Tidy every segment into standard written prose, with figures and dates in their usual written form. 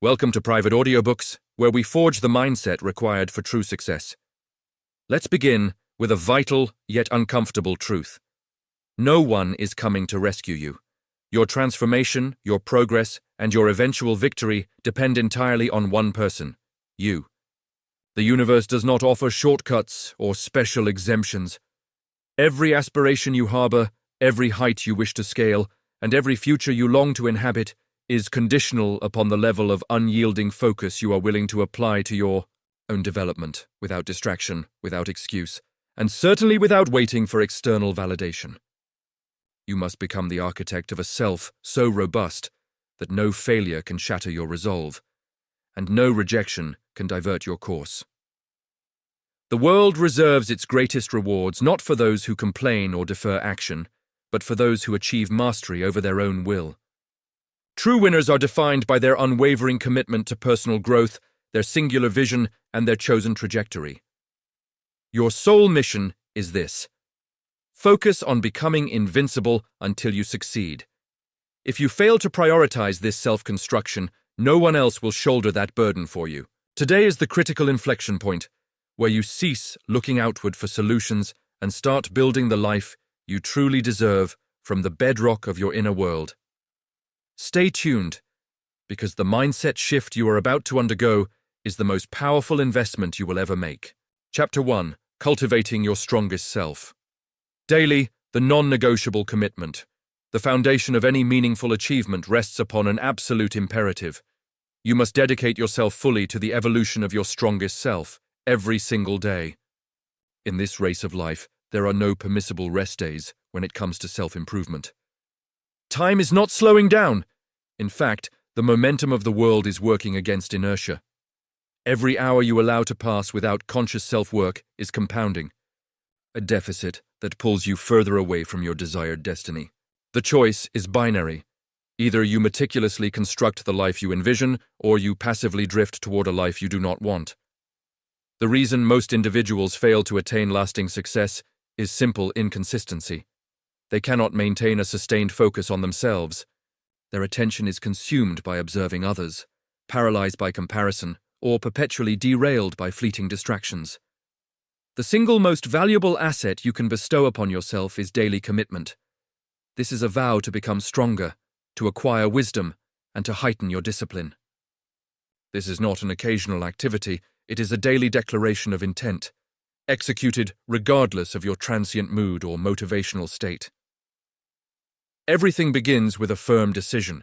Welcome to Private Audiobooks, where we forge the mindset required for true success. Let's begin with a vital yet uncomfortable truth. No one is coming to rescue you. Your transformation, your progress, and your eventual victory depend entirely on one person, you. The universe does not offer shortcuts or special exemptions. Every aspiration you harbor, every height you wish to scale, and every future you long to inhabit is conditional upon the level of unyielding focus you are willing to apply to your own development, without distraction, without excuse, and certainly without waiting for external validation. You must become the architect of a self so robust that no failure can shatter your resolve, and no rejection can divert your course. The world reserves its greatest rewards not for those who complain or defer action, but for those who achieve mastery over their own will. True winners are defined by their unwavering commitment to personal growth, their singular vision, and their chosen trajectory. Your sole mission is this: focus on becoming invincible until you succeed. If you fail to prioritize this self-construction, no one else will shoulder that burden for you. Today is the critical inflection point, where you cease looking outward for solutions and start building the life you truly deserve from the bedrock of your inner world. Stay tuned, because the mindset shift you are about to undergo is the most powerful investment you will ever make. Chapter 1: Cultivating Your Strongest Self. Daily, the non-negotiable commitment. The foundation of any meaningful achievement rests upon an absolute imperative. You must dedicate yourself fully to the evolution of your strongest self, every single day. In this race of life, there are no permissible rest days when it comes to self-improvement. Time is not slowing down. In fact, the momentum of the world is working against inertia. Every hour you allow to pass without conscious self-work is compounding, a deficit that pulls you further away from your desired destiny. The choice is binary. Either you meticulously construct the life you envision, or you passively drift toward a life you do not want. The reason most individuals fail to attain lasting success is simple inconsistency. They cannot maintain a sustained focus on themselves. Their attention is consumed by observing others, paralyzed by comparison, or perpetually derailed by fleeting distractions. The single most valuable asset you can bestow upon yourself is daily commitment. This is a vow to become stronger, to acquire wisdom, and to heighten your discipline. This is not an occasional activity, it is a daily declaration of intent, executed regardless of your transient mood or motivational state. Everything begins with a firm decision.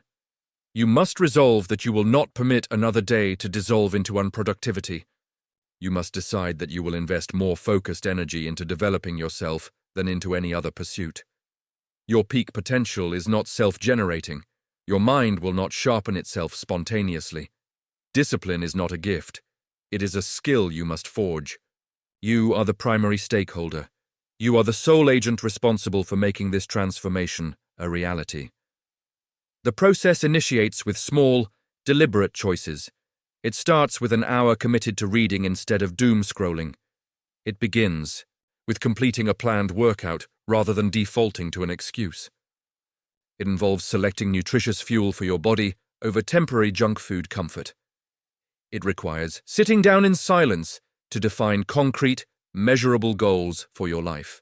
You must resolve that you will not permit another day to dissolve into unproductivity. You must decide that you will invest more focused energy into developing yourself than into any other pursuit. Your peak potential is not self-generating. Your mind will not sharpen itself spontaneously. Discipline is not a gift. It is a skill you must forge. You are the primary stakeholder. You are the sole agent responsible for making this transformation a reality. The process initiates with small, deliberate choices. It starts with an hour committed to reading instead of doom scrolling. It begins with completing a planned workout rather than defaulting to an excuse. It involves selecting nutritious fuel for your body over temporary junk food comfort. It requires sitting down in silence to define concrete, measurable goals for your life.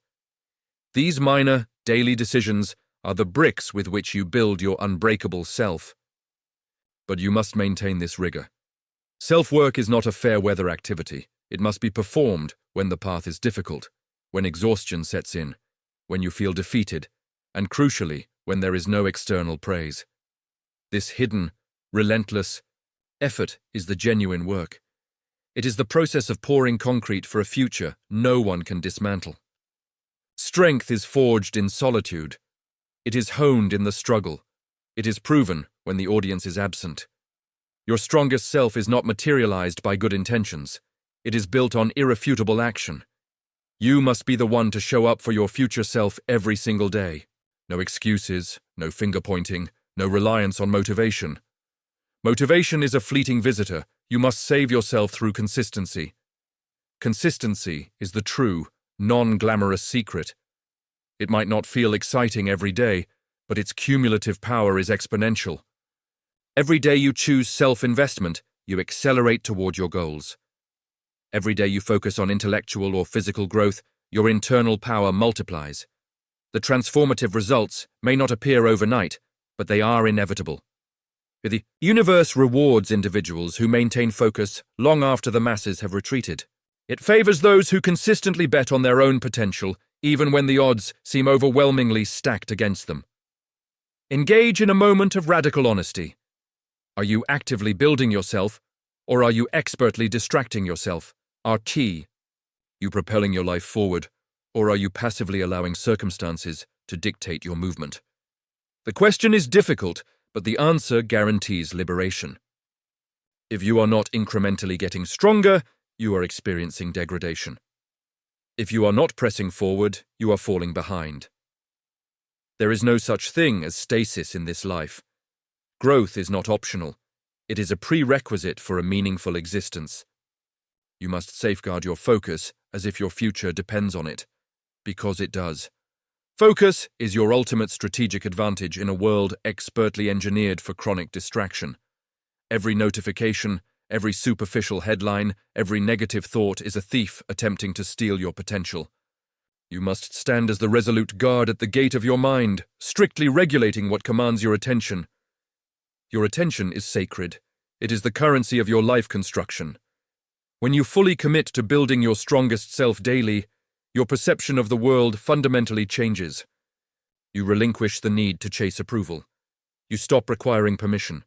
These minor, daily decisions are the bricks with which you build your unbreakable self. But you must maintain this rigor. Self-work is not a fair-weather activity. It must be performed when the path is difficult, when exhaustion sets in, when you feel defeated, and crucially, when there is no external praise. This hidden, relentless effort is the genuine work. It is the process of pouring concrete for a future no one can dismantle. Strength is forged in solitude. It is honed in the struggle. It is proven when the audience is absent. Your strongest self is not materialized by good intentions. It is built on irrefutable action. You must be the one to show up for your future self every single day. No excuses, no finger-pointing, no reliance on motivation. Motivation is a fleeting visitor. You must save yourself through consistency. Consistency is the true, non-glamorous secret. It might not feel exciting every day, but its cumulative power is exponential. Every day you choose self-investment, you accelerate toward your goals. Every day you focus on intellectual or physical growth, your internal power multiplies. The transformative results may not appear overnight, but they are inevitable. The universe rewards individuals who maintain focus long after the masses have retreated. It favors those who consistently bet on their own potential, even when the odds seem overwhelmingly stacked against them. Engage in a moment of radical honesty. Are you actively building yourself, or are you expertly distracting yourself? Are you propelling your life forward, or are you passively allowing circumstances to dictate your movement? The question is difficult, but the answer guarantees liberation. If you are not incrementally getting stronger, you are experiencing degradation. If you are not pressing forward, you are falling behind. There is no such thing as stasis in this life. Growth is not optional. It is a prerequisite for a meaningful existence. You must safeguard your focus as if your future depends on it, because it does. Focus is your ultimate strategic advantage in a world expertly engineered for chronic distraction. Every notification, every superficial headline, every negative thought is a thief attempting to steal your potential. You must stand as the resolute guard at the gate of your mind, strictly regulating what commands your attention. Your attention is sacred. It is the currency of your life construction. When you fully commit to building your strongest self daily, your perception of the world fundamentally changes. You relinquish the need to chase approval. You stop requiring permission.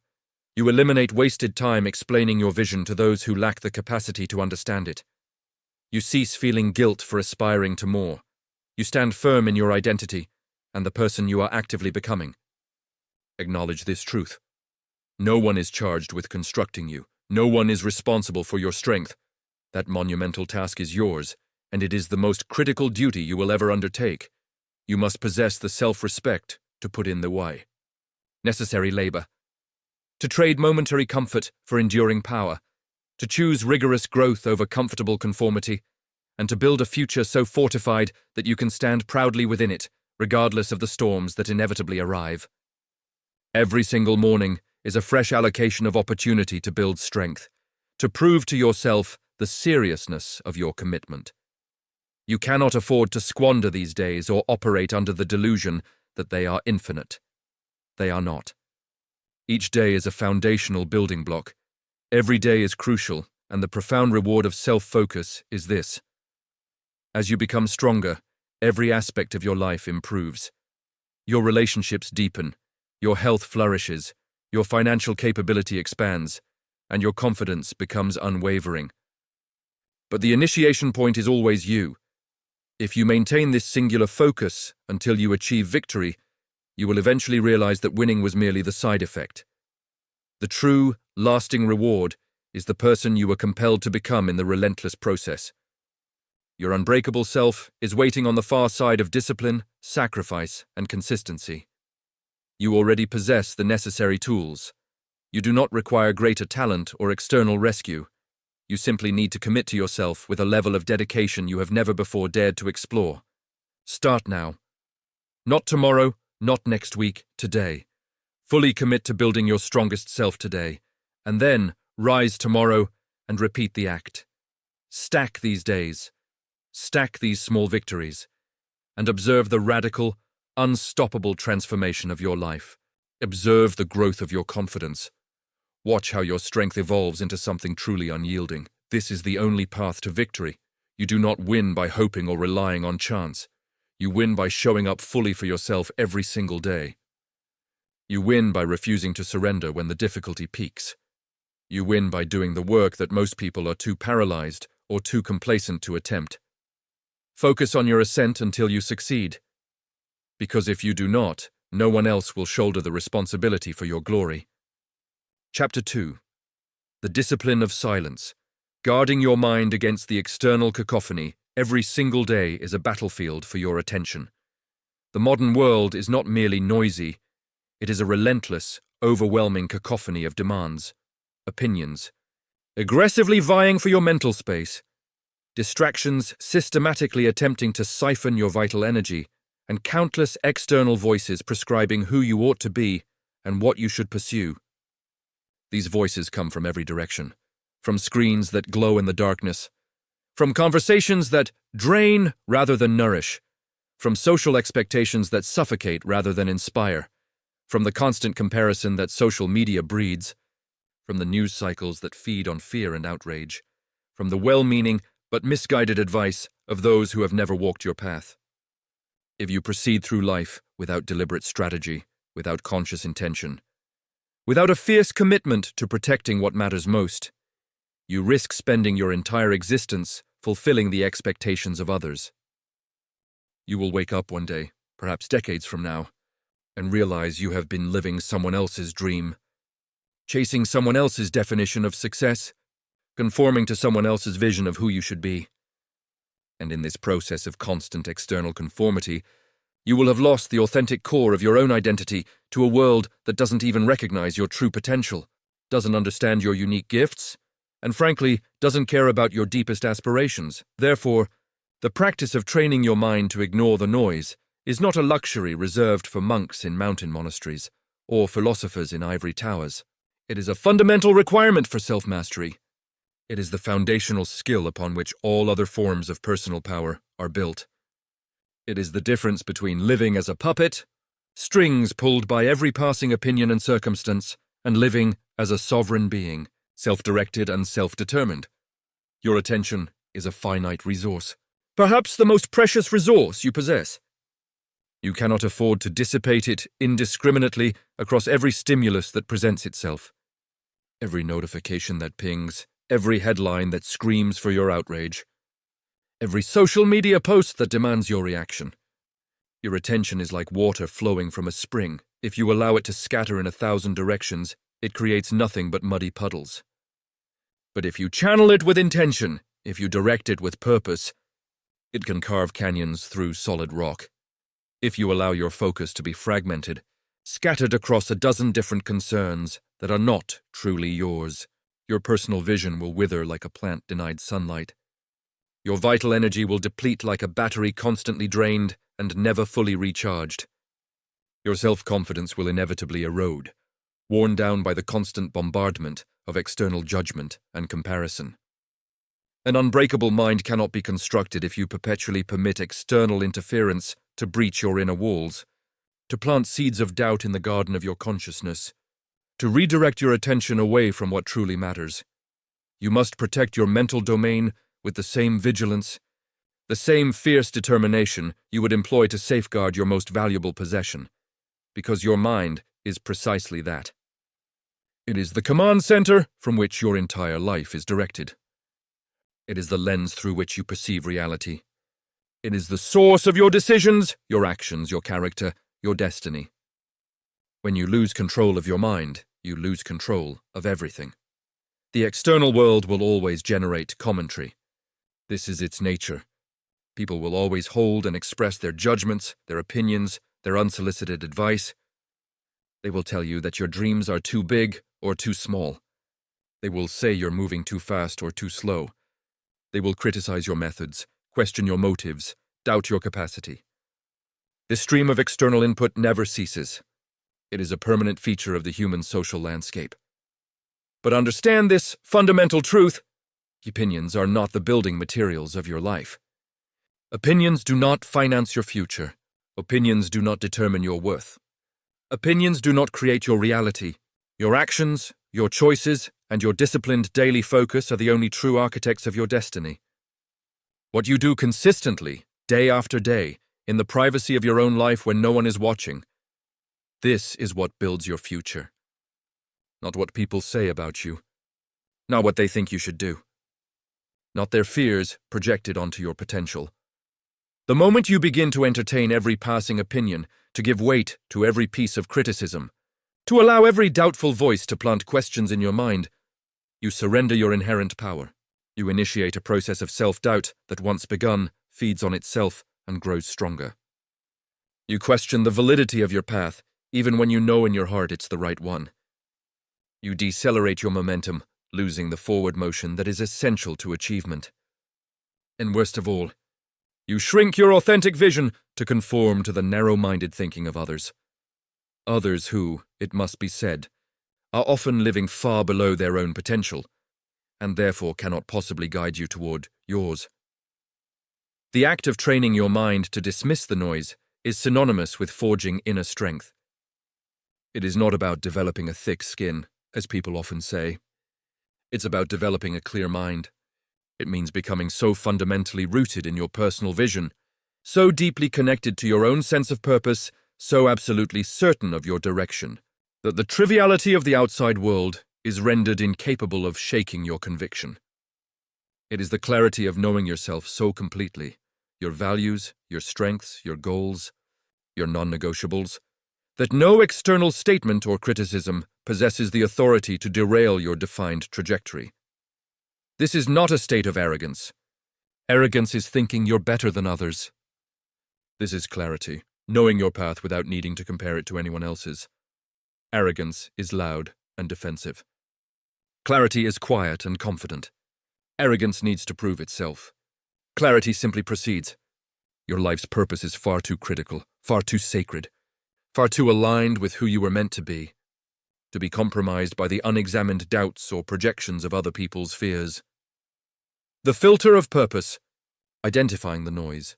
You eliminate wasted time explaining your vision to those who lack the capacity to understand it. You cease feeling guilt for aspiring to more. You stand firm in your identity and the person you are actively becoming. Acknowledge this truth. No one is charged with constructing you. No one is responsible for your strength. That monumental task is yours, and it is the most critical duty you will ever undertake. You must possess the self-respect to put in the why. Necessary labor. To trade momentary comfort for enduring power. To choose rigorous growth over comfortable conformity. And to build a future so fortified that you can stand proudly within it, regardless of the storms that inevitably arrive. Every single morning is a fresh allocation of opportunity to build strength, to prove to yourself the seriousness of your commitment. You cannot afford to squander these days or operate under the delusion that they are infinite. They are not. Each day is a foundational building block. Every day is crucial, and the profound reward of self-focus is this. As you become stronger, every aspect of your life improves. Your relationships deepen, your health flourishes, your financial capability expands, and your confidence becomes unwavering. But the initiation point is always you. If you maintain this singular focus until you achieve victory, you will eventually realize that winning was merely the side effect. The true, lasting reward is the person you were compelled to become in the relentless process. Your unbreakable self is waiting on the far side of discipline, sacrifice, and consistency. You already possess the necessary tools. You do not require greater talent or external rescue. You simply need to commit to yourself with a level of dedication you have never before dared to explore. Start now. Not tomorrow, not next week, today. Fully commit to building your strongest self today, and then rise tomorrow and repeat the act. Stack these days. Stack these small victories, and observe the radical, unstoppable transformation of your life. Observe the growth of your confidence. Watch how your strength evolves into something truly unyielding. This is the only path to victory. You do not win by hoping or relying on chance. You win by showing up fully for yourself every single day. You win by refusing to surrender when the difficulty peaks. You win by doing the work that most people are too paralyzed or too complacent to attempt. Focus on your ascent until you succeed. Because if you do not, no one else will shoulder the responsibility for your glory. Chapter 2. The Discipline of Silence. Guarding your mind against the external cacophony every single day is a battlefield for your attention. The modern world is not merely noisy, it is a relentless, overwhelming cacophony of demands, opinions, aggressively vying for your mental space, distractions systematically attempting to siphon your vital energy, and countless external voices prescribing who you ought to be and what you should pursue. These voices come from every direction, from screens that glow in the darkness, from conversations that drain rather than nourish, from social expectations that suffocate rather than inspire, from the constant comparison that social media breeds, from the news cycles that feed on fear and outrage, from the well-meaning but misguided advice of those who have never walked your path. If you proceed through life without deliberate strategy, without conscious intention, without a fierce commitment to protecting what matters most, you risk spending your entire existence fulfilling the expectations of others. You will wake up one day, perhaps decades from now, and realize you have been living someone else's dream, chasing someone else's definition of success, conforming to someone else's vision of who you should be. And in this process of constant external conformity, you will have lost the authentic core of your own identity to a world that doesn't even recognize your true potential, doesn't understand your unique gifts, and frankly, doesn't care about your deepest aspirations. Therefore, the practice of training your mind to ignore the noise is not a luxury reserved for monks in mountain monasteries or philosophers in ivory towers. It is a fundamental requirement for self-mastery. It is the foundational skill upon which all other forms of personal power are built. It is the difference between living as a puppet, strings pulled by every passing opinion and circumstance, and living as a sovereign being, self-directed and self-determined. Your attention is a finite resource, perhaps the most precious resource you possess. You cannot afford to dissipate it indiscriminately across every stimulus that presents itself. Every notification that pings, every headline that screams for your outrage, every social media post that demands your reaction. Your attention is like water flowing from a spring. If you allow it to scatter in 1,000 directions, it creates nothing but muddy puddles. But if you channel it with intention, if you direct it with purpose, it can carve canyons through solid rock. If you allow your focus to be fragmented, scattered across a dozen different concerns that are not truly yours, your personal vision will wither like a plant denied sunlight. Your vital energy will deplete like a battery constantly drained and never fully recharged. Your self-confidence will inevitably erode, worn down by the constant bombardment of external judgment and comparison. An unbreakable mind cannot be constructed if you perpetually permit external interference to breach your inner walls, to plant seeds of doubt in the garden of your consciousness, to redirect your attention away from what truly matters. You must protect your mental domain with the same vigilance, the same fierce determination you would employ to safeguard your most valuable possession, because your mind is precisely that. It is the command center from which your entire life is directed. It is the lens through which you perceive reality. It is the source of your decisions, your actions, your character, your destiny. When you lose control of your mind, you lose control of everything. The external world will always generate commentary. This is its nature. People will always hold and express their judgments, their opinions, their unsolicited advice. They will tell you that your dreams are too big or too small. They will say you're moving too fast or too slow. They will criticize your methods, question your motives, doubt your capacity. This stream of external input never ceases. It is a permanent feature of the human social landscape. But understand this fundamental truth: opinions are not the building materials of your life. Opinions do not finance your future. Opinions do not determine your worth. Opinions do not create your reality. Your actions, your choices, and your disciplined daily focus are the only true architects of your destiny. What you do consistently, day after day, in the privacy of your own life when no one is watching, this is what builds your future. Not what people say about you. Not what they think you should do. Not their fears projected onto your potential. The moment you begin to entertain every passing opinion, to give weight to every piece of criticism, to allow every doubtful voice to plant questions in your mind, you surrender your inherent power. You initiate a process of self-doubt that, once begun, feeds on itself and grows stronger. You question the validity of your path, even when you know in your heart it's the right one. You decelerate your momentum, losing the forward motion that is essential to achievement. And worst of all, you shrink your authentic vision to conform to the narrow-minded thinking of others. Others who, it must be said, are often living far below their own potential, and therefore cannot possibly guide you toward yours. The act of training your mind to dismiss the noise is synonymous with forging inner strength. It is not about developing a thick skin, as people often say. It's about developing a clear mind. It means becoming so fundamentally rooted in your personal vision, so deeply connected to your own sense of purpose, so absolutely certain of your direction, that the triviality of the outside world is rendered incapable of shaking your conviction. It is the clarity of knowing yourself so completely, your values, your strengths, your goals, your non-negotiables, that no external statement or criticism possesses the authority to derail your defined trajectory. This is not a state of arrogance. Arrogance is thinking you're better than others. This is clarity, knowing your path without needing to compare it to anyone else's. Arrogance is loud and defensive. Clarity is quiet and confident. Arrogance needs to prove itself. Clarity simply proceeds. Your life's purpose is far too critical, far too sacred, far too aligned with who you were meant to be compromised by the unexamined doubts or projections of other people's fears. The filter of purpose, identifying the noise.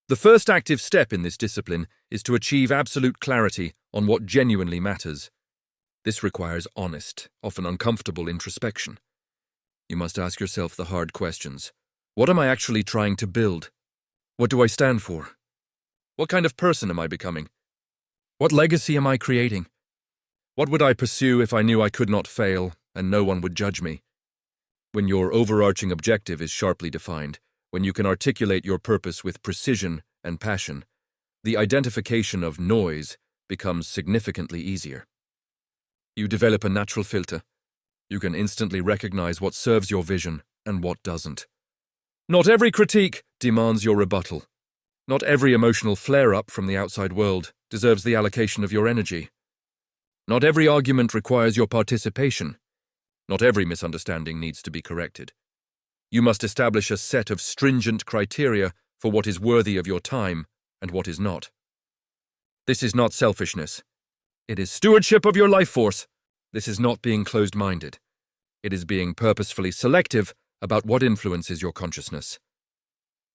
The first active step in this discipline is to achieve absolute clarity on what genuinely matters. This requires honest, often uncomfortable introspection. You must ask yourself the hard questions. What am I actually trying to build? What do I stand for? What kind of person am I becoming? What legacy am I creating? What would I pursue if I knew I could not fail and no one would judge me? When your overarching objective is sharply defined, when you can articulate your purpose with precision and passion, the identification of noise becomes significantly easier. You develop a natural filter. You can instantly recognize what serves your vision and what doesn't. Not every critique demands your rebuttal. Not every emotional flare-up from the outside world deserves the allocation of your energy. Not every argument requires your participation. Not every misunderstanding needs to be corrected. You must establish a set of stringent criteria for what is worthy of your time and what is not. This is not selfishness. It is stewardship of your life force. This is not being closed-minded. It is being purposefully selective about what influences your consciousness.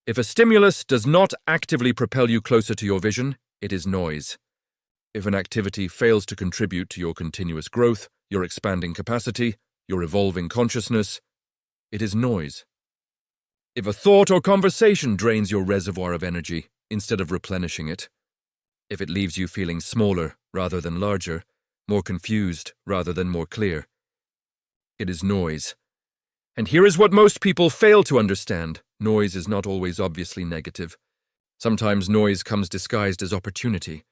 If a stimulus does not actively propel you closer to your vision, it is noise. If an activity fails to contribute to your continuous growth, your expanding capacity, your evolving consciousness, it is noise. If a thought or conversation drains your reservoir of energy instead of replenishing it, if it leaves you feeling smaller rather than larger, more confused rather than more clear, it is noise. And here is what most people fail to understand. Noise is not always obviously negative. Sometimes noise comes disguised as opportunity.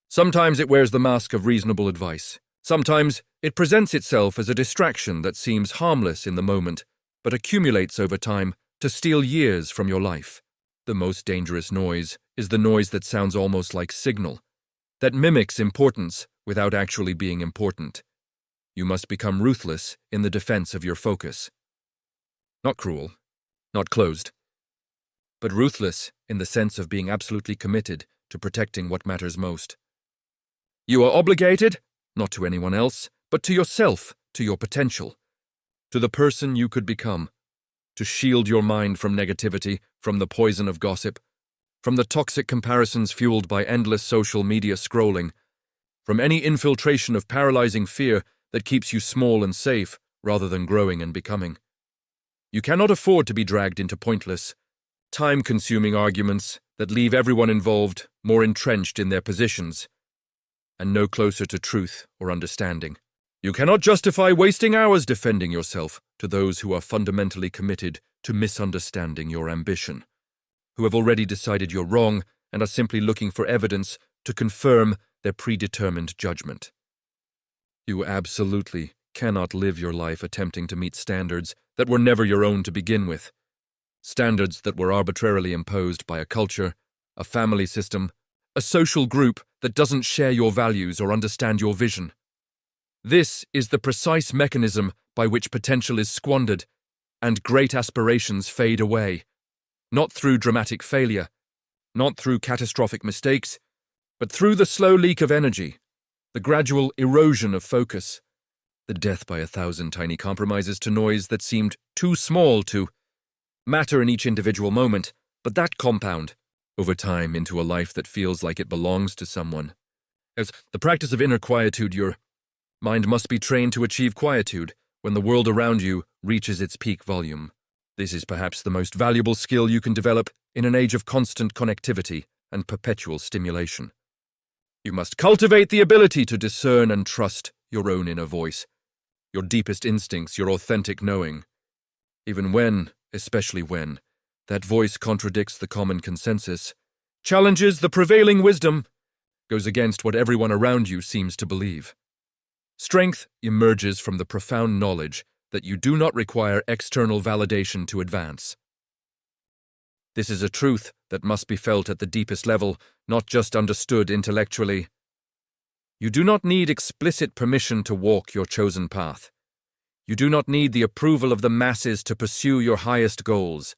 Sometimes it wears the mask of reasonable advice. Sometimes it presents itself as a distraction that seems harmless in the moment, but accumulates over time to steal years from your life. The most dangerous noise is the noise that sounds almost like signal, that mimics importance without actually being important. You must become ruthless in the defense of your focus. Not cruel, not closed, but ruthless in the sense of being absolutely committed to protecting what matters most. You are obligated, not to anyone else, but to yourself, to your potential, to the person you could become, to shield your mind from negativity, from the poison of gossip, from the toxic comparisons fueled by endless social media scrolling, from any infiltration of paralyzing fear that keeps you small and safe rather than growing and becoming. You cannot afford to be dragged into pointless, time-consuming arguments that leave everyone involved more entrenched in their positions and no closer to truth or understanding. You cannot justify wasting hours defending yourself to those who are fundamentally committed to misunderstanding your ambition, who have already decided you're wrong and are simply looking for evidence to confirm their predetermined judgment. You absolutely cannot live your life attempting to meet standards that were never your own to begin with, standards that were arbitrarily imposed by a culture, a family system, a social group that doesn't share your values or understand your vision. This is the precise mechanism by which potential is squandered and great aspirations fade away, not through dramatic failure, not through catastrophic mistakes, but through the slow leak of energy, the gradual erosion of focus, the death by 1,000 tiny compromises to noise that seemed too small to matter in each individual moment, but that compound over time into a life that feels like it belongs to someone. As the practice of inner quietude, your mind must be trained to achieve quietude when the world around you reaches its peak volume. This is perhaps the most valuable skill you can develop in an age of constant connectivity and perpetual stimulation. You must cultivate the ability to discern and trust your own inner voice, your deepest instincts, your authentic knowing. Even when, especially when, that voice contradicts the common consensus, challenges the prevailing wisdom, goes against what everyone around you seems to believe. Strength emerges from the profound knowledge that you do not require external validation to advance. This is a truth that must be felt at the deepest level, not just understood intellectually. You do not need explicit permission to walk your chosen path. You do not need the approval of the masses to pursue your highest goals.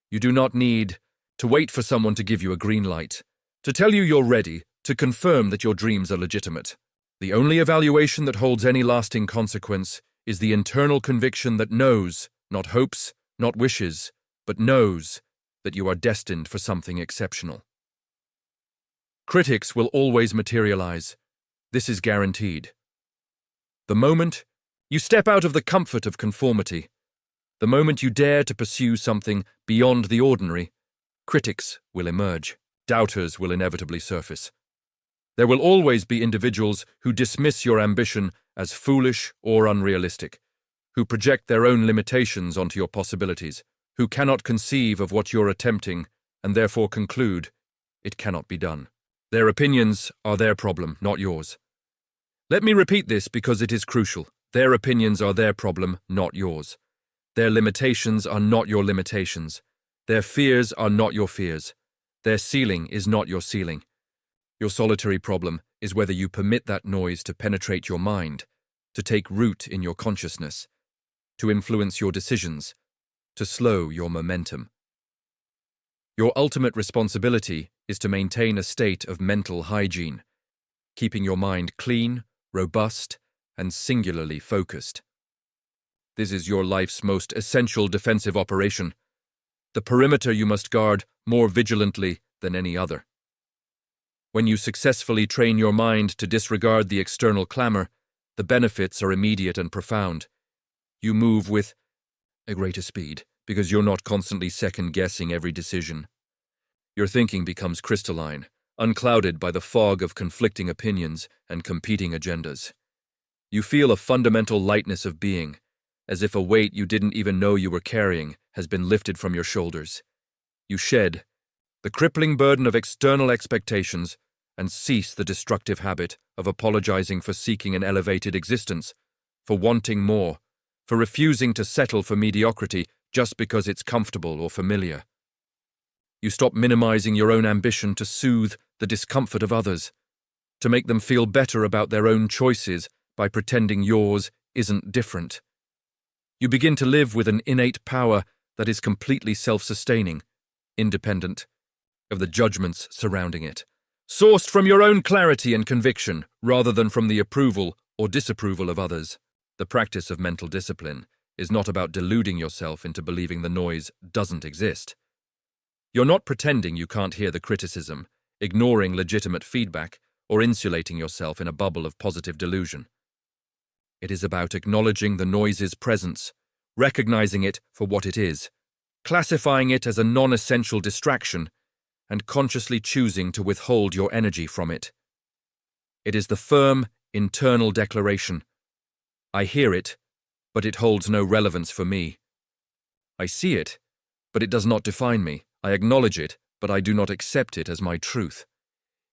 You do not need to wait for someone to give you a green light, to tell you you're ready, to confirm that your dreams are legitimate. The only evaluation that holds any lasting consequence is the internal conviction that knows, not hopes, not wishes, but knows that you are destined for something exceptional. Critics will always materialize. This is guaranteed. The moment you step out of the comfort of conformity, the moment you dare to pursue something beyond the ordinary, critics will emerge. Doubters will inevitably surface. There will always be individuals who dismiss your ambition as foolish or unrealistic, who project their own limitations onto your possibilities, who cannot conceive of what you're attempting and therefore conclude it cannot be done. Their opinions are their problem, not yours. Let me repeat this because it is crucial. Their opinions are their problem, not yours. Their limitations are not your limitations. Their fears are not your fears. Their ceiling is not your ceiling. Your solitary problem is whether you permit that noise to penetrate your mind, to take root in your consciousness, to influence your decisions, to slow your momentum. Your ultimate responsibility is to maintain a state of mental hygiene, keeping your mind clean, robust, and singularly focused. This is your life's most essential defensive operation, the perimeter you must guard more vigilantly than any other. When you successfully train your mind to disregard the external clamor, the benefits are immediate and profound. You move with a greater speed because you're not constantly second-guessing every decision. Your thinking becomes crystalline, unclouded by the fog of conflicting opinions and competing agendas. You feel a fundamental lightness of being, as if a weight you didn't even know you were carrying has been lifted from your shoulders. You shed the crippling burden of external expectations and cease the destructive habit of apologizing for seeking an elevated existence, for wanting more, for refusing to settle for mediocrity just because it's comfortable or familiar. You stop minimizing your own ambition to soothe the discomfort of others, to make them feel better about their own choices by pretending yours isn't different. You begin to live with an innate power that is completely self-sustaining, independent of the judgments surrounding it, sourced from your own clarity and conviction rather than from the approval or disapproval of others. The practice of mental discipline is not about deluding yourself into believing the noise doesn't exist. You're not pretending you can't hear the criticism, ignoring legitimate feedback, or insulating yourself in a bubble of positive delusion. It is about acknowledging the noise's presence, recognizing it for what it is, classifying it as a non-essential distraction, and consciously choosing to withhold your energy from it. It is the firm, internal declaration: I hear it, but it holds no relevance for me. I see it, but it does not define me. I acknowledge it, but I do not accept it as my truth.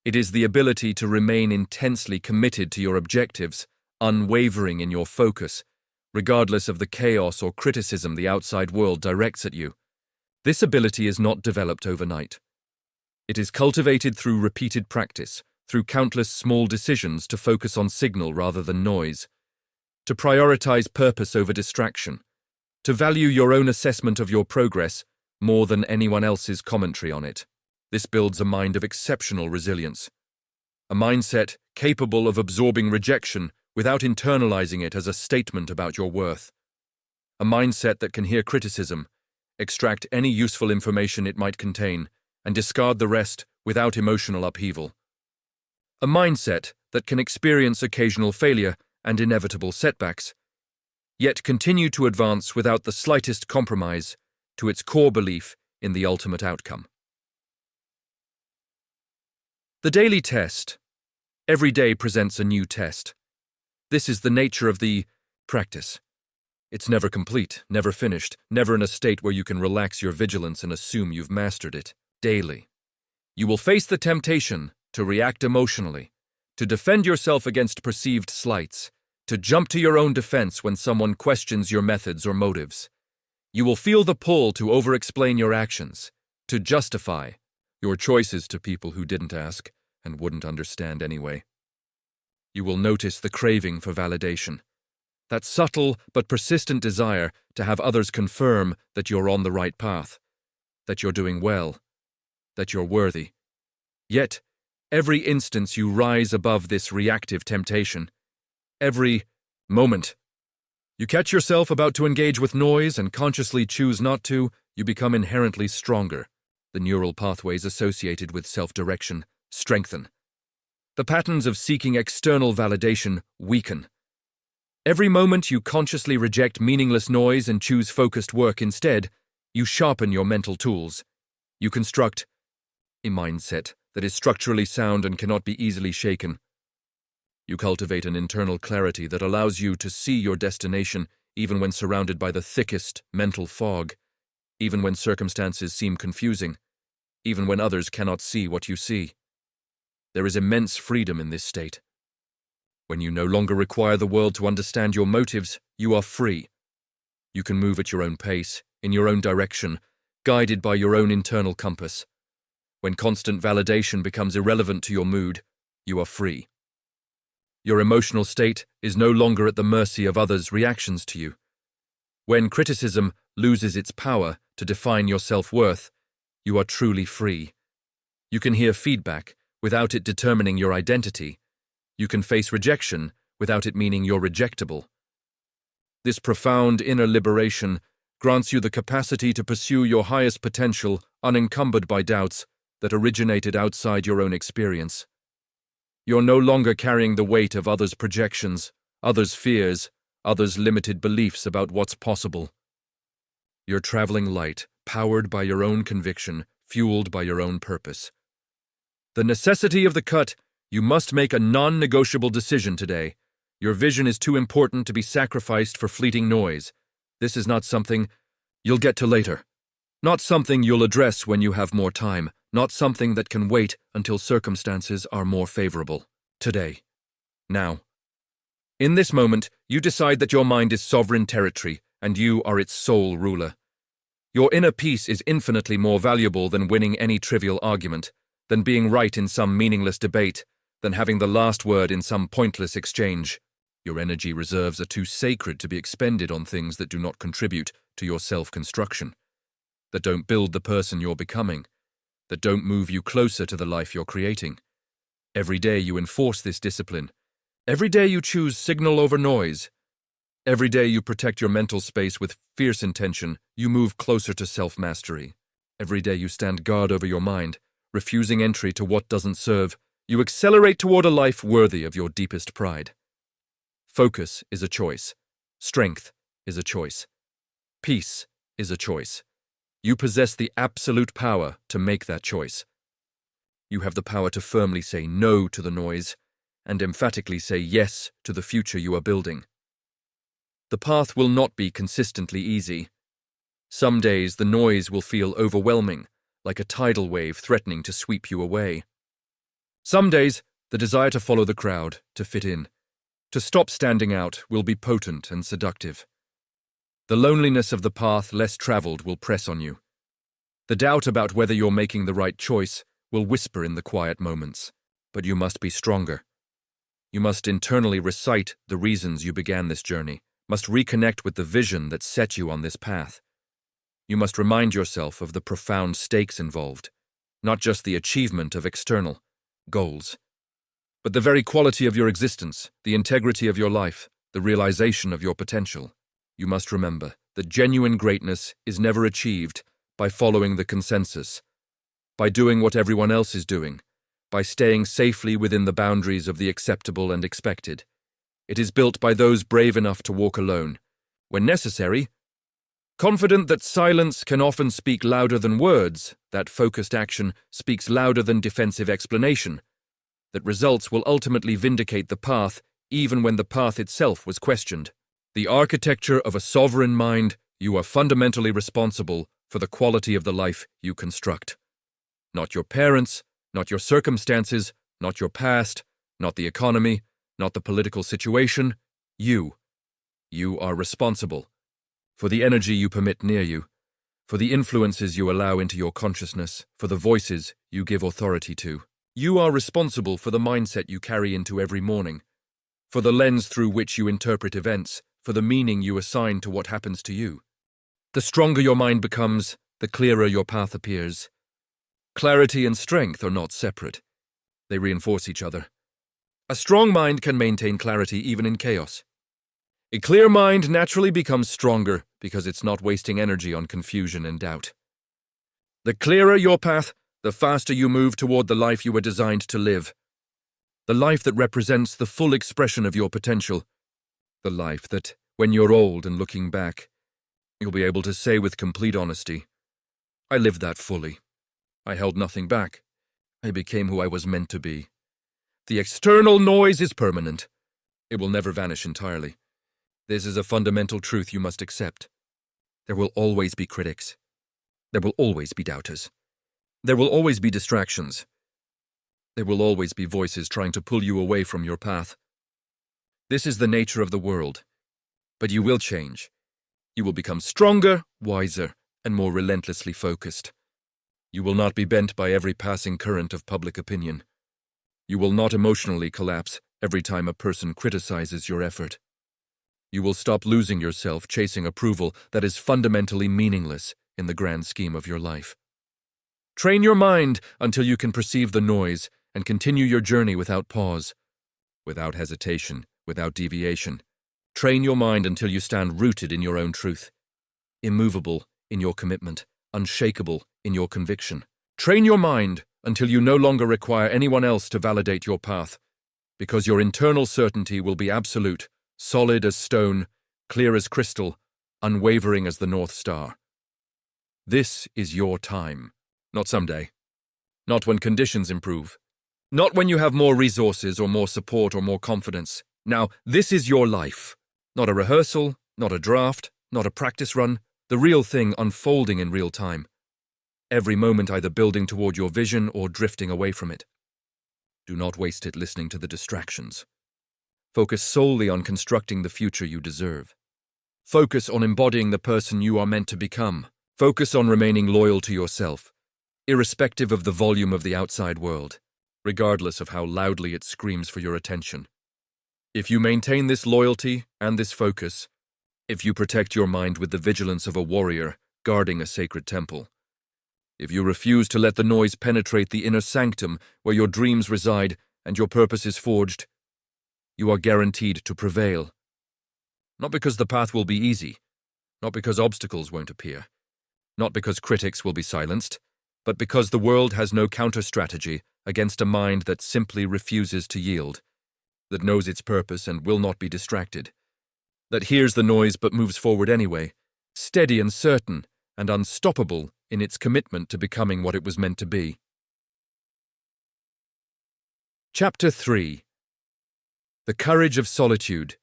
It is the ability to remain intensely committed to your objectives, unwavering in your focus, regardless of the chaos or criticism the outside world directs at you. This ability is not developed overnight. It is cultivated through repeated practice, through countless small decisions to focus on signal rather than noise, to prioritize purpose over distraction, to value your own assessment of your progress more than anyone else's commentary on it. This builds a mind of exceptional resilience, a mindset capable of absorbing rejection without internalizing it as a statement about your worth. A mindset that can hear criticism, extract any useful information it might contain, and discard the rest without emotional upheaval. A mindset that can experience occasional failure and inevitable setbacks, yet continue to advance without the slightest compromise to its core belief in the ultimate outcome. The daily test. Every day presents a new test. This is the nature of the practice. It's never complete, never finished, never in a state where you can relax your vigilance and assume you've mastered it. Daily, you will face the temptation to react emotionally, to defend yourself against perceived slights, to jump to your own defense when someone questions your methods or motives. You will feel the pull to over-explain your actions, to justify your choices to people who didn't ask and wouldn't understand anyway. You will notice the craving for validation, that subtle but persistent desire to have others confirm that you're on the right path, that you're doing well, that you're worthy. Yet, every instance you rise above this reactive temptation, every moment you catch yourself about to engage with noise and consciously choose not to, you become inherently stronger. The neural pathways associated with self-direction strengthen. The patterns of seeking external validation weaken. Every moment you consciously reject meaningless noise and choose focused work instead, you sharpen your mental tools. You construct a mindset that is structurally sound and cannot be easily shaken. You cultivate an internal clarity that allows you to see your destination even when surrounded by the thickest mental fog, even when circumstances seem confusing, even when others cannot see what you see. There is immense freedom in this state. When you no longer require the world to understand your motives, you are free. You can move at your own pace, in your own direction, guided by your own internal compass. When constant validation becomes irrelevant to your mood, you are free. Your emotional state is no longer at the mercy of others' reactions to you. When criticism loses its power to define your self-worth, you are truly free. You can hear feedback without it determining your identity. You can face rejection without it meaning you're rejectable. This profound inner liberation grants you the capacity to pursue your highest potential unencumbered by doubts that originated outside your own experience. You're no longer carrying the weight of others' projections, others' fears, others' limited beliefs about what's possible. You're traveling light, powered by your own conviction, fueled by your own purpose. The necessity of the cut. You must make a non-negotiable decision today. Your vision is too important to be sacrificed for fleeting noise. This is not something you'll get to later. Not something you'll address when you have more time. Not something that can wait until circumstances are more favorable. Today. Now. In this moment, you decide that your mind is sovereign territory and you are its sole ruler. Your inner peace is infinitely more valuable than winning any trivial argument, than being right in some meaningless debate, than having the last word in some pointless exchange. Your energy reserves are too sacred to be expended on things that do not contribute to your self-construction, that don't build the person you're becoming, that don't move you closer to the life you're creating. Every day you enforce this discipline. Every day you choose signal over noise. Every day you protect your mental space with fierce intention, you move closer to self-mastery. Every day you stand guard over your mind, refusing entry to what doesn't serve. You accelerate toward a life worthy of your deepest pride. Focus is a choice. Strength is a choice. Peace is a choice. You possess the absolute power to make that choice. You have the power to firmly say no to the noise and emphatically say yes to the future you are building. The path will not be consistently easy. Some days the noise will feel overwhelming, like a tidal wave threatening to sweep you away. Some days, the desire to follow the crowd, to fit in, to stop standing out will be potent and seductive. The loneliness of the path less traveled will press on you. The doubt about whether you're making the right choice will whisper in the quiet moments. But you must be stronger. You must internally recite the reasons you began this journey, must reconnect with the vision that set you on this path. You must remind yourself of the profound stakes involved, not just the achievement of external goals. but the very quality of your existence, the integrity of your life, the realization of your potential. You must remember that genuine greatness is never achieved by following the consensus, by doing what everyone else is doing, by staying safely within the boundaries of the acceptable and expected. It is built by those brave enough to walk alone, when necessary, confident that silence can often speak louder than words, that focused action speaks louder than defensive explanation, that results will ultimately vindicate the path even when the path itself was questioned. The architecture of a sovereign mind, you are fundamentally responsible for the quality of the life you construct. Not your parents, not your circumstances, not your past, not the economy, not the political situation. You. You are responsible for the energy you permit near you, for the influences you allow into your consciousness, for the voices you give authority to. You are responsible for the mindset you carry into every morning, for the lens through which you interpret events, for the meaning you assign to what happens to you. The stronger your mind becomes, the clearer your path appears. Clarity and strength are not separate. They reinforce each other. A strong mind can maintain clarity even in chaos. A clear mind naturally becomes stronger because it's not wasting energy on confusion and doubt. The clearer your path, the faster you move toward the life you were designed to live. The life that represents the full expression of your potential. The life that, when you're old and looking back, you'll be able to say with complete honesty, I lived that fully. I held nothing back. I became who I was meant to be. The external noise is permanent. It will never vanish entirely. This is a fundamental truth you must accept. There will always be critics. There will always be doubters. There will always be distractions. There will always be voices trying to pull you away from your path. This is the nature of the world. But you will change. You will become stronger, wiser, and more relentlessly focused. You will not be bent by every passing current of public opinion. You will not emotionally collapse every time a person criticizes your effort. You will stop losing yourself chasing approval that is fundamentally meaningless in the grand scheme of your life. Train your mind until you can perceive the noise and continue your journey without pause, without hesitation, without deviation. Train your mind until you stand rooted in your own truth, immovable in your commitment, unshakable in your conviction. Train your mind until you no longer require anyone else to validate your path, because your internal certainty will be absolute, solid as stone, clear as crystal, unwavering as the North Star. This is your time, not someday, not when conditions improve, not when you have more resources or more support or more confidence. Now, this is your life, not a rehearsal, not a draft, not a practice run, the real thing unfolding in real time. Every moment either building toward your vision or drifting away from it. Do not waste it listening to the distractions. Focus solely on constructing the future you deserve. Focus on embodying the person you are meant to become. Focus on remaining loyal to yourself, irrespective of the volume of the outside world, regardless of how loudly it screams for your attention. If you maintain this loyalty and this focus, if you protect your mind with the vigilance of a warrior guarding a sacred temple, if you refuse to let the noise penetrate the inner sanctum where your dreams reside and your purpose is forged, you are guaranteed to prevail. Not because the path will be easy, not because obstacles won't appear, not because critics will be silenced, but because the world has no counter-strategy against a mind that simply refuses to yield, that knows its purpose and will not be distracted, that hears the noise but moves forward anyway, steady and certain and unstoppable in its commitment to becoming what it was meant to be. Chapter 3. The Courage of Solitude.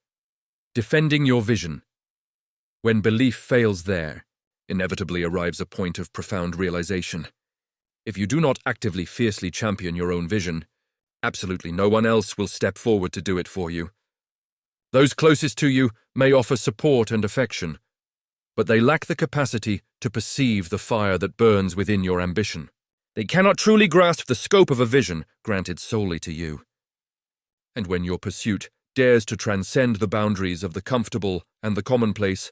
Defending your vision. When belief fails there, inevitably arrives a point of profound realization. If you do not actively fiercely champion your own vision, absolutely no one else will step forward to do it for you. Those closest to you may offer support and affection, but they lack the capacity to perceive the fire that burns within your ambition. They cannot truly grasp the scope of a vision granted solely to you. And when your pursuit dares to transcend the boundaries of the comfortable and the commonplace,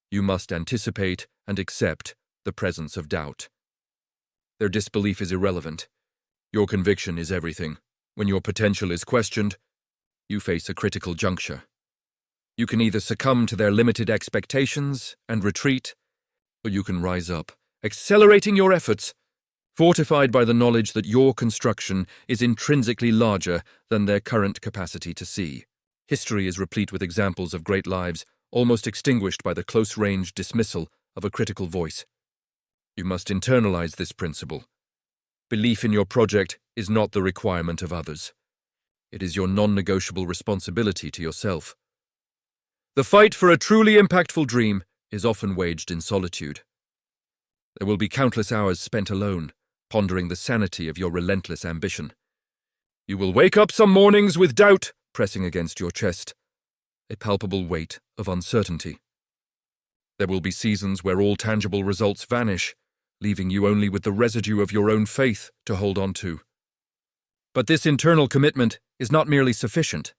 you must anticipate and accept the presence of doubt. Their disbelief is irrelevant. Your conviction is everything. When your potential is questioned, you face a critical juncture. You can either succumb to their limited expectations and retreat, or you can rise up, accelerating your efforts, fortified by the knowledge that your construction is intrinsically larger than their current capacity to see. History is replete with examples of great lives almost extinguished by the close-range dismissal of a critical voice. You must internalize this principle. Belief in your project is not the requirement of others. It is your non-negotiable responsibility to yourself. The fight for a truly impactful dream is often waged in solitude. There will be countless hours spent alone, pondering the sanity of your relentless ambition. You will wake up some mornings with doubt pressing against your chest, a palpable weight of uncertainty. There will be seasons where all tangible results vanish, leaving you only with the residue of your own faith to hold on to. But this internal commitment is not merely sufficient.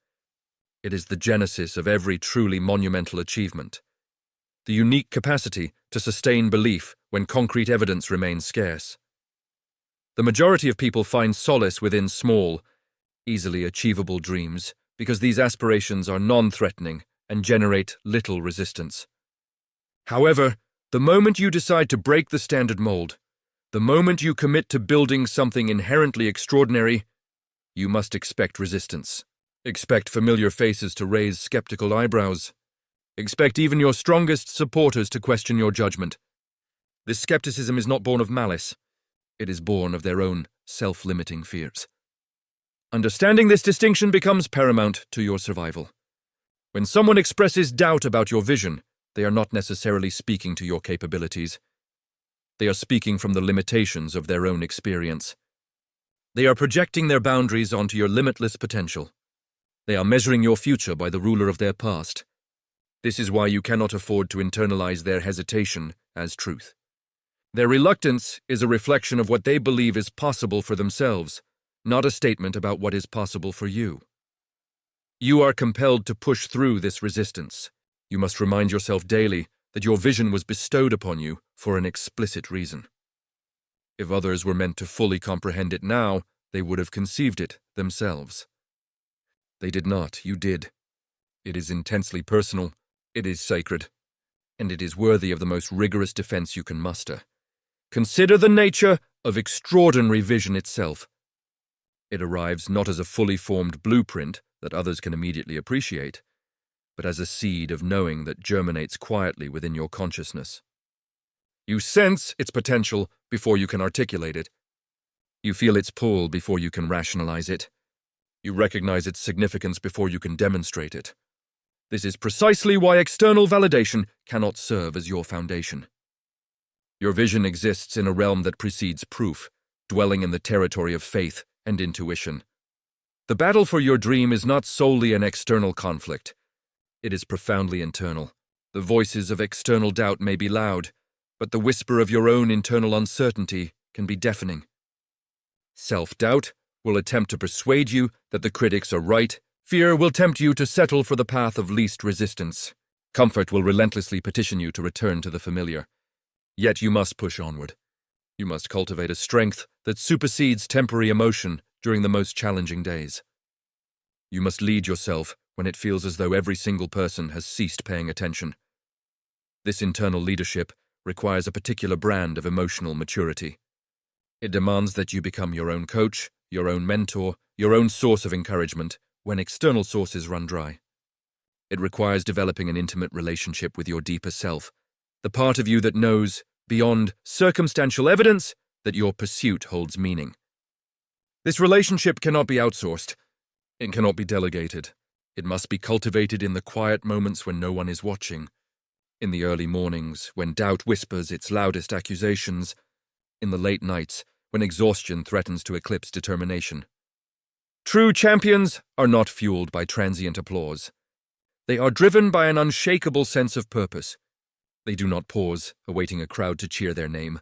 It is the genesis of every truly monumental achievement, the unique capacity to sustain belief when concrete evidence remains scarce. The majority of people find solace within small, easily achievable dreams because these aspirations are non-threatening and generate little resistance. However, the moment you decide to break the standard mold, the moment you commit to building something inherently extraordinary, you must expect resistance. Expect familiar faces to raise skeptical eyebrows. Expect even your strongest supporters to question your judgment. This skepticism is not born of malice. It is born of their own self-limiting fears. Understanding this distinction becomes paramount to your survival. When someone expresses doubt about your vision, they are not necessarily speaking to your capabilities. They are speaking from the limitations of their own experience. They are projecting their boundaries onto your limitless potential. They are measuring your future by the ruler of their past. This is why you cannot afford to internalize their hesitation as truth. Their reluctance is a reflection of what they believe is possible for themselves, not a statement about what is possible for you. You are compelled to push through this resistance. You must remind yourself daily that your vision was bestowed upon you for an explicit reason. If others were meant to fully comprehend it now, they would have conceived it themselves. They did not, you did. It is intensely personal, it is sacred, and it is worthy of the most rigorous defense you can muster. Consider the nature of extraordinary vision itself. It arrives not as a fully formed blueprint that others can immediately appreciate, but as a seed of knowing that germinates quietly within your consciousness. You sense its potential before you can articulate it. You feel its pull before you can rationalize it. You recognize its significance before you can demonstrate it. This is precisely why external validation cannot serve as your foundation. Your vision exists in a realm that precedes proof, dwelling in the territory of faith and intuition. The battle for your dream is not solely an external conflict. It is profoundly internal. The voices of external doubt may be loud, but the whisper of your own internal uncertainty can be deafening. Self-doubt will attempt to persuade you that the critics are right. Fear will tempt you to settle for the path of least resistance. Comfort will relentlessly petition you to return to the familiar. Yet you must push onward. You must cultivate a strength that supersedes temporary emotion during the most challenging days. You must lead yourself when it feels as though every single person has ceased paying attention. This internal leadership requires a particular brand of emotional maturity. It demands that you become your own coach, your own mentor, your own source of encouragement when external sources run dry. It requires developing an intimate relationship with your deeper self, the part of you that knows, beyond circumstantial evidence, that your pursuit holds meaning. This relationship cannot be outsourced. It cannot be delegated. It must be cultivated in the quiet moments when no one is watching, in the early mornings when doubt whispers its loudest accusations, in the late nights when exhaustion threatens to eclipse determination. True champions are not fueled by transient applause. They are driven by an unshakable sense of purpose. They do not pause, awaiting a crowd to cheer their name.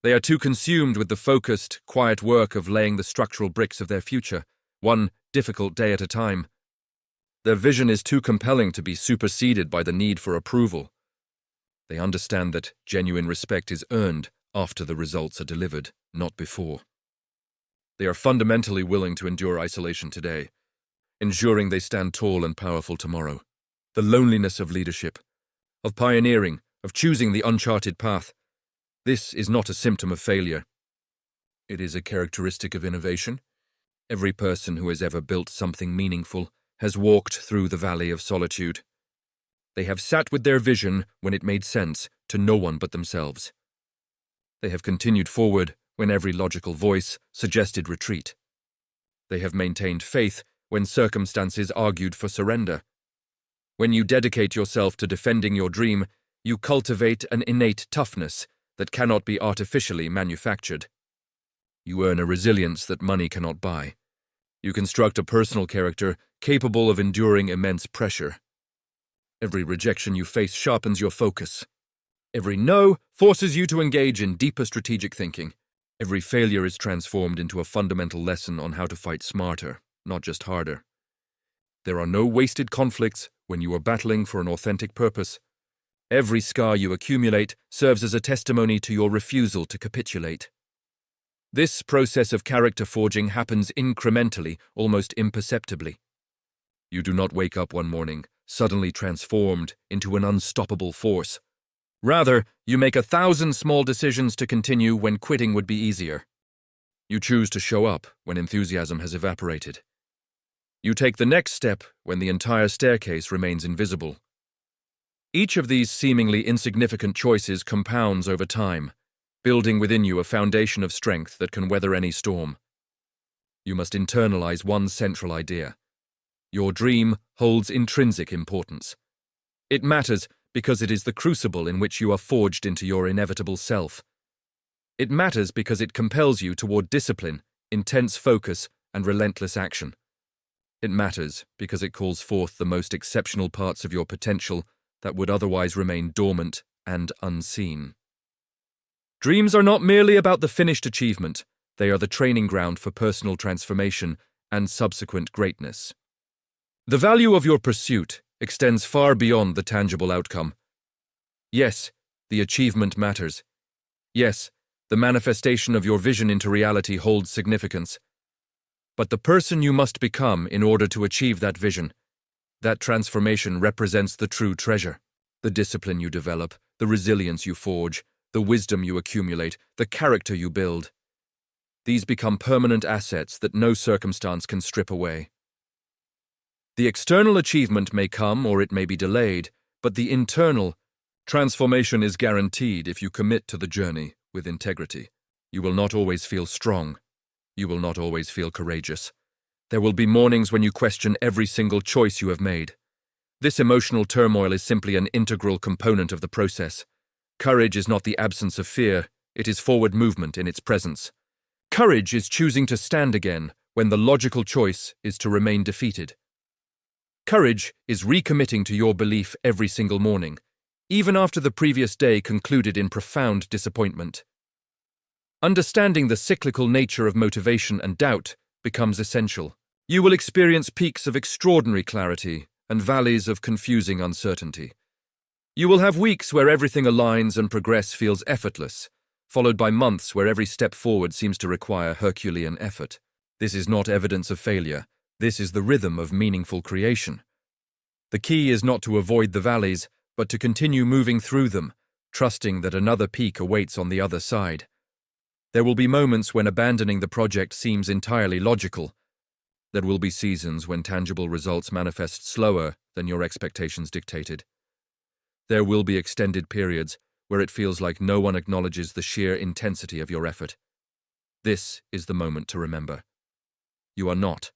They are too consumed with the focused, quiet work of laying the structural bricks of their future, one difficult day at a time. Their vision is too compelling to be superseded by the need for approval. They understand that genuine respect is earned after the results are delivered, not before. They are fundamentally willing to endure isolation today, ensuring they stand tall and powerful tomorrow. The loneliness of leadership, of pioneering, of choosing the uncharted path. This is not a symptom of failure. It is a characteristic of innovation. Every person who has ever built something meaningful has walked through the valley of solitude. They have sat with their vision when it made sense to no one but themselves. They have continued forward when every logical voice suggested retreat. They have maintained faith when circumstances argued for surrender. When you dedicate yourself to defending your dream, you cultivate an innate toughness that cannot be artificially manufactured. You earn a resilience that money cannot buy. You construct a personal character capable of enduring immense pressure. Every rejection you face sharpens your focus. Every no forces you to engage in deeper strategic thinking. Every failure is transformed into a fundamental lesson on how to fight smarter, not just harder. There are no wasted conflicts when you are battling for an authentic purpose. Every scar you accumulate serves as a testimony to your refusal to capitulate. This process of character forging happens incrementally, almost imperceptibly. You do not wake up one morning, suddenly transformed into an unstoppable force. Rather, you make 1,000 small decisions to continue when quitting would be easier. You choose to show up when enthusiasm has evaporated. You take the next step when the entire staircase remains invisible. Each of these seemingly insignificant choices compounds over time, building within you a foundation of strength that can weather any storm. You must internalize one central idea. Your dream holds intrinsic importance. It matters because it is the crucible in which you are forged into your inevitable self. It matters because it compels you toward discipline, intense focus, and relentless action. It matters because it calls forth the most exceptional parts of your potential that would otherwise remain dormant and unseen. Dreams are not merely about the finished achievement, they are the training ground for personal transformation and subsequent greatness. The value of your pursuit extends far beyond the tangible outcome. Yes, the achievement matters. Yes, the manifestation of your vision into reality holds significance. But the person you must become in order to achieve that vision, that transformation represents the true treasure. The discipline you develop, the resilience you forge, the wisdom you accumulate, the character you build. These become permanent assets that no circumstance can strip away. The external achievement may come or it may be delayed, but the internal transformation is guaranteed if you commit to the journey with integrity. You will not always feel strong. You will not always feel courageous. There will be mornings when you question every single choice you have made. This emotional turmoil is simply an integral component of the process. Courage is not the absence of fear, it is forward movement in its presence. Courage is choosing to stand again when the logical choice is to remain defeated. Courage is recommitting to your belief every single morning, even after the previous day concluded in profound disappointment. Understanding the cyclical nature of motivation and doubt becomes essential. You will experience peaks of extraordinary clarity and valleys of confusing uncertainty. You will have weeks where everything aligns and progress feels effortless, followed by months where every step forward seems to require Herculean effort. This is not evidence of failure. This is the rhythm of meaningful creation. The key is not to avoid the valleys, but to continue moving through them, trusting that another peak awaits on the other side. There will be moments when abandoning the project seems entirely logical. There will be seasons when tangible results manifest slower than your expectations dictated. There will be extended periods where it feels like no one acknowledges the sheer intensity of your effort. This is the moment to remember. You are not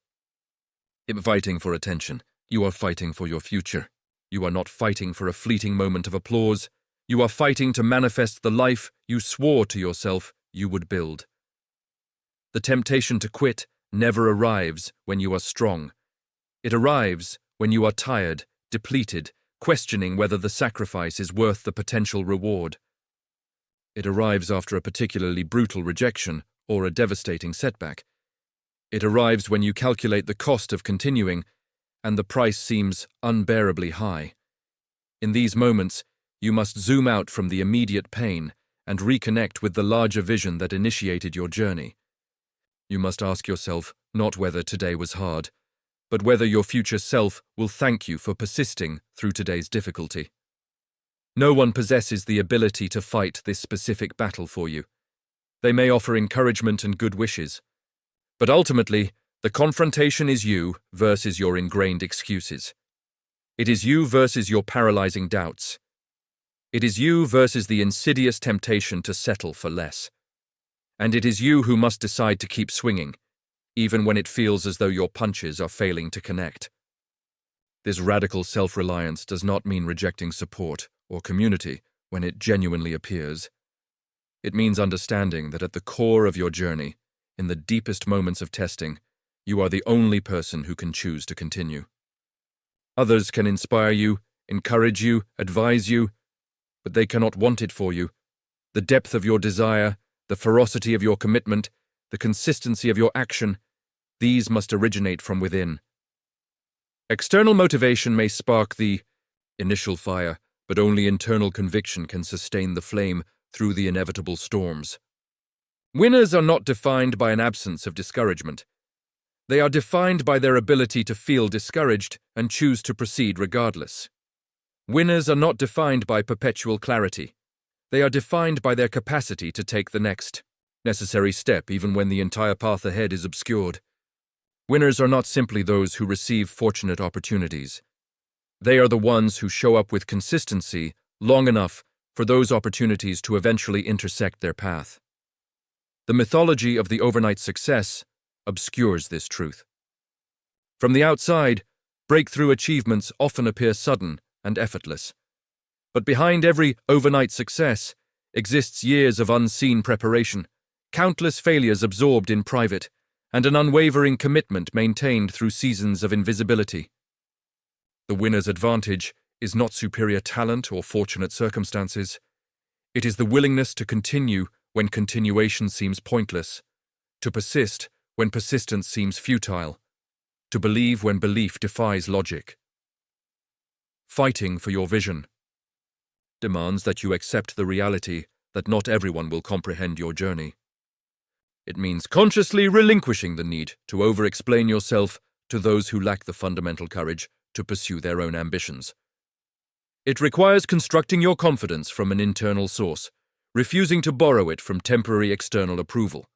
fighting for attention. You are fighting for your future. You are not fighting for a fleeting moment of applause. You are fighting to manifest the life you swore to yourself you would build. The temptation to quit never arrives when you are strong. It arrives when you are tired, depleted, questioning whether the sacrifice is worth the potential reward. It arrives after a particularly brutal rejection or a devastating setback. It arrives when you calculate the cost of continuing and the price seems unbearably high. In these moments, you must zoom out from the immediate pain and reconnect with the larger vision that initiated your journey. You must ask yourself not whether today was hard, but whether your future self will thank you for persisting through today's difficulty. No one possesses the ability to fight this specific battle for you. They may offer encouragement and good wishes, but ultimately, the confrontation is you versus your ingrained excuses. It is you versus your paralyzing doubts. It is you versus the insidious temptation to settle for less. And it is you who must decide to keep swinging, even when it feels as though your punches are failing to connect. This radical self-reliance does not mean rejecting support or community when it genuinely appears. It means understanding that at the core of your journey, in the deepest moments of testing, you are the only person who can choose to continue. Others can inspire you, encourage you, advise you, but they cannot want it for you. The depth of your desire, the ferocity of your commitment, the consistency of your action, these must originate from within. External motivation may spark the initial fire, but only internal conviction can sustain the flame through the inevitable storms. Winners are not defined by an absence of discouragement. They are defined by their ability to feel discouraged and choose to proceed regardless. Winners are not defined by perpetual clarity. They are defined by their capacity to take the next necessary step even when the entire path ahead is obscured. Winners are not simply those who receive fortunate opportunities. They are the ones who show up with consistency long enough for those opportunities to eventually intersect their path. The mythology of the overnight success obscures this truth. From the outside, breakthrough achievements often appear sudden and effortless. But behind every overnight success exists years of unseen preparation, countless failures absorbed in private, and an unwavering commitment maintained through seasons of invisibility. The winner's advantage is not superior talent or fortunate circumstances. It is the willingness to continue when continuation seems pointless, to persist when persistence seems futile, to believe when belief defies logic. Fighting for your vision demands that you accept the reality that not everyone will comprehend your journey. It means consciously relinquishing the need to over-explain yourself to those who lack the fundamental courage to pursue their own ambitions. It requires constructing your confidence from an internal source, refusing to borrow it from temporary external approval.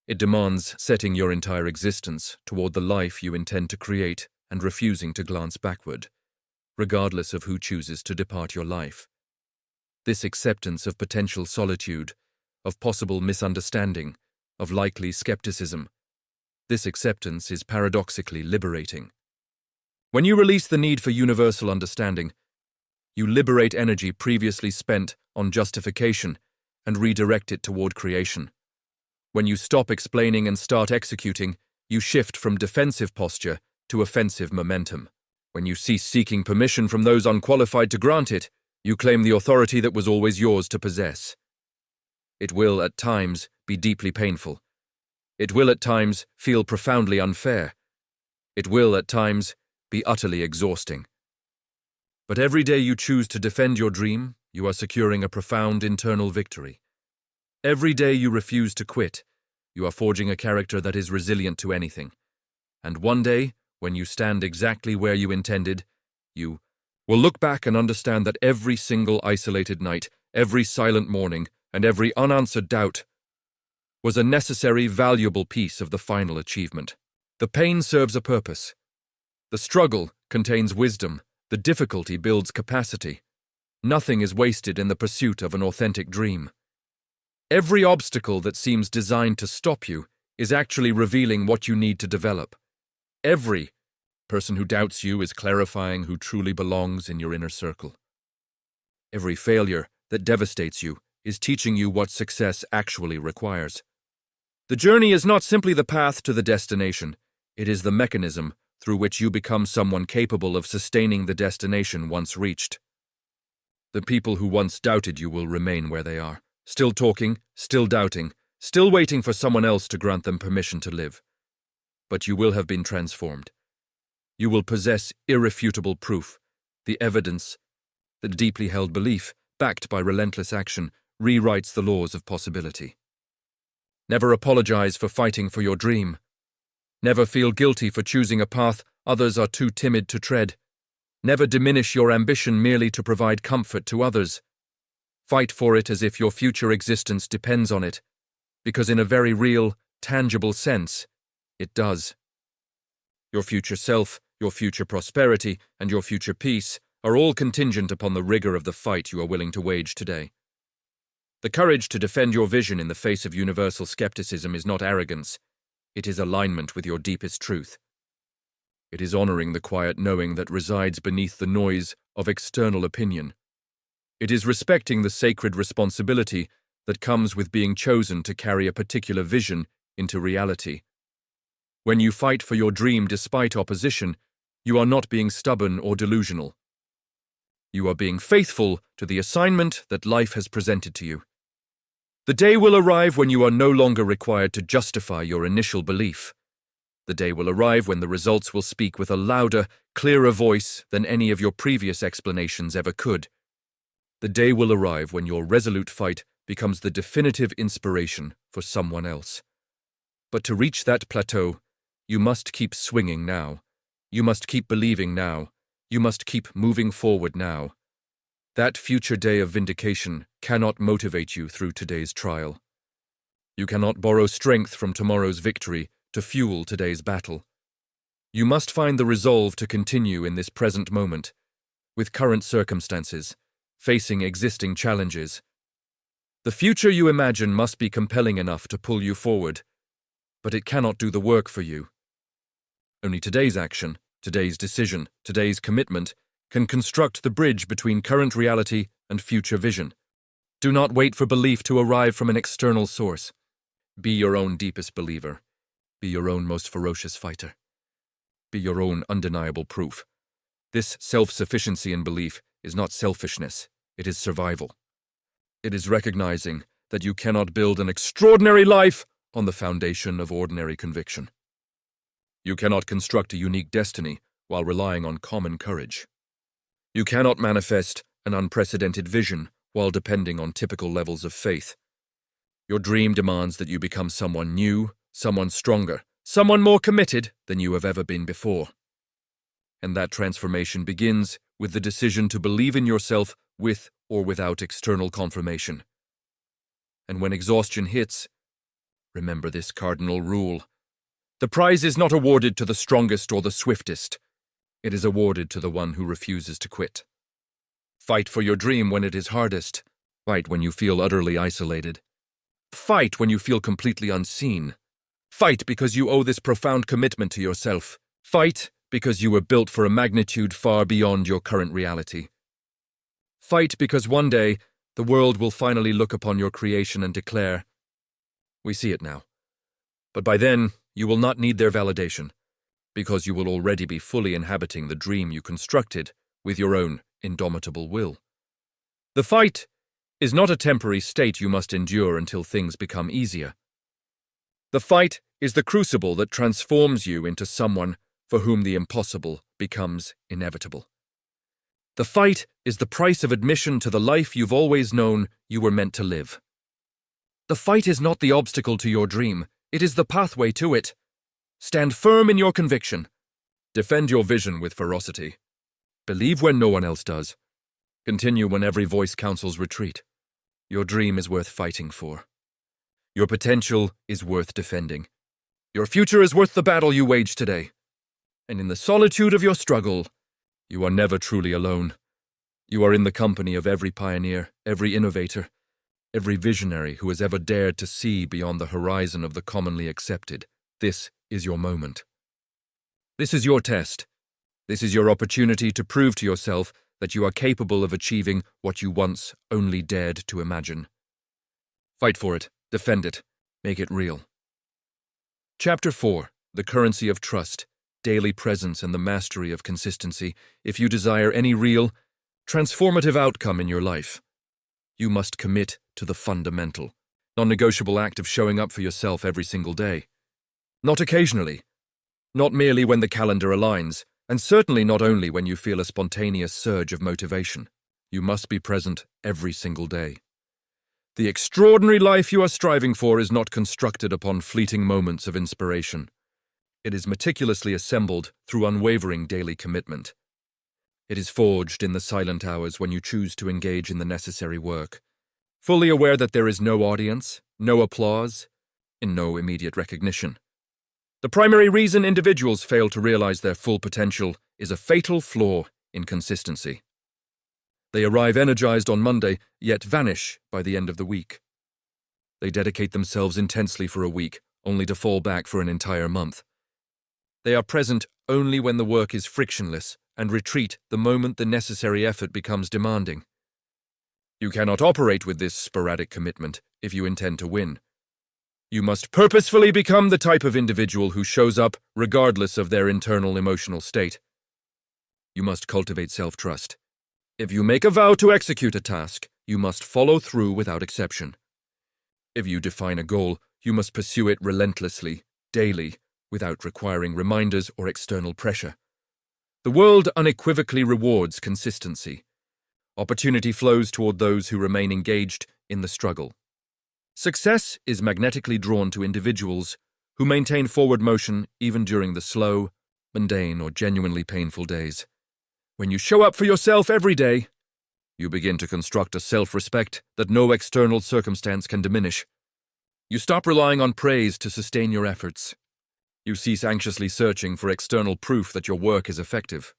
It demands setting your entire existence toward the life you intend to create and refusing to glance backward, regardless of who chooses to depart your life. This acceptance of potential solitude, of possible misunderstanding, of likely skepticism, this acceptance is paradoxically liberating. When you release the need for universal understanding, you liberate energy previously spent on justification and redirect it toward creation. When you stop explaining and start executing, you shift from defensive posture to offensive momentum. When you cease seeking permission from those unqualified to grant it, you claim the authority that was always yours to possess. It will, at times, be deeply painful. It will, at times, feel profoundly unfair. It will, at times, be utterly exhausting. But every day you choose to defend your dream, you are securing a profound internal victory. Every day you refuse to quit, you are forging a character that is resilient to anything. And one day, when you stand exactly where you intended, you will look back and understand that every single isolated night, every silent morning, and every unanswered doubt was a necessary, valuable piece of the final achievement. The pain serves a purpose. The struggle contains wisdom. The difficulty builds capacity. Nothing is wasted in the pursuit of an authentic dream. Every obstacle that seems designed to stop you is actually revealing what you need to develop. Every person who doubts you is clarifying who truly belongs in your inner circle. Every failure that devastates you is teaching you what success actually requires. The journey is not simply the path to the destination, it is the mechanism through which you become someone capable of sustaining the destination once reached. The people who once doubted you will remain where they are, still talking, still doubting, still waiting for someone else to grant them permission to live. But you will have been transformed. You will possess irrefutable proof, the evidence that deeply held belief, backed by relentless action, rewrites the laws of possibility. Never apologize for fighting for your dream. Never feel guilty for choosing a path others are too timid to tread. Never diminish your ambition merely to provide comfort to others. Fight for it as if your future existence depends on it, because in a very real, tangible sense, it does. Your future self, your future prosperity, and your future peace are all contingent upon the rigor of the fight you are willing to wage today. The courage to defend your vision in the face of universal skepticism is not arrogance. It is alignment with your deepest truth. It is honoring the quiet knowing that resides beneath the noise of external opinion. It is respecting the sacred responsibility that comes with being chosen to carry a particular vision into reality. When you fight for your dream despite opposition, you are not being stubborn or delusional. You are being faithful to the assignment that life has presented to you. The day will arrive when you are no longer required to justify your initial belief. The day will arrive when the results will speak with a louder, clearer voice than any of your previous explanations ever could. The day will arrive when your resolute fight becomes the definitive inspiration for someone else. But to reach that plateau, you must keep swinging now. You must keep believing now. You must keep moving forward now. That future day of vindication cannot motivate you through today's trial. You cannot borrow strength from tomorrow's victory to fuel today's battle. You must find the resolve to continue in this present moment, with current circumstances, facing existing challenges. The future you imagine must be compelling enough to pull you forward, but it cannot do the work for you. Only today's action, today's decision, today's commitment can construct the bridge between current reality and future vision. Do not wait for belief to arrive from an external source. Be your own deepest believer. Be your own most ferocious fighter. Be your own undeniable proof. This self-sufficiency in belief is not selfishness, it is survival. It is recognizing that you cannot build an extraordinary life on the foundation of ordinary conviction. You cannot construct a unique destiny while relying on common courage. You cannot manifest an unprecedented vision while depending on typical levels of faith. Your dream demands that you become someone new, someone stronger, someone more committed than you have ever been before. And that transformation begins with the decision to believe in yourself with or without external confirmation. And when exhaustion hits, remember this cardinal rule. The prize is not awarded to the strongest or the swiftest. It is awarded to the one who refuses to quit. Fight for your dream when it is hardest. Fight when you feel utterly isolated. Fight when you feel completely unseen. Fight because you owe this profound commitment to yourself. Fight because you were built for a magnitude far beyond your current reality. Fight because one day the world will finally look upon your creation and declare, "We see it now." But by then, you will not need their validation, because you will already be fully inhabiting the dream you constructed with your own indomitable will. The fight is not a temporary state you must endure until things become easier. The fight is the crucible that transforms you into someone for whom the impossible becomes inevitable. The fight is the price of admission to the life you've always known you were meant to live. The fight is not the obstacle to your dream, it is the pathway to it. Stand firm in your conviction. Defend your vision with ferocity. Believe when no one else does. Continue when every voice counsels retreat. Your dream is worth fighting for. Your potential is worth defending. Your future is worth the battle you wage today. And in the solitude of your struggle, you are never truly alone. You are in the company of every pioneer, every innovator, every visionary who has ever dared to see beyond the horizon of the commonly accepted. This is your moment. This is your test. This is your opportunity to prove to yourself that you are capable of achieving what you once only dared to imagine. Fight for it, defend it, make it real. Chapter 4. The Currency of Trust, Daily Presence and the Mastery of Consistency. If you desire any real, transformative outcome in your life, you must commit to the fundamental, non-negotiable act of showing up for yourself every single day. Not occasionally, not merely when the calendar aligns, and certainly not only when you feel a spontaneous surge of motivation. You must be present every single day. The extraordinary life you are striving for is not constructed upon fleeting moments of inspiration. It is meticulously assembled through unwavering daily commitment. It is forged in the silent hours when you choose to engage in the necessary work, fully aware that there is no audience, no applause, and no immediate recognition. The primary reason individuals fail to realize their full potential is a fatal flaw in consistency. They arrive energized on Monday, yet vanish by the end of the week. They dedicate themselves intensely for a week, only to fall back for an entire month. They are present only when the work is frictionless and retreat the moment the necessary effort becomes demanding. You cannot operate with this sporadic commitment if you intend to win. You must purposefully become the type of individual who shows up regardless of their internal emotional state. You must cultivate self-trust. If you make a vow to execute a task, you must follow through without exception. If you define a goal, you must pursue it relentlessly, daily, without requiring reminders or external pressure. The world unequivocally rewards consistency. Opportunity flows toward those who remain engaged in the struggle. Success is magnetically drawn to individuals who maintain forward motion even during the slow, mundane, or genuinely painful days. When you show up for yourself every day, you begin to construct a self-respect that no external circumstance can diminish. You stop relying on praise to sustain your efforts. You cease anxiously searching for external proof that your work is effective.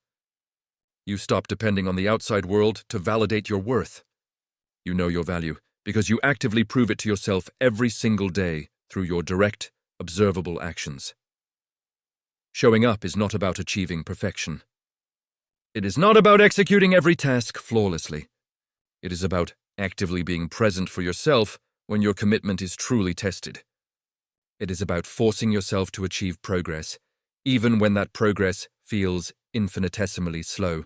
You stop depending on the outside world to validate your worth. You know your value because you actively prove it to yourself every single day through your direct, observable actions. Showing up is not about achieving perfection. It is not about executing every task flawlessly. It is about actively being present for yourself when your commitment is truly tested. It is about forcing yourself to achieve progress, even when that progress feels infinitesimally slow.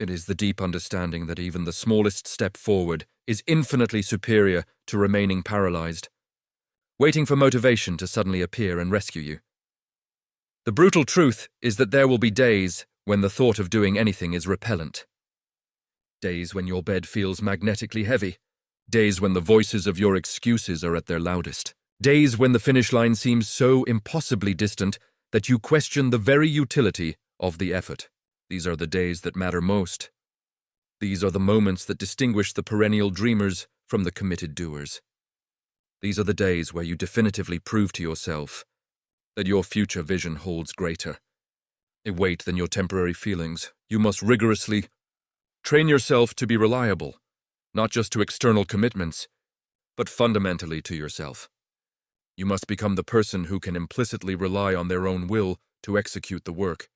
It is the deep understanding that even the smallest step forward is infinitely superior to remaining paralyzed, waiting for motivation to suddenly appear and rescue you. The brutal truth is that there will be days when the thought of doing anything is repellent. Days when your bed feels magnetically heavy. Days when the voices of your excuses are at their loudest. Days when the finish line seems so impossibly distant that you question the very utility of the effort. These are the days that matter most. These are the moments that distinguish the perennial dreamers from the committed doers. These are the days where you definitively prove to yourself that your future vision holds greater weight than your temporary feelings. You must rigorously train yourself to be reliable, not just to external commitments, but fundamentally to yourself. You must become the person who can implicitly rely on their own will to execute the work.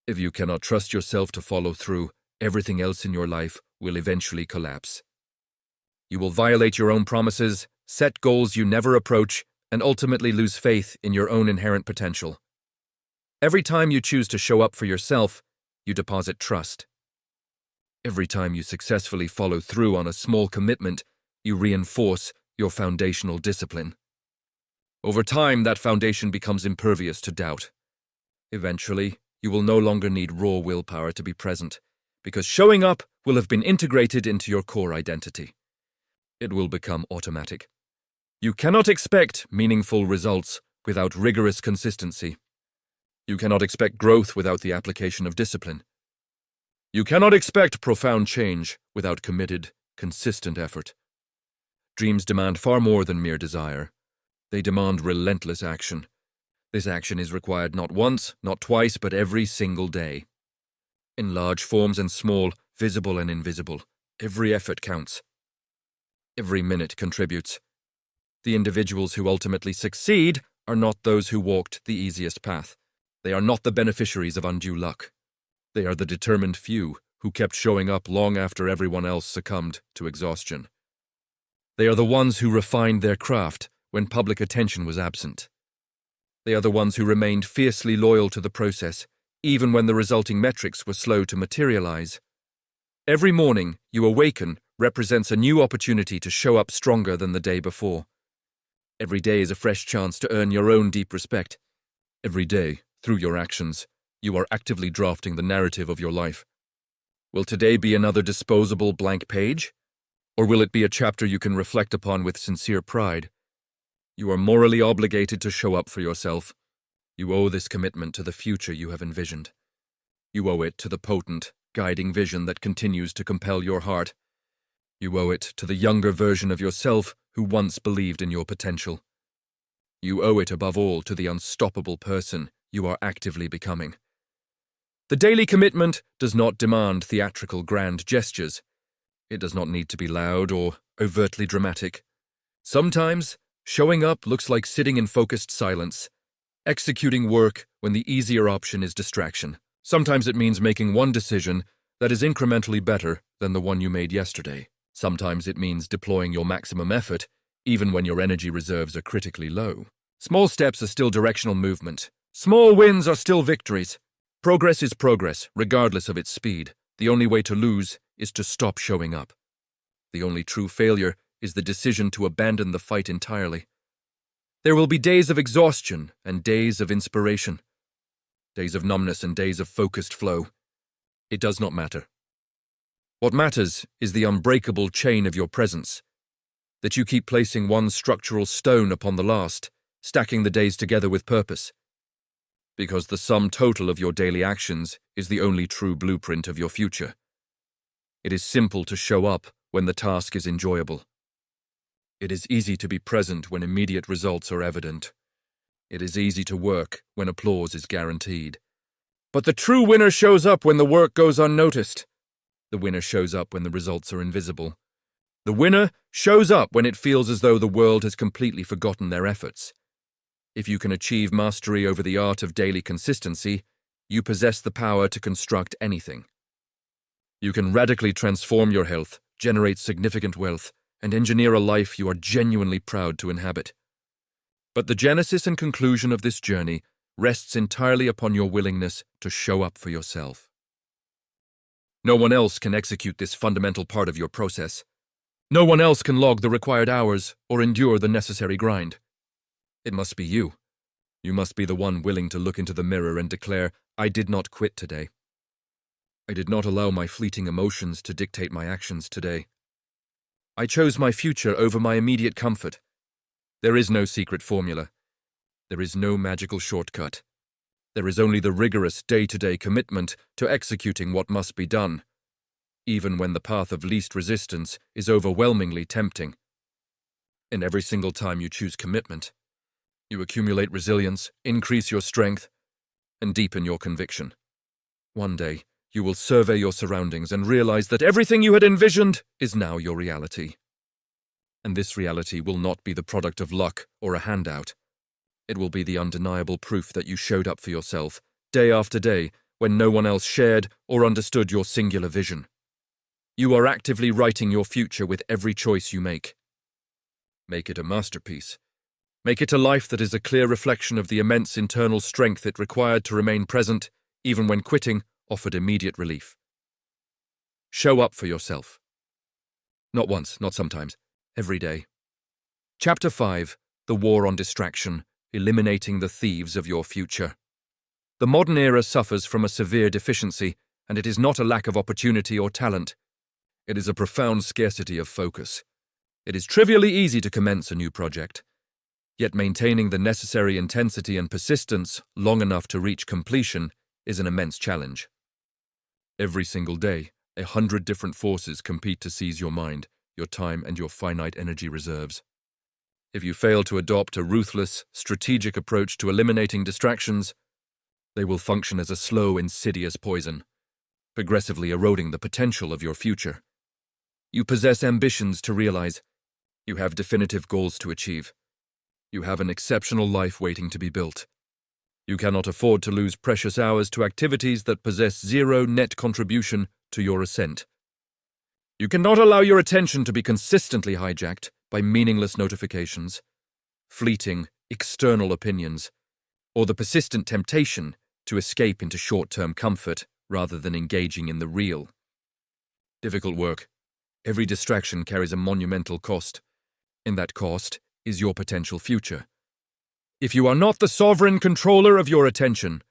If you cannot trust yourself to follow through, everything else in your life will eventually collapse. You will violate your own promises, set goals you never approach, and ultimately lose faith in your own inherent potential. Every time you choose to show up for yourself, you deposit trust. Every time you successfully follow through on a small commitment, you reinforce your foundational discipline. Over time, that foundation becomes impervious to doubt. Eventually, you will no longer need raw willpower to be present, because showing up will have been integrated into your core identity. It will become automatic. You cannot expect meaningful results without rigorous consistency. You cannot expect growth without the application of discipline. You cannot expect profound change without committed, consistent effort. Dreams demand far more than mere desire. They demand relentless action. This action is required not once, not twice, but every single day. In large forms and small, visible and invisible, every effort counts. Every minute contributes. The individuals who ultimately succeed are not those who walked the easiest path. They are not the beneficiaries of undue luck. They are the determined few who kept showing up long after everyone else succumbed to exhaustion. They are the ones who refined their craft when public attention was absent. They are the ones who remained fiercely loyal to the process, even when the resulting metrics were slow to materialize. Every morning you awaken represents a new opportunity to show up stronger than the day before. Every day is a fresh chance to earn your own deep respect. Every day, through your actions, you are actively drafting the narrative of your life. Will today be another disposable blank page? Or will it be a chapter you can reflect upon with sincere pride? You are morally obligated to show up for yourself. You owe this commitment to the future you have envisioned. You owe it to the potent, guiding vision that continues to compel your heart. You owe it to the younger version of yourself who once believed in your potential. You owe it above all to the unstoppable person you are actively becoming. The daily commitment does not demand theatrical grand gestures. It does not need to be loud or overtly dramatic. Sometimes, showing up looks like sitting in focused silence, executing work when the easier option is distraction. Sometimes it means making one decision that is incrementally better than the one you made yesterday. Sometimes it means deploying your maximum effort, even when your energy reserves are critically low. Small steps are still directional movement. Small wins are still victories. Progress is progress, regardless of its speed. The only way to lose is to stop showing up. The only true failure is the decision to abandon the fight entirely. There will be days of exhaustion and days of inspiration. Days of numbness and days of focused flow. It does not matter. What matters is the unbreakable chain of your presence, that you keep placing one structural stone upon the last, stacking the days together with purpose. Because the sum total of your daily actions is the only true blueprint of your future. It is simple to show up when the task is enjoyable. It is easy to be present when immediate results are evident. It is easy to work when applause is guaranteed. But the true winner shows up when the work goes unnoticed. The winner shows up when the results are invisible. The winner shows up when it feels as though the world has completely forgotten their efforts. If you can achieve mastery over the art of daily consistency, you possess the power to construct anything. You can radically transform your health, generate significant wealth, and engineer a life you are genuinely proud to inhabit. But the genesis and conclusion of this journey rests entirely upon your willingness to show up for yourself. No one else can execute this fundamental part of your process. No one else can log the required hours or endure the necessary grind. It must be you. You must be the one willing to look into the mirror and declare, "I did not quit today. I did not allow my fleeting emotions to dictate my actions today. I chose my future over my immediate comfort." There is no secret formula. There is no magical shortcut. There is only the rigorous day-to-day commitment to executing what must be done, even when the path of least resistance is overwhelmingly tempting. And every single time you choose commitment, you accumulate resilience, increase your strength, and deepen your conviction. One day, you will survey your surroundings and realize that everything you had envisioned is now your reality. And this reality will not be the product of luck or a handout. It will be the undeniable proof that you showed up for yourself, day after day, when no one else shared or understood your singular vision. You are actively writing your future with every choice you make. Make it a masterpiece. Make it a life that is a clear reflection of the immense internal strength it required to remain present, even when quitting offered immediate relief. Show up for yourself. Not once, not sometimes, every day. Chapter 5, The War on Distraction, Eliminating the Thieves of Your Future. The modern era suffers from a severe deficiency, and it is not a lack of opportunity or talent. It is a profound scarcity of focus. It is trivially easy to commence a new project, yet maintaining the necessary intensity and persistence long enough to reach completion is an immense challenge. Every single day, 100 different forces compete to seize your mind, your time, and your finite energy reserves. If you fail to adopt a ruthless, strategic approach to eliminating distractions, they will function as a slow, insidious poison, progressively eroding the potential of your future. You possess ambitions to realize. You have definitive goals to achieve. You have an exceptional life waiting to be built. You cannot afford to lose precious hours to activities that possess zero net contribution to your ascent. You cannot allow your attention to be consistently hijacked by meaningless notifications, fleeting, external opinions, or the persistent temptation to escape into short-term comfort rather than engaging in the real. Difficult work. Every distraction carries a monumental cost. And that cost is your potential future. If you are not the sovereign controller of your attention,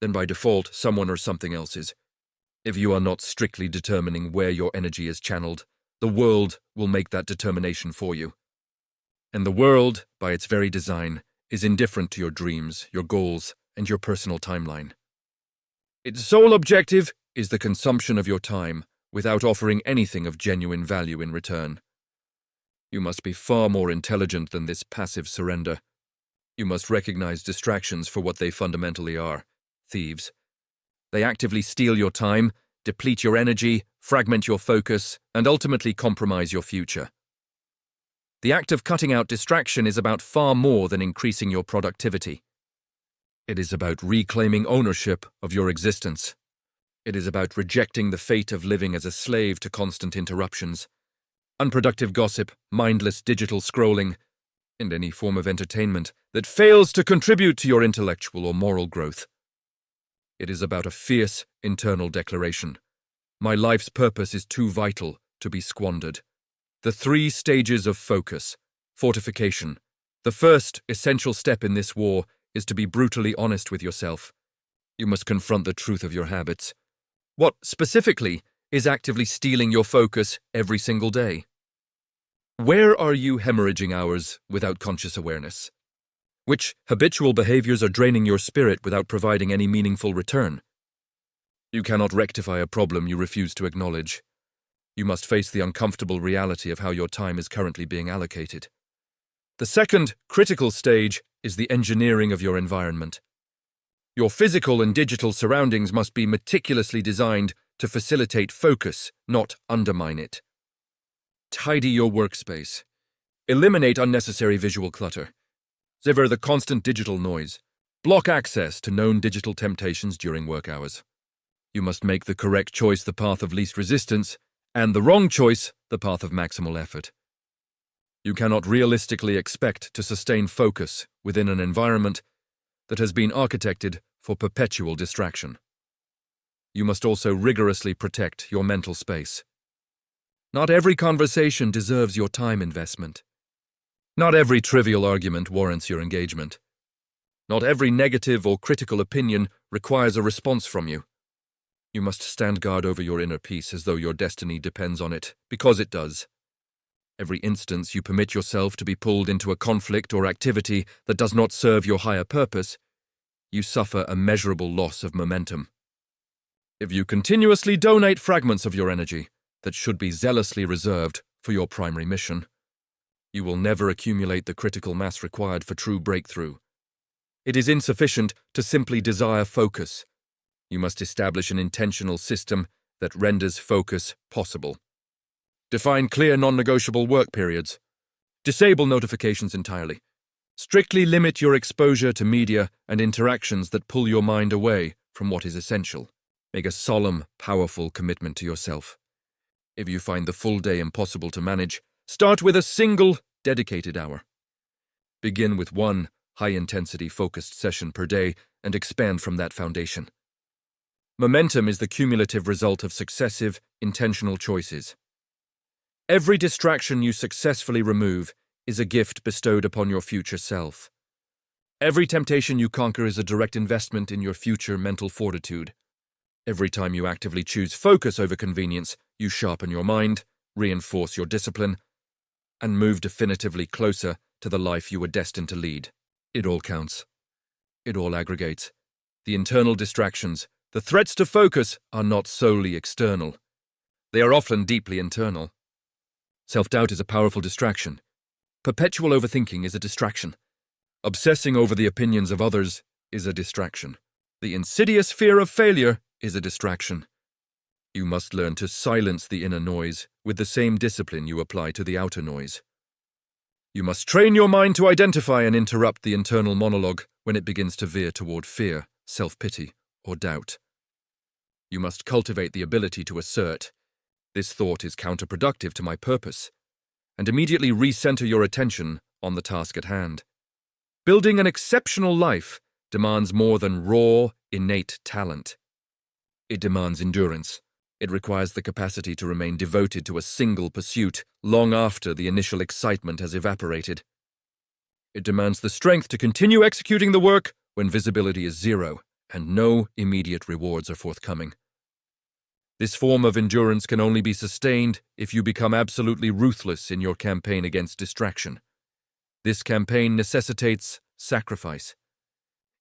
then by default someone or something else is. If you are not strictly determining where your energy is channeled, The world will make that determination for you. And the world, by its very design, is indifferent to your dreams, your goals, and your personal timeline. Its sole objective is the consumption of your time without offering anything of genuine value in return. You must be far more intelligent than this passive surrender. You must recognize distractions for what they fundamentally are: thieves. They actively steal your time, deplete your energy, fragment your focus, and ultimately compromise your future. The act of cutting out distraction is about far more than increasing your productivity. It is about reclaiming ownership of your existence. It is about rejecting the fate of living as a slave to constant interruptions, unproductive gossip, mindless digital scrolling, and any form of entertainment that fails to contribute to your intellectual or moral growth. It is about a fierce internal declaration: my life's purpose is too vital to be squandered. The 3 stages of focus. Fortification. The first essential step in this war is to be brutally honest with yourself. You must confront the truth of your habits. What, specifically, is actively stealing your focus every single day? Where are you hemorrhaging hours without conscious awareness? Which habitual behaviors are draining your spirit without providing any meaningful return? You cannot rectify a problem you refuse to acknowledge. You must face the uncomfortable reality of how your time is currently being allocated. The second, critical stage is the engineering of your environment. Your physical and digital surroundings must be meticulously designed to facilitate focus, not undermine it. Tidy your workspace. Eliminate unnecessary visual clutter. Sever the constant digital noise. Block access to known digital temptations during work hours. You must make the correct choice the path of least resistance, and the wrong choice the path of maximal effort. You cannot realistically expect to sustain focus within an environment that has been architected for perpetual distraction. You must also rigorously protect your mental space. Not every conversation deserves your time investment. Not every trivial argument warrants your engagement. Not every negative or critical opinion requires a response from you. You must stand guard over your inner peace as though your destiny depends on it, because it does. Every instance you permit yourself to be pulled into a conflict or activity that does not serve your higher purpose, you suffer a measurable loss of momentum. If you continuously donate fragments of your energy that should be zealously reserved for your primary mission, you will never accumulate the critical mass required for true breakthrough. It is insufficient to simply desire focus. You must establish an intentional system that renders focus possible. Define clear non-negotiable work periods. Disable notifications entirely. Strictly limit your exposure to media and interactions that pull your mind away from what is essential. Make a solemn, powerful commitment to yourself. If you find the full day impossible to manage, start with a single, dedicated hour. Begin with one high-intensity focused session per day and expand from that foundation. Momentum is the cumulative result of successive, intentional choices. Every distraction you successfully remove is a gift bestowed upon your future self. Every temptation you conquer is a direct investment in your future mental fortitude. Every time you actively choose focus over convenience, you sharpen your mind, reinforce your discipline, and move definitively closer to the life you were destined to lead. It all counts. It all aggregates. The internal distractions, the threats to focus, are not solely external. They are often deeply internal. Self-doubt is a powerful distraction. Perpetual overthinking is a distraction. Obsessing over the opinions of others is a distraction. The insidious fear of failure is a distraction. You must learn to silence the inner noise with the same discipline you apply to the outer noise. You must train your mind to identify and interrupt the internal monologue when it begins to veer toward fear, self-pity, or doubt. You must cultivate the ability to assert, "This thought is counterproductive to my purpose," and immediately recenter your attention on the task at hand. Building an exceptional life demands more than raw, innate talent. It demands endurance. It requires the capacity to remain devoted to a single pursuit long after the initial excitement has evaporated. It demands the strength to continue executing the work when visibility is zero and no immediate rewards are forthcoming. This form of endurance can only be sustained if you become absolutely ruthless in your campaign against distraction. This campaign necessitates sacrifice.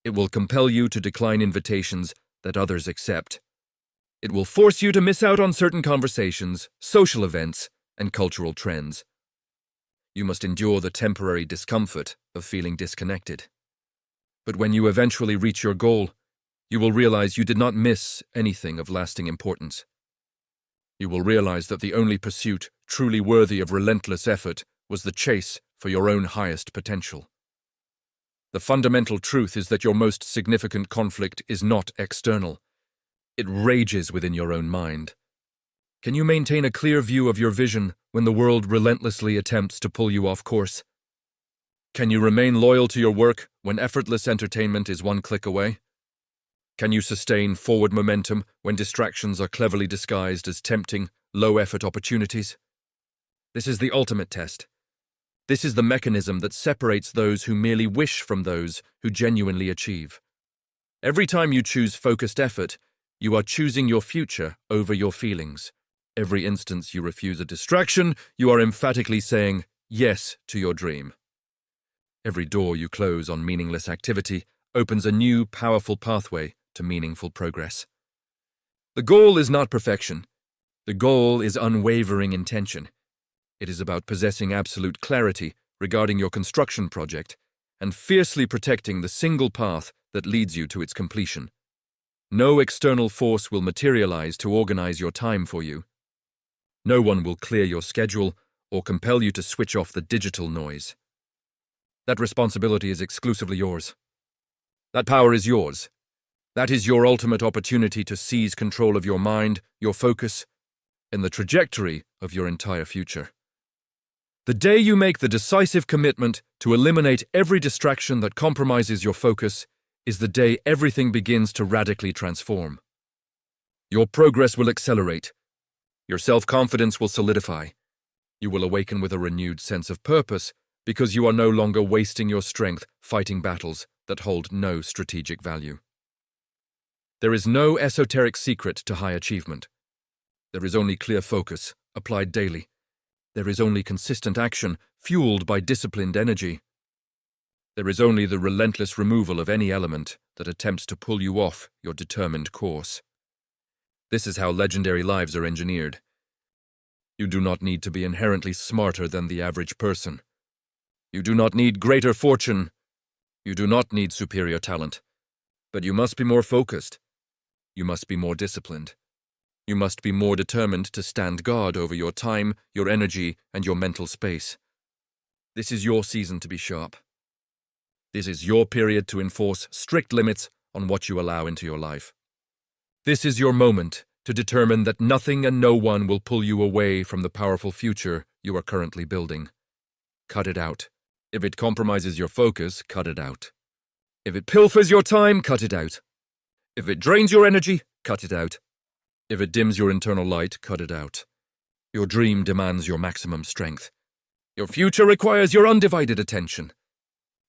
It will compel you to decline invitations that others accept. It will force you to miss out on certain conversations, social events, and cultural trends. You must endure the temporary discomfort of feeling disconnected. But when you eventually reach your goal, you will realize you did not miss anything of lasting importance. You will realize that the only pursuit truly worthy of relentless effort was the chase for your own highest potential. The fundamental truth is that your most significant conflict is not external. It rages within your own mind. Can you maintain a clear view of your vision when the world relentlessly attempts to pull you off course? Can you remain loyal to your work when effortless entertainment is one click away? Can you sustain forward momentum when distractions are cleverly disguised as tempting, low-effort opportunities? This is the ultimate test. This is the mechanism that separates those who merely wish from those who genuinely achieve. Every time you choose focused effort, you are choosing your future over your feelings. Every instance you refuse a distraction, you are emphatically saying yes to your dream. Every door you close on meaningless activity opens a new, powerful pathway to meaningful progress. The goal is not perfection. The goal is unwavering intention. It is about possessing absolute clarity regarding your construction project and fiercely protecting the single path that leads you to its completion. No external force will materialize to organize your time for you. No one will clear your schedule or compel you to switch off the digital noise. That responsibility is exclusively yours. That power is yours. That is your ultimate opportunity to seize control of your mind, your focus, and the trajectory of your entire future. The day you make the decisive commitment to eliminate every distraction that compromises your focus is the day everything begins to radically transform. Your progress will accelerate. Your self-confidence will solidify. You will awaken with a renewed sense of purpose because you are no longer wasting your strength fighting battles that hold no strategic value. There is no esoteric secret to high achievement. There is only clear focus, applied daily. There is only consistent action, fueled by disciplined energy. There is only the relentless removal of any element that attempts to pull you off your determined course. This is how legendary lives are engineered. You do not need to be inherently smarter than the average person. You do not need greater fortune. You do not need superior talent. But you must be more focused. You must be more disciplined. You must be more determined to stand guard over your time, your energy, and your mental space. This is your season to be sharp. This is your period to enforce strict limits on what you allow into your life. This is your moment to determine that nothing and no one will pull you away from the powerful future you are currently building. Cut it out. If it compromises your focus, cut it out. If it pilfers your time, cut it out. If it drains your energy, cut it out. If it dims your internal light, cut it out. Your dream demands your maximum strength. Your future requires your undivided attention.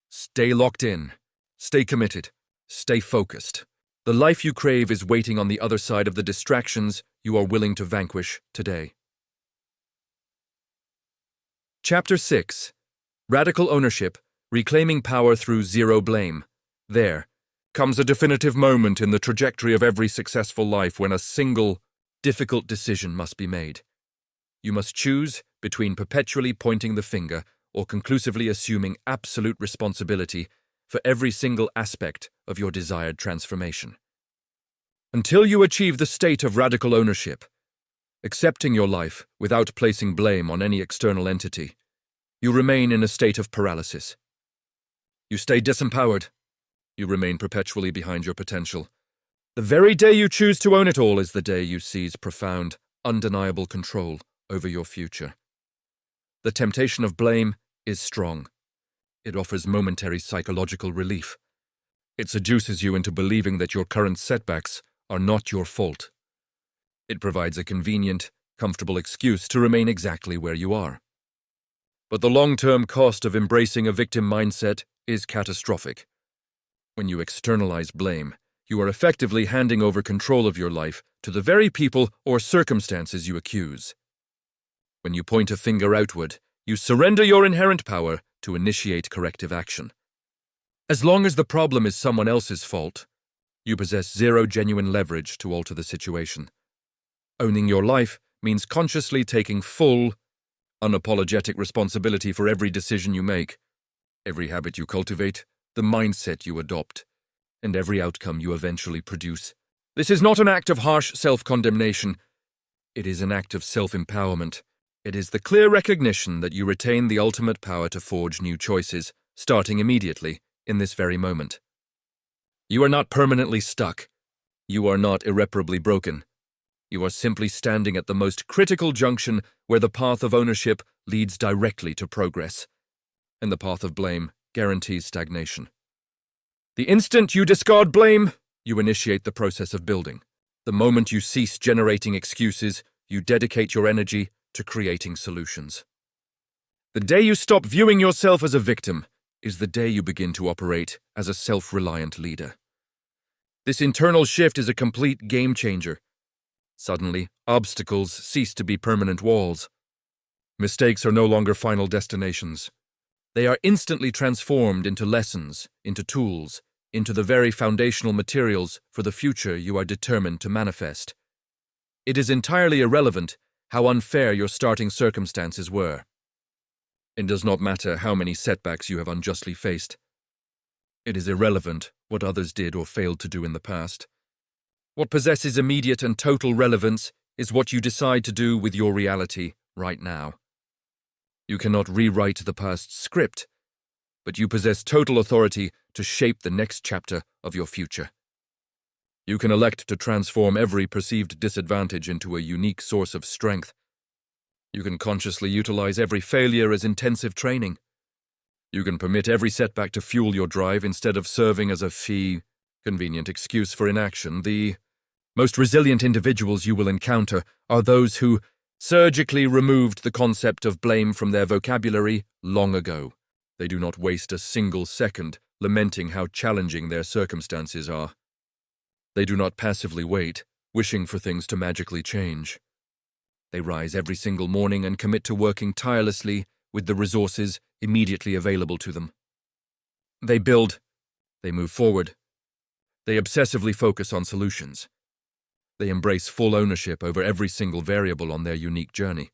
Stay locked in. Stay committed. Stay focused. The life you crave is waiting on the other side of the distractions you are willing to vanquish today. Chapter 6. Radical Ownership, Reclaiming Power Through Zero Blame. There comes a definitive moment in the trajectory of every successful life when a single, difficult decision must be made. You must choose between perpetually pointing the finger or conclusively assuming absolute responsibility for every single aspect of your desired transformation. Until you achieve the state of radical ownership, accepting your life without placing blame on any external entity, you remain in a state of paralysis. You stay disempowered. You remain perpetually behind your potential. The very day you choose to own it all is the day you seize profound, undeniable control over your future. The temptation of blame is strong. It offers momentary psychological relief. It seduces you into believing that your current setbacks are not your fault. It provides a convenient, comfortable excuse to remain exactly where you are. But the long-term cost of embracing a victim mindset is catastrophic. When you externalize blame, you are effectively handing over control of your life to the very people or circumstances you accuse. When you point a finger outward, you surrender your inherent power to initiate corrective action. As long as the problem is someone else's fault, you possess zero genuine leverage to alter the situation. Owning your life means consciously taking full, unapologetic responsibility for every decision you make, every habit you cultivate, the mindset you adopt, and every outcome you eventually produce. This is not an act of harsh self-condemnation. It is an act of self-empowerment. It is the clear recognition that you retain the ultimate power to forge new choices, starting immediately, in this very moment. You are not permanently stuck. You are not irreparably broken. You are simply standing at the most critical junction where the path of ownership leads directly to progress, and the path of blame guarantees stagnation. The instant you discard blame, you initiate the process of building. The moment you cease generating excuses, you dedicate your energy to creating solutions. The day you stop viewing yourself as a victim is the day you begin to operate as a self-reliant leader. This internal shift is a complete game changer. Suddenly, obstacles cease to be permanent walls. Mistakes are no longer final destinations. They are instantly transformed into lessons, into tools, into the very foundational materials for the future you are determined to manifest. It is entirely irrelevant how unfair your starting circumstances were. It does not matter how many setbacks you have unjustly faced. It is irrelevant what others did or failed to do in the past. What possesses immediate and total relevance is what you decide to do with your reality right now. You cannot rewrite the past's script, but you possess total authority to shape the next chapter of your future. You can elect to transform every perceived disadvantage into a unique source of strength. You can consciously utilize every failure as intensive training. You can permit every setback to fuel your drive instead of serving as a convenient excuse for inaction. The most resilient individuals you will encounter are those who surgically removed the concept of blame from their vocabulary long ago. They do not waste a single second lamenting how challenging their circumstances are. They do not passively wait, wishing for things to magically change. They rise every single morning and commit to working tirelessly with the resources immediately available to them. They build, they move forward, they obsessively focus on solutions. They embrace full ownership over every single variable on their unique journey.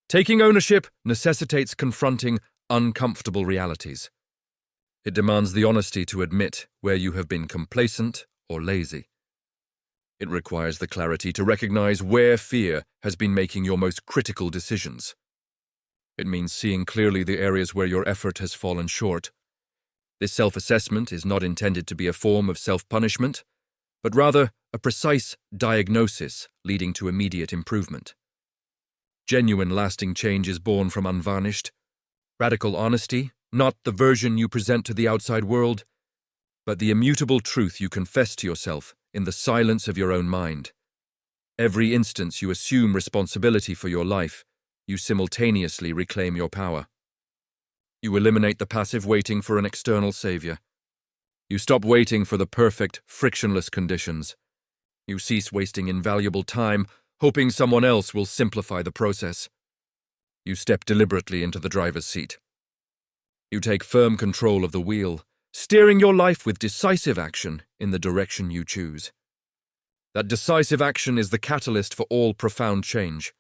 Taking ownership necessitates confronting uncomfortable realities. It demands the honesty to admit where you have been complacent or lazy. It requires the clarity to recognize where fear has been making your most critical decisions. It means seeing clearly the areas where your effort has fallen short. This self-assessment is not intended to be a form of self-punishment, but rather a precise diagnosis leading to immediate improvement. Genuine lasting change is born from unvarnished, radical honesty, not the version you present to the outside world, but the immutable truth you confess to yourself in the silence of your own mind. Every instance you assume responsibility for your life, you simultaneously reclaim your power. You eliminate the passive waiting for an external savior. You stop waiting for the perfect, frictionless conditions. You cease wasting invaluable time, hoping someone else will simplify the process. You step deliberately into the driver's seat. You take firm control of the wheel, steering your life with decisive action in the direction you choose. That decisive action is the catalyst for all profound change.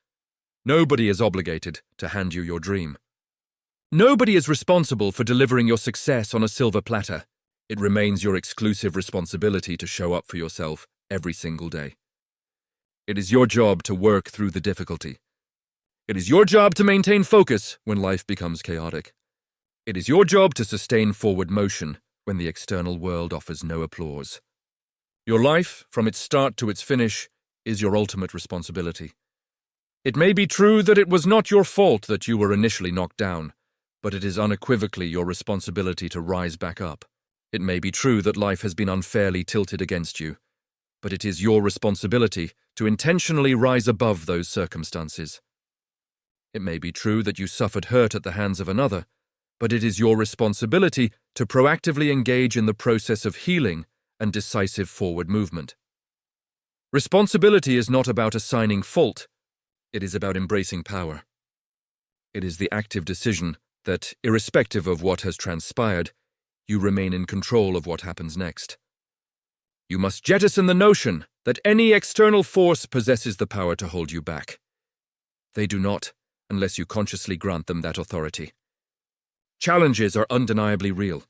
Nobody is obligated to hand you your dream. Nobody is responsible for delivering your success on a silver platter. It remains your exclusive responsibility to show up for yourself every single day. It is your job to work through the difficulty. It is your job to maintain focus when life becomes chaotic. It is your job to sustain forward motion when the external world offers no applause. Your life, from its start to its finish, is your ultimate responsibility. It may be true that it was not your fault that you were initially knocked down, but it is unequivocally your responsibility to rise back up. It may be true that life has been unfairly tilted against you, but it is your responsibility to intentionally rise above those circumstances. It may be true that you suffered hurt at the hands of another, but it is your responsibility to proactively engage in the process of healing and decisive forward movement. Responsibility is not about assigning fault. It is about embracing power. It is the active decision that, irrespective of what has transpired, you remain in control of what happens next. You must jettison the notion that any external force possesses the power to hold you back. They do not, unless you consciously grant them that authority. Challenges are undeniably real.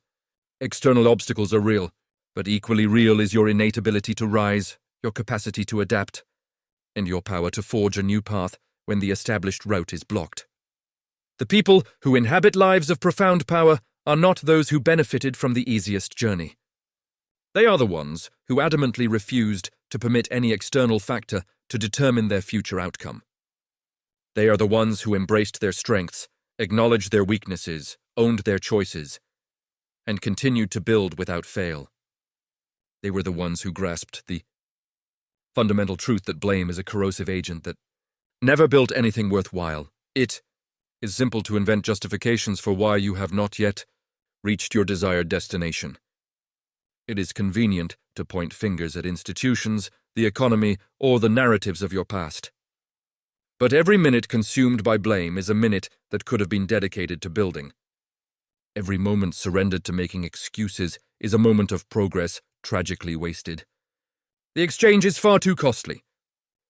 External obstacles are real, but equally real is your innate ability to rise, your capacity to adapt, and your power to forge a new path when the established route is blocked. The people who inhabit lives of profound power are not those who benefited from the easiest journey. They are the ones who adamantly refused to permit any external factor to determine their future outcome. They are the ones who embraced their strengths, acknowledged their weaknesses, owned their choices, and continued to build without fail. They were the ones who grasped the fundamental truth that blame is a corrosive agent that never built anything worthwhile. It is simple to invent justifications for why you have not yet reached your desired destination. It is convenient to point fingers at institutions, the economy, or the narratives of your past. But every minute consumed by blame is a minute that could have been dedicated to building. Every moment surrendered to making excuses is a moment of progress tragically wasted. The exchange is far too costly.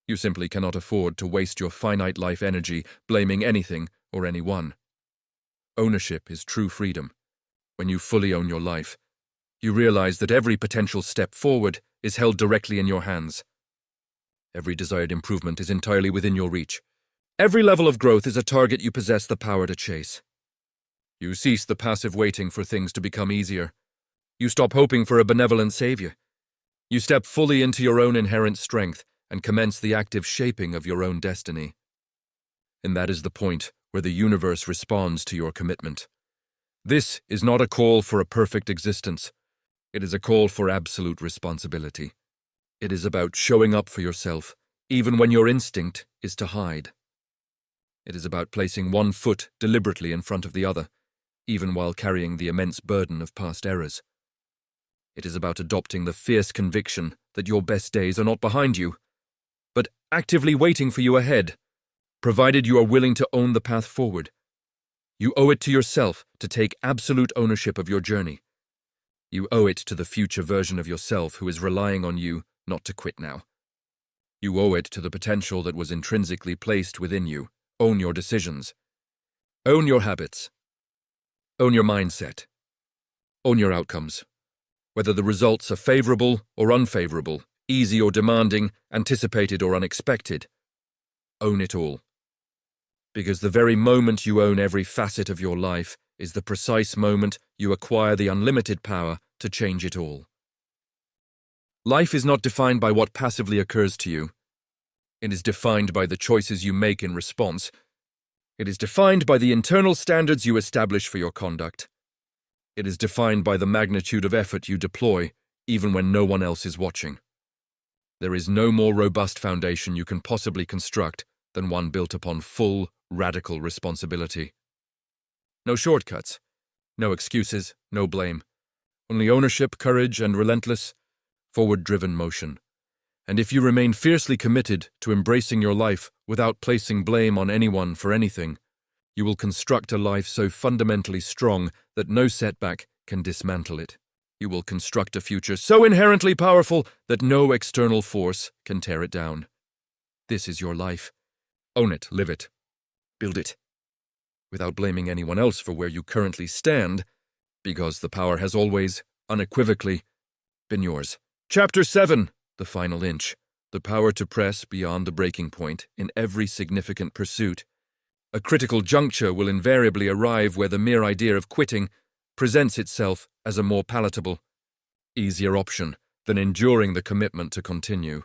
You simply cannot afford to waste your finite life energy blaming anything or anyone. Ownership is true freedom. When you fully own your life, you realize that every potential step forward is held directly in your hands. Every desired improvement is entirely within your reach. Every level of growth is a target you possess the power to chase. You cease the passive waiting for things to become easier. You stop hoping for a benevolent savior. You step fully into your own inherent strength and commence the active shaping of your own destiny. And that is the point where the universe responds to your commitment. This is not a call for a perfect existence. It is a call for absolute responsibility. It is about showing up for yourself, even when your instinct is to hide. It is about placing one foot deliberately in front of the other, even while carrying the immense burden of past errors. It is about adopting the fierce conviction that your best days are not behind you, but actively waiting for you ahead, provided you are willing to own the path forward. You owe it to yourself to take absolute ownership of your journey. You owe it to the future version of yourself who is relying on you not to quit now. You owe it to the potential that was intrinsically placed within you. Own your decisions. Own your habits. Own your mindset. Own your outcomes. Whether the results are favorable or unfavorable, easy or demanding, anticipated or unexpected, own it all. Because the very moment you own every facet of your life is the precise moment you acquire the unlimited power to change it all. Life is not defined by what passively occurs to you. It is defined by the choices you make in response. It is defined by the internal standards you establish for your conduct. It is defined by the magnitude of effort you deploy, even when no one else is watching. There is no more robust foundation you can possibly construct than one built upon full, radical responsibility. No shortcuts, no excuses, no blame. Only ownership, courage, and relentless, forward-driven motion. And if you remain fiercely committed to embracing your life without placing blame on anyone for anything, you will construct a life so fundamentally strong that no setback can dismantle it. You will construct a future so inherently powerful that no external force can tear it down. This is your life. Own it, live it, build it, without blaming anyone else for where you currently stand, because the power has always, unequivocally, been yours. Chapter 7. The Final Inch. The power to press beyond the breaking point in every significant pursuit. A critical juncture will invariably arrive where the mere idea of quitting presents itself as a more palatable, easier option than enduring the commitment to continue.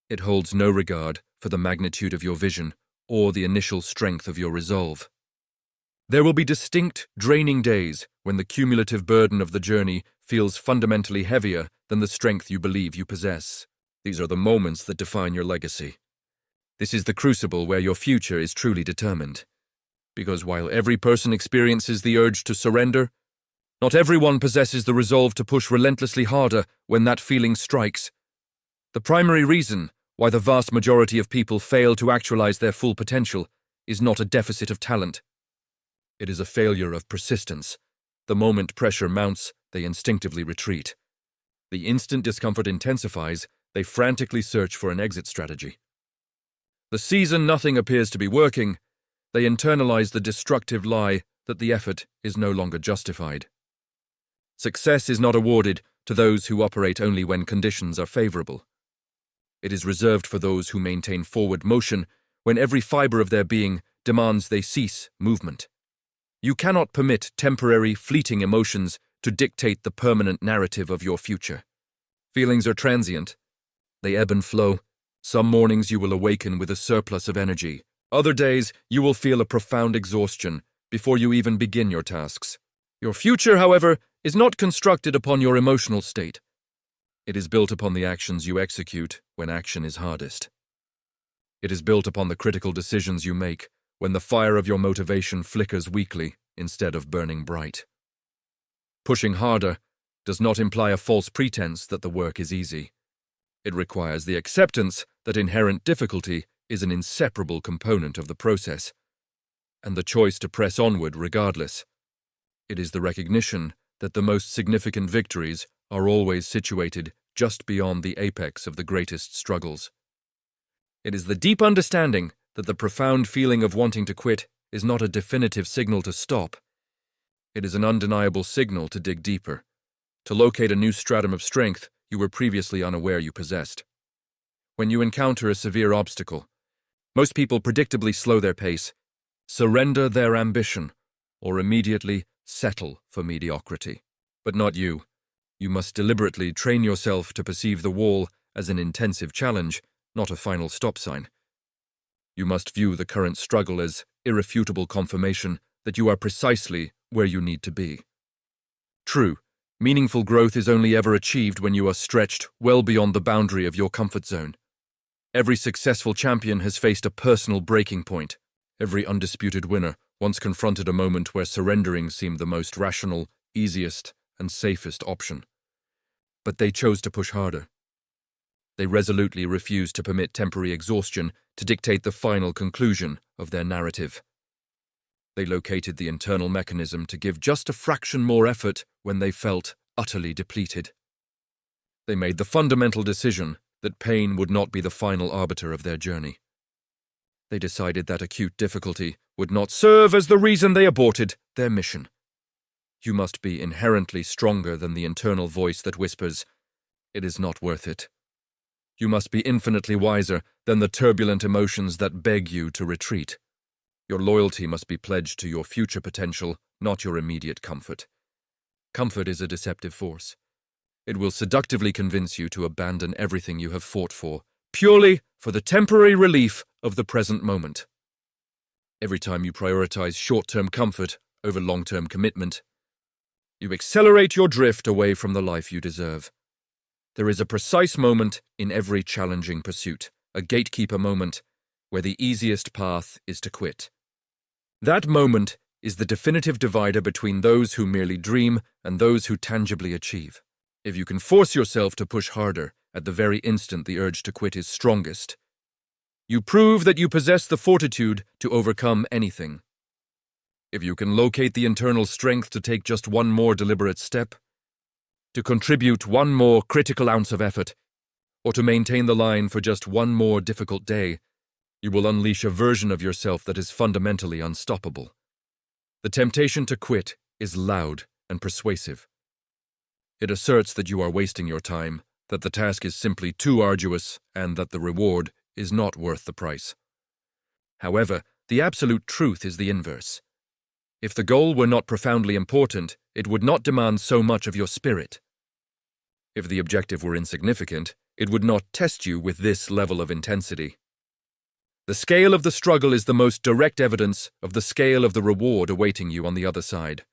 It holds no regard for the magnitude of your vision or the initial strength of your resolve. There will be distinct, draining days when the cumulative burden of the journey feels fundamentally heavier than the strength you believe you possess. These are the moments that define your legacy. This is the crucible where your future is truly determined. Because while every person experiences the urge to surrender, not everyone possesses the resolve to push relentlessly harder when that feeling strikes. The primary reason why the vast majority of people fail to actualize their full potential is not a deficit of talent. It is a failure of persistence. The moment pressure mounts, they instinctively retreat. The instant discomfort intensifies, they frantically search for an exit strategy. The season nothing appears to be working, they internalize the destructive lie that the effort is no longer justified. Success is not awarded to those who operate only when conditions are favorable. It is reserved for those who maintain forward motion when every fiber of their being demands they cease movement. You cannot permit temporary, fleeting emotions to dictate the permanent narrative of your future. Feelings are transient. They ebb and flow. Some mornings you will awaken with a surplus of energy. Other days you will feel a profound exhaustion before you even begin your tasks. Your future, however, is not constructed upon your emotional state. It is built upon the actions you execute when action is hardest. It is built upon the critical decisions you make when the fire of your motivation flickers weakly instead of burning bright. Pushing harder does not imply a false pretense that the work is easy. It requires the acceptance that inherent difficulty is an inseparable component of the process, and the choice to press onward regardless. It is the recognition that the most significant victories are always situated just beyond the apex of the greatest struggles. It is the deep understanding that the profound feeling of wanting to quit is not a definitive signal to stop. It is an undeniable signal to dig deeper, to locate a new stratum of strength you were previously unaware you possessed. When you encounter a severe obstacle, most people predictably slow their pace, surrender their ambition, or immediately settle for mediocrity. But not you. You must deliberately train yourself to perceive the wall as an intensive challenge, not a final stop sign. You must view the current struggle as irrefutable confirmation that you are precisely where you need to be. True, meaningful growth is only ever achieved when you are stretched well beyond the boundary of your comfort zone. Every successful champion has faced a personal breaking point. Every undisputed winner once confronted a moment where surrendering seemed the most rational, easiest, and safest option. But they chose to push harder. They resolutely refused to permit temporary exhaustion to dictate the final conclusion of their narrative. They located the internal mechanism to give just a fraction more effort when they felt utterly depleted. They made the fundamental decision that pain would not be the final arbiter of their journey. They decided that acute difficulty would not serve as the reason they aborted their mission. You must be inherently stronger than the internal voice that whispers, "It is not worth it." You must be infinitely wiser than the turbulent emotions that beg you to retreat. Your loyalty must be pledged to your future potential, not your immediate comfort. Comfort is a deceptive force. It will seductively convince you to abandon everything you have fought for, purely for the temporary relief of the present moment. Every time you prioritize short-term comfort over long-term commitment, you accelerate your drift away from the life you deserve. There is a precise moment in every challenging pursuit, a gatekeeper moment, where the easiest path is to quit. That moment is the definitive divider between those who merely dream and those who tangibly achieve. If you can force yourself to push harder at the very instant the urge to quit is strongest, you prove that you possess the fortitude to overcome anything. If you can locate the internal strength to take just one more deliberate step, to contribute one more critical ounce of effort, or to maintain the line for just one more difficult day, you will unleash a version of yourself that is fundamentally unstoppable. The temptation to quit is loud and persuasive. It asserts that you are wasting your time, that the task is simply too arduous, and that the reward is not worth the price. However, the absolute truth is the inverse. If the goal were not profoundly important, it would not demand so much of your spirit. If the objective were insignificant, it would not test you with this level of intensity. The scale of the struggle is the most direct evidence of the scale of the reward awaiting you on the other side.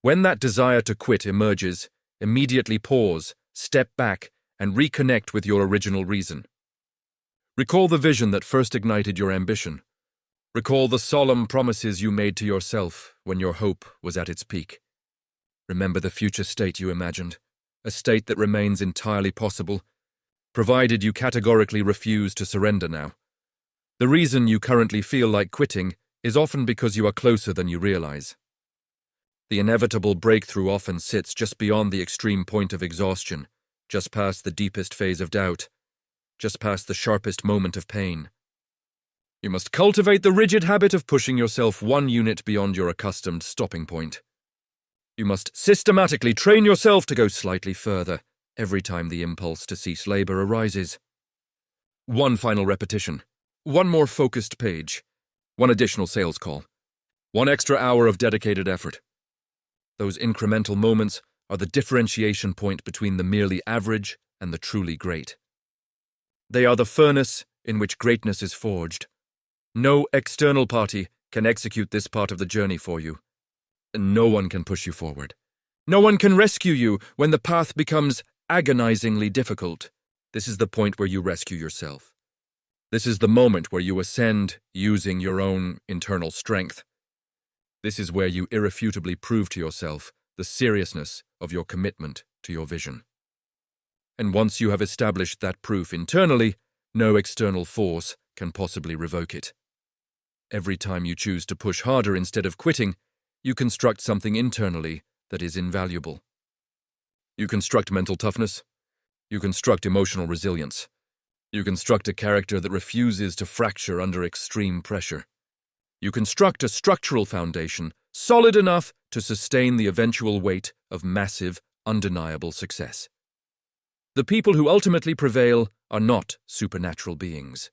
When that desire to quit emerges, immediately pause, step back, and reconnect with your original reason. Recall the vision that first ignited your ambition. Recall the solemn promises you made to yourself when your hope was at its peak. Remember the future state you imagined, a state that remains entirely possible, provided you categorically refuse to surrender now. The reason you currently feel like quitting is often because you are closer than you realize. The inevitable breakthrough often sits just beyond the extreme point of exhaustion, just past the deepest phase of doubt, just past the sharpest moment of pain. You must cultivate the rigid habit of pushing yourself one unit beyond your accustomed stopping point. You must systematically train yourself to go slightly further every time the impulse to cease labor arises. One final repetition, one more focused page, one additional sales call, one extra hour of dedicated effort. Those incremental moments are the differentiation point between the merely average and the truly great. They are the furnace in which greatness is forged. No external party can execute this part of the journey for you. No one can push you forward. No one can rescue you when the path becomes agonizingly difficult. This is the point where you rescue yourself. This is the moment where you ascend using your own internal strength. This is where you irrefutably prove to yourself the seriousness of your commitment to your vision. And once you have established that proof internally, no external force can possibly revoke it. Every time you choose to push harder instead of quitting, you construct something internally that is invaluable. You construct mental toughness. You construct emotional resilience. You construct a character that refuses to fracture under extreme pressure. You construct a structural foundation solid enough to sustain the eventual weight of massive, undeniable success. The people who ultimately prevail are not supernatural beings.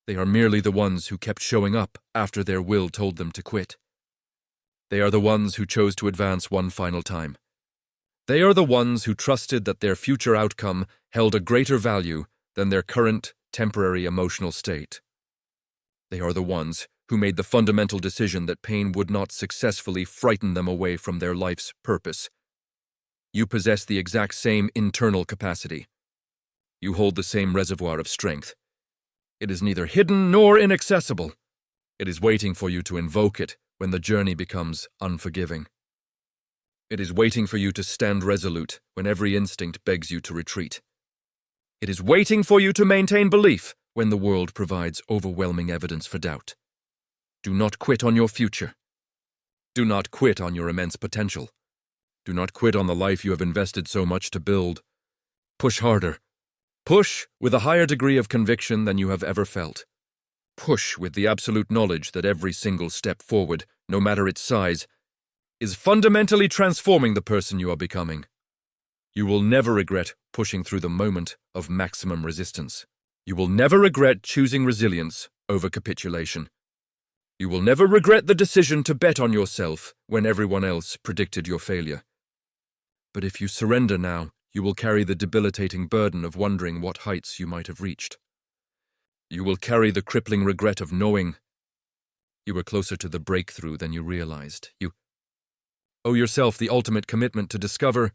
They are merely the ones who kept showing up after their will told them to quit. They are the ones who chose to advance one final time. They are the ones who trusted that their future outcome held a greater value than their current, temporary emotional state. They are the ones who made the fundamental decision that pain would not successfully frighten them away from their life's purpose. You possess the exact same internal capacity. You hold the same reservoir of strength. It is neither hidden nor inaccessible. It is waiting for you to invoke it when the journey becomes unforgiving. It is waiting for you to stand resolute when every instinct begs you to retreat. It is waiting for you to maintain belief when the world provides overwhelming evidence for doubt. Do not quit on your future. Do not quit on your immense potential. Do not quit on the life you have invested so much to build. Push harder. Push with a higher degree of conviction than you have ever felt. Push with the absolute knowledge that every single step forward, no matter its size, is fundamentally transforming the person you are becoming. You will never regret pushing through the moment of maximum resistance. You will never regret choosing resilience over capitulation. You will never regret the decision to bet on yourself when everyone else predicted your failure. But if you surrender now, you will carry the debilitating burden of wondering what heights you might have reached. You will carry the crippling regret of knowing you were closer to the breakthrough than you realized. You owe yourself the ultimate commitment to discover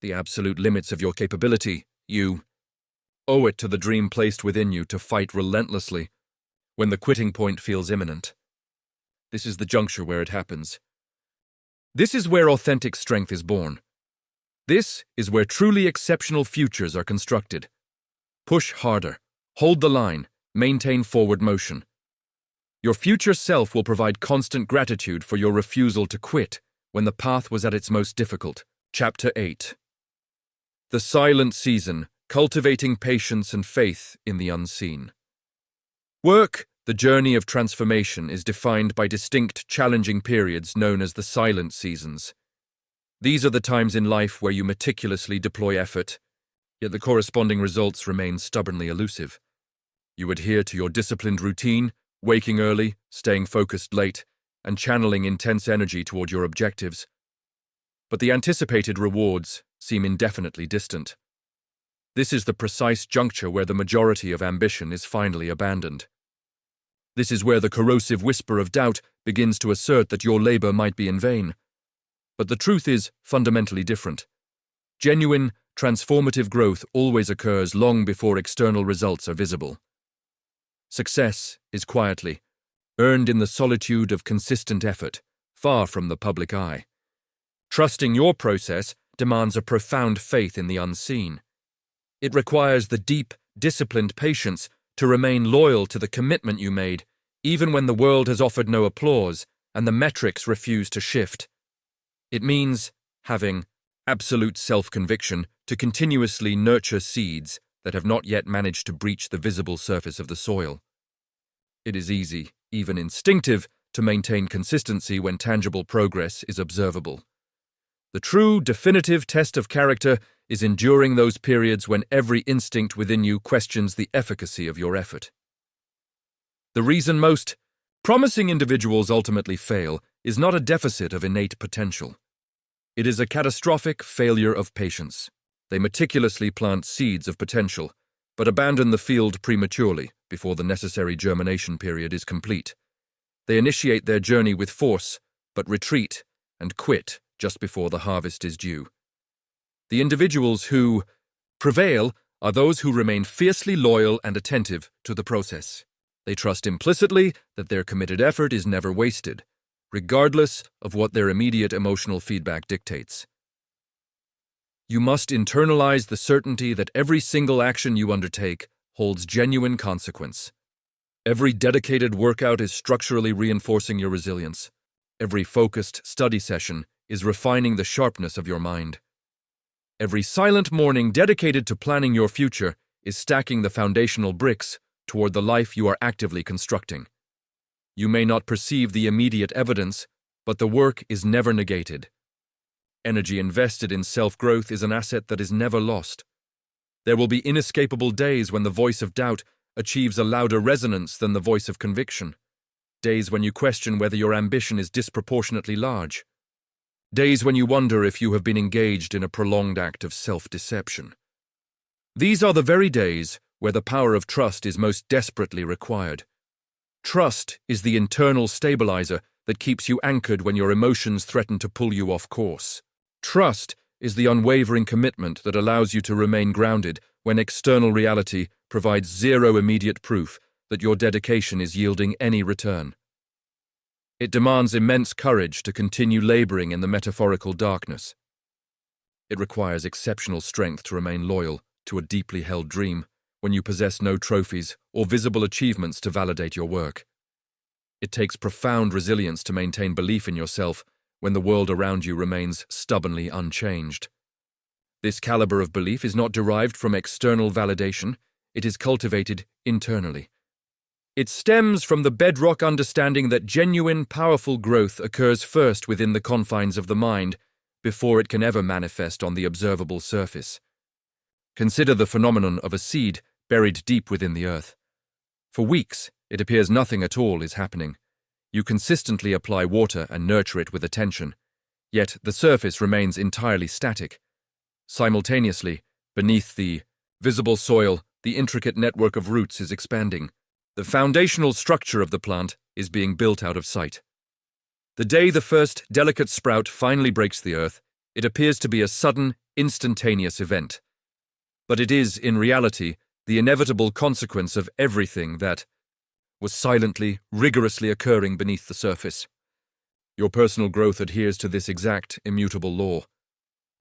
the absolute limits of your capability. You owe it to the dream placed within you to fight relentlessly when the quitting point feels imminent. This is the juncture where it happens. This is where authentic strength is born. This is where truly exceptional futures are constructed. Push harder, hold the line, maintain forward motion. Your future self will provide constant gratitude for your refusal to quit when the path was at its most difficult. Chapter 8. The Silent Season, Cultivating Patience and Faith in the Unseen. Work, the journey of transformation, is defined by distinct, challenging periods known as the silent seasons. These are the times in life where you meticulously deploy effort, yet the corresponding results remain stubbornly elusive. You adhere to your disciplined routine, waking early, staying focused late, and channeling intense energy toward your objectives. But the anticipated rewards seem indefinitely distant. This is the precise juncture where the majority of ambition is finally abandoned. This is where the corrosive whisper of doubt begins to assert that your labor might be in vain. But the truth is fundamentally different. Genuine, transformative growth always occurs long before external results are visible. Success is quietly earned in the solitude of consistent effort, far from the public eye. Trusting your process demands a profound faith in the unseen. It requires the deep, disciplined patience to remain loyal to the commitment you made, even when the world has offered no applause and the metrics refuse to shift. It means having absolute self-conviction to continuously nurture seeds that have not yet managed to breach the visible surface of the soil. It is easy, even instinctive, to maintain consistency when tangible progress is observable. The true, definitive test of character is enduring those periods when every instinct within you questions the efficacy of your effort. The reason most promising individuals ultimately fail is not a deficit of innate potential. It is a catastrophic failure of patience. They meticulously plant seeds of potential, but abandon the field prematurely before the necessary germination period is complete. They initiate their journey with force, but retreat and quit just before the harvest is due. The individuals who prevail are those who remain fiercely loyal and attentive to the process. They trust implicitly that their committed effort is never wasted, regardless of what their immediate emotional feedback dictates. You must internalize the certainty that every single action you undertake holds genuine consequence. Every dedicated workout is structurally reinforcing your resilience. Every focused study session is refining the sharpness of your mind. Every silent morning dedicated to planning your future is stacking the foundational bricks toward the life you are actively constructing. You may not perceive the immediate evidence, but the work is never negated. Energy invested in self-growth is an asset that is never lost. There will be inescapable days when the voice of doubt achieves a louder resonance than the voice of conviction. Days when you question whether your ambition is disproportionately large. Days when you wonder if you have been engaged in a prolonged act of self-deception. These are the very days where the power of trust is most desperately required. Trust is the internal stabilizer that keeps you anchored when your emotions threaten to pull you off course. Trust is the unwavering commitment that allows you to remain grounded when external reality provides zero immediate proof that your dedication is yielding any return. It demands immense courage to continue laboring in the metaphorical darkness. It requires exceptional strength to remain loyal to a deeply held dream when you possess no trophies or visible achievements to validate your work. It takes profound resilience to maintain belief in yourself when the world around you remains stubbornly unchanged. This caliber of belief is not derived from external validation, it is cultivated internally. It stems from the bedrock understanding that genuine, powerful growth occurs first within the confines of the mind before it can ever manifest on the observable surface. Consider the phenomenon of a seed buried deep within the earth. For weeks, it appears nothing at all is happening. You consistently apply water and nurture it with attention, yet the surface remains entirely static. Simultaneously, beneath the visible soil, the intricate network of roots is expanding. The foundational structure of the plant is being built out of sight. The day the first delicate sprout finally breaks the earth, it appears to be a sudden, instantaneous event. But it is, in reality, the inevitable consequence of everything that was silently, rigorously occurring beneath the surface. Your personal growth adheres to this exact, immutable law.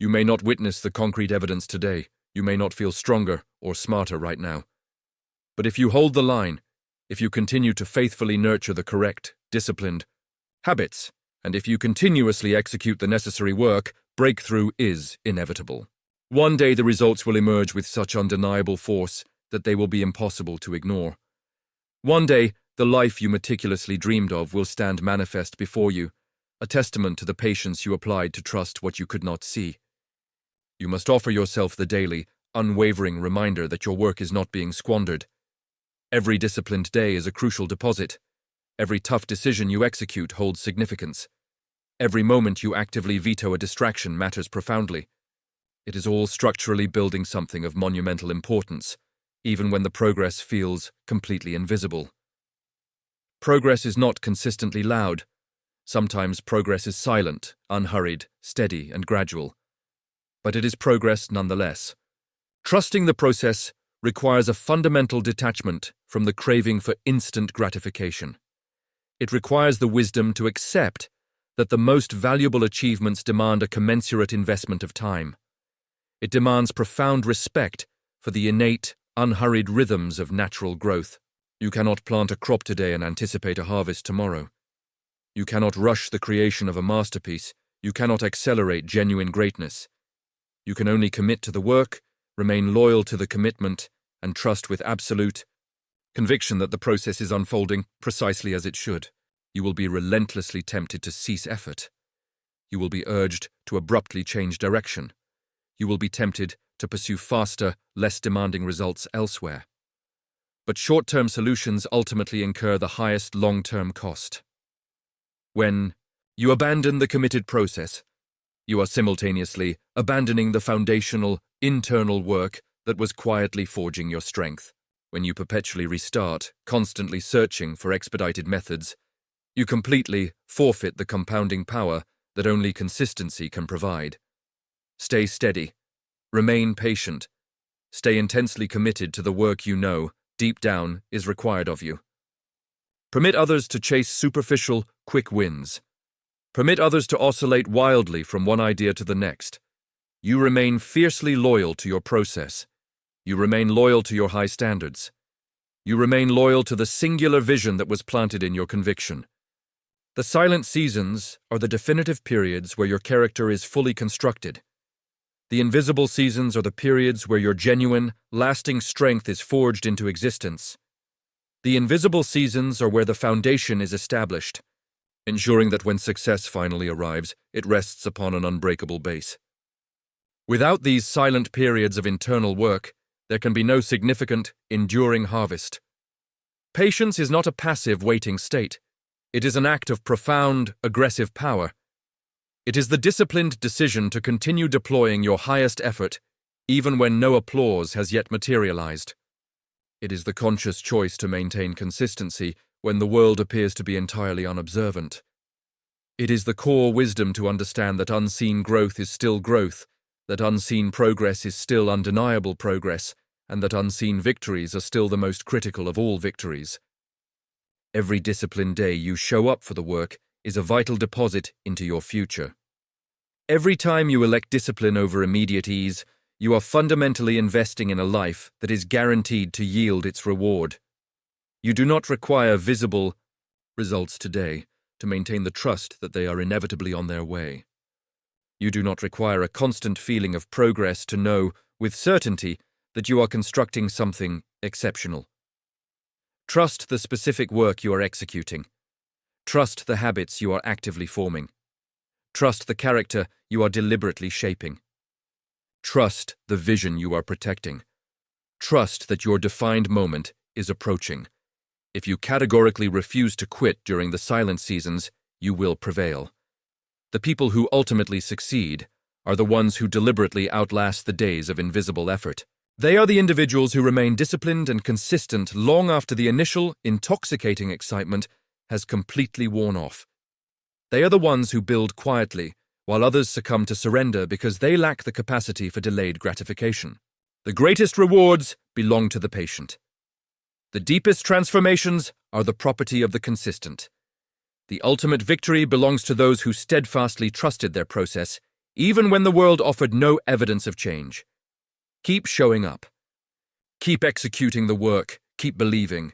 You may not witness the concrete evidence today, you may not feel stronger or smarter right now. But if you hold the line, if you continue to faithfully nurture the correct, disciplined habits, and if you continuously execute the necessary work, breakthrough is inevitable. One day the results will emerge with such undeniable force that they will be impossible to ignore. One day, the life you meticulously dreamed of will stand manifest before you, a testament to the patience you applied to trust what you could not see. You must offer yourself the daily, unwavering reminder that your work is not being squandered. Every disciplined day is a crucial deposit. Every tough decision you execute holds significance. Every moment you actively veto a distraction matters profoundly. It is all structurally building something of monumental importance, even when the progress feels completely invisible. Progress is not consistently loud. Sometimes progress is silent, unhurried, steady, and gradual. But it is progress nonetheless. Trusting the process requires a fundamental detachment from the craving for instant gratification. It requires the wisdom to accept that the most valuable achievements demand a commensurate investment of time. It demands profound respect for the innate, unhurried rhythms of natural growth. You cannot plant a crop today and anticipate a harvest tomorrow. You cannot rush the creation of a masterpiece. You cannot accelerate genuine greatness. You can only commit to the work, remain loyal to the commitment, and trust with absolute conviction that the process is unfolding precisely as it should. You will be relentlessly tempted to cease effort. You will be urged to abruptly change direction. You will be tempted to pursue faster, less demanding results elsewhere. But short-term solutions ultimately incur the highest long-term cost. When you abandon the committed process, you are simultaneously abandoning the foundational, internal work that was quietly forging your strength. When you perpetually restart, constantly searching for expedited methods, you completely forfeit the compounding power that only consistency can provide. Stay steady. Remain patient. Stay intensely committed to the work you know, deep down, is required of you. Permit others to chase superficial, quick wins. Permit others to oscillate wildly from one idea to the next. You remain fiercely loyal to your process. You remain loyal to your high standards. You remain loyal to the singular vision that was planted in your conviction. The silent seasons are the definitive periods where your character is fully constructed. The invisible seasons are the periods where your genuine, lasting strength is forged into existence. The invisible seasons are where the foundation is established, ensuring that when success finally arrives, it rests upon an unbreakable base. Without these silent periods of internal work, there can be no significant, enduring harvest. Patience is not a passive waiting state. It is an act of profound, aggressive power. It is the disciplined decision to continue deploying your highest effort, even when no applause has yet materialized. It is the conscious choice to maintain consistency when the world appears to be entirely unobservant. It is the core wisdom to understand that unseen growth is still growth, that unseen progress is still undeniable progress, and that unseen victories are still the most critical of all victories. Every disciplined day you show up for the work is a vital deposit into your future. Every time you elect discipline over immediate ease, you are fundamentally investing in a life that is guaranteed to yield its reward. You do not require visible results today to maintain the trust that they are inevitably on their way. You do not require a constant feeling of progress to know, with certainty, that you are constructing something exceptional. Trust the specific work you are executing. Trust the habits you are actively forming. Trust the character you are deliberately shaping. Trust the vision you are protecting. Trust that your defined moment is approaching. If you categorically refuse to quit during the silent seasons, you will prevail. The people who ultimately succeed are the ones who deliberately outlast the days of invisible effort. They are the individuals who remain disciplined and consistent long after the initial, intoxicating excitement has completely worn off. They are the ones who build quietly, while others succumb to surrender because they lack the capacity for delayed gratification. The greatest rewards belong to the patient. The deepest transformations are the property of the consistent. The ultimate victory belongs to those who steadfastly trusted their process, even when the world offered no evidence of change. Keep showing up. Keep executing the work. Keep believing.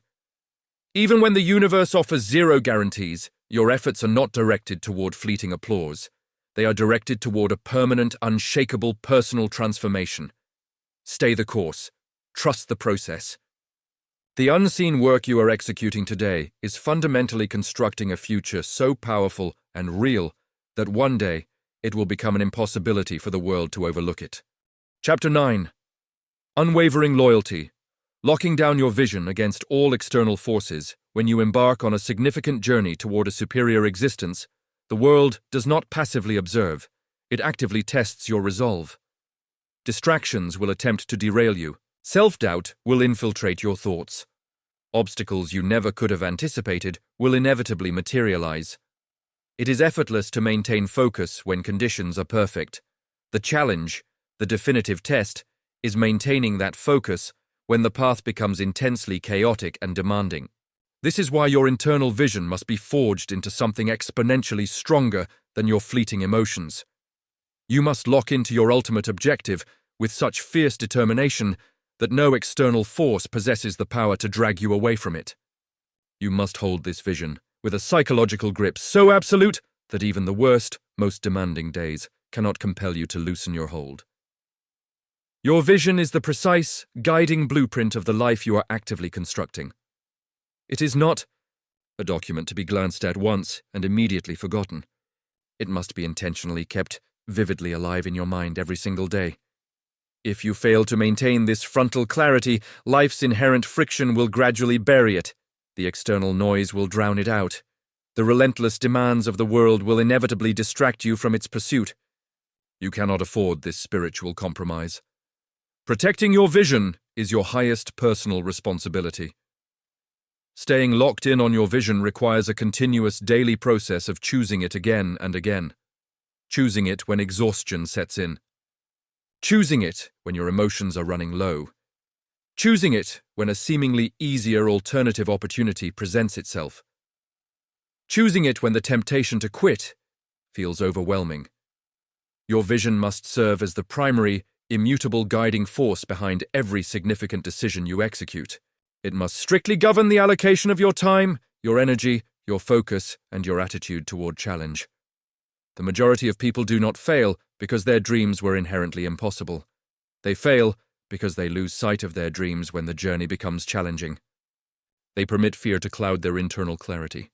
Even when the universe offers zero guarantees, your efforts are not directed toward fleeting applause. They are directed toward a permanent, unshakable personal transformation. Stay the course. Trust the process. The unseen work you are executing today is fundamentally constructing a future so powerful and real that one day it will become an impossibility for the world to overlook it. Chapter 9. Unwavering loyalty. Locking down your vision against all external forces. When you embark on a significant journey toward a superior existence, the world does not passively observe. It actively tests your resolve. Distractions will attempt to derail you. Self-doubt will infiltrate your thoughts. Obstacles you never could have anticipated will inevitably materialize. It is effortless to maintain focus when conditions are perfect. The challenge, the definitive test, is maintaining that focus when the path becomes intensely chaotic and demanding. This is why your internal vision must be forged into something exponentially stronger than your fleeting emotions. You must lock into your ultimate objective with such fierce determination that no external force possesses the power to drag you away from it. You must hold this vision with a psychological grip so absolute that even the worst, most demanding days cannot compel you to loosen your hold. Your vision is the precise, guiding blueprint of the life you are actively constructing. It is not a document to be glanced at once and immediately forgotten. It must be intentionally kept vividly alive in your mind every single day. If you fail to maintain this frontal clarity, life's inherent friction will gradually bury it. The external noise will drown it out. The relentless demands of the world will inevitably distract you from its pursuit. You cannot afford this spiritual compromise. Protecting your vision is your highest personal responsibility. Staying locked in on your vision requires a continuous daily process of choosing it again and again. Choosing it when exhaustion sets in. Choosing it when your emotions are running low. Choosing it when a seemingly easier alternative opportunity presents itself. Choosing it when the temptation to quit feels overwhelming. Your vision must serve as the primary, immutable guiding force behind every significant decision you execute. It must strictly govern the allocation of your time, your energy, your focus, and your attitude toward challenge. The majority of people do not fail because their dreams were inherently impossible. They fail because they lose sight of their dreams when the journey becomes challenging. They permit fear to cloud their internal clarity.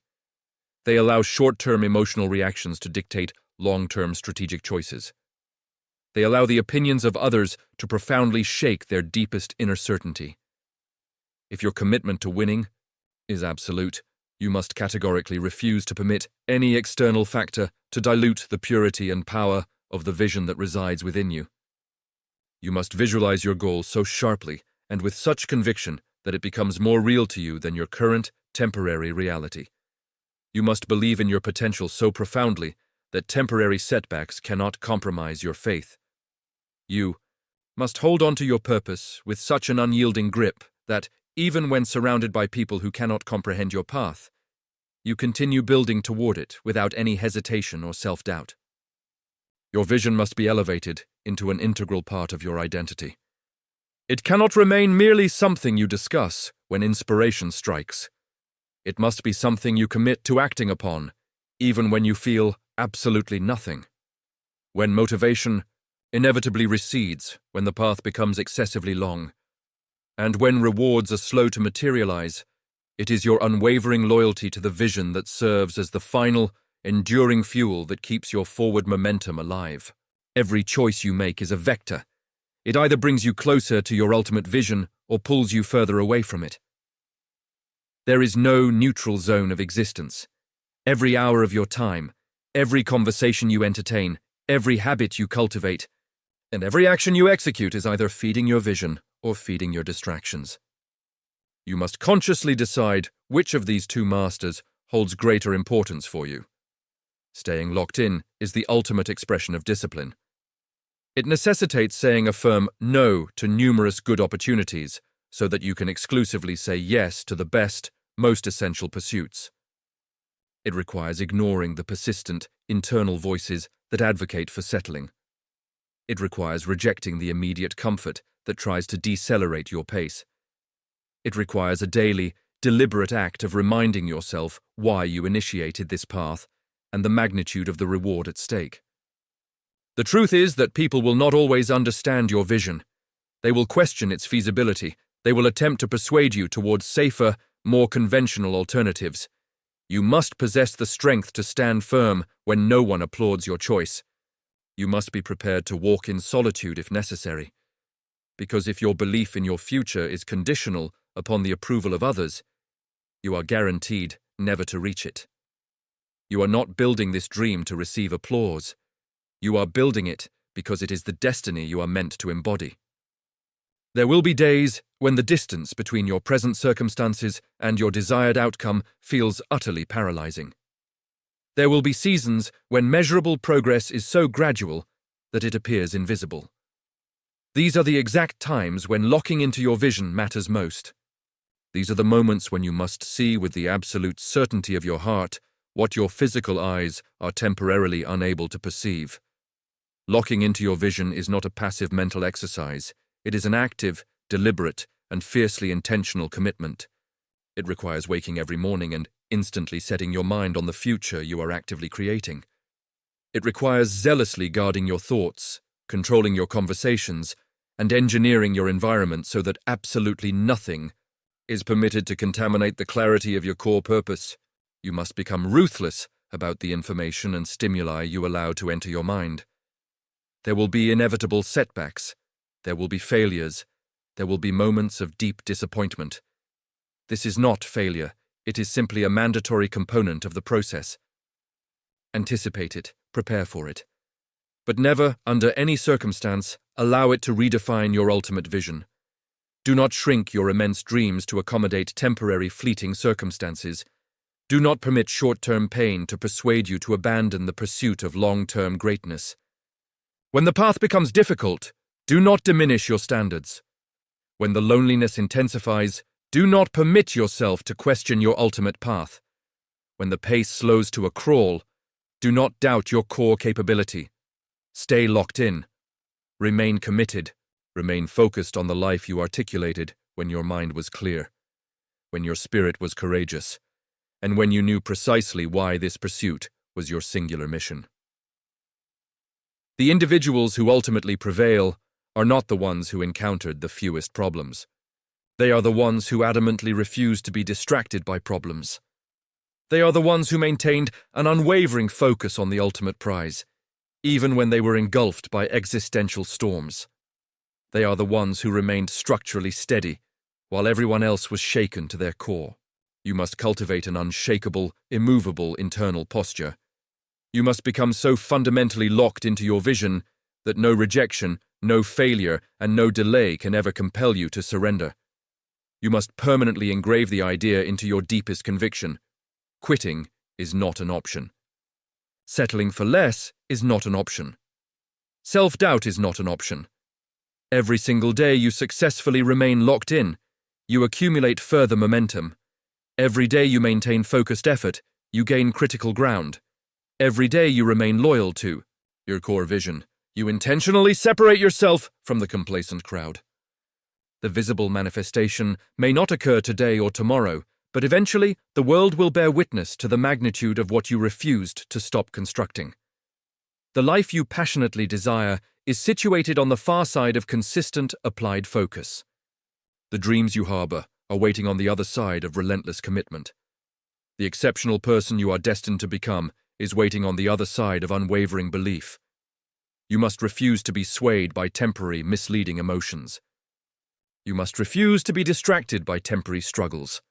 They allow short-term emotional reactions to dictate long-term strategic choices. They allow the opinions of others to profoundly shake their deepest inner certainty. If your commitment to winning is absolute, you must categorically refuse to permit any external factor to dilute the purity and power of the vision that resides within you. You must visualize your goal so sharply and with such conviction that it becomes more real to you than your current, temporary reality. You must believe in your potential so profoundly that temporary setbacks cannot compromise your faith. You must hold on to your purpose with such an unyielding grip that, even when surrounded by people who cannot comprehend your path, you continue building toward it without any hesitation or self-doubt. Your vision must be elevated into an integral part of your identity. It cannot remain merely something you discuss when inspiration strikes. It must be something you commit to acting upon, even when you feel absolutely nothing. When motivation inevitably recedes, when the path becomes excessively long, and when rewards are slow to materialize, it is your unwavering loyalty to the vision that serves as the final, enduring fuel that keeps your forward momentum alive. Every choice you make is a vector. It either brings you closer to your ultimate vision or pulls you further away from it. There is no neutral zone of existence. Every hour of your time, every conversation you entertain, every habit you cultivate, and every action you execute is either feeding your vision or feeding your distractions. You must consciously decide which of these two masters holds greater importance for you. Staying locked in is the ultimate expression of discipline. It necessitates saying a firm no to numerous good opportunities so that you can exclusively say yes to the best, most essential pursuits. It requires ignoring the persistent, internal voices that advocate for settling. It requires rejecting the immediate comfort that tries to decelerate your pace. It requires a daily, deliberate act of reminding yourself why you initiated this path and the magnitude of the reward at stake. The truth is that people will not always understand your vision. They will question its feasibility. They will attempt to persuade you towards safer, more conventional alternatives. You must possess the strength to stand firm when no one applauds your choice. You must be prepared to walk in solitude if necessary. Because if your belief in your future is conditional upon the approval of others, you are guaranteed never to reach it. You are not building this dream to receive applause. You are building it because it is the destiny you are meant to embody. There will be days when the distance between your present circumstances and your desired outcome feels utterly paralyzing. There will be seasons when measurable progress is so gradual that it appears invisible. These are the exact times when locking into your vision matters most. These are the moments when you must see with the absolute certainty of your heart what your physical eyes are temporarily unable to perceive. Locking into your vision is not a passive mental exercise. It is an active, deliberate, and fiercely intentional commitment. It requires waking every morning and instantly setting your mind on the future you are actively creating. It requires zealously guarding your thoughts, controlling your conversations, and engineering your environment so that absolutely nothing is permitted to contaminate the clarity of your core purpose. You must become ruthless about the information and stimuli you allow to enter your mind. There will be inevitable setbacks. There will be failures. There will be moments of deep disappointment. This is not failure. It is simply a mandatory component of the process. Anticipate it, prepare for it. But never, under any circumstance, allow it to redefine your ultimate vision. Do not shrink your immense dreams to accommodate temporary, fleeting circumstances. Do not permit short-term pain to persuade you to abandon the pursuit of long-term greatness. When the path becomes difficult, do not diminish your standards. When the loneliness intensifies, do not permit yourself to question your ultimate path. When the pace slows to a crawl, do not doubt your core capability. Stay locked in. Remain committed. Remain focused on the life you articulated when your mind was clear, when your spirit was courageous, and when you knew precisely why this pursuit was your singular mission. The individuals who ultimately prevail are not the ones who encountered the fewest problems. They are the ones who adamantly refused to be distracted by problems. They are the ones who maintained an unwavering focus on the ultimate prize, even when they were engulfed by existential storms. They are the ones who remained structurally steady, while everyone else was shaken to their core. You must cultivate an unshakable, immovable internal posture. You must become so fundamentally locked into your vision that no rejection, no failure, and no delay can ever compel you to surrender. You must permanently engrave the idea into your deepest conviction. Quitting is not an option. Settling for less is not an option. Self-doubt is not an option. Every single day you successfully remain locked in, you accumulate further momentum. Every day you maintain focused effort, you gain critical ground. Every day you remain loyal to your core vision. You intentionally separate yourself from the complacent crowd. The visible manifestation may not occur today or tomorrow, but eventually the world will bear witness to the magnitude of what you refused to stop constructing. The life you passionately desire is situated on the far side of consistent, applied focus. The dreams you harbor are waiting on the other side of relentless commitment. The exceptional person you are destined to become is waiting on the other side of unwavering belief. You must refuse to be swayed by temporary, misleading emotions. You must refuse to be distracted by temporary struggles.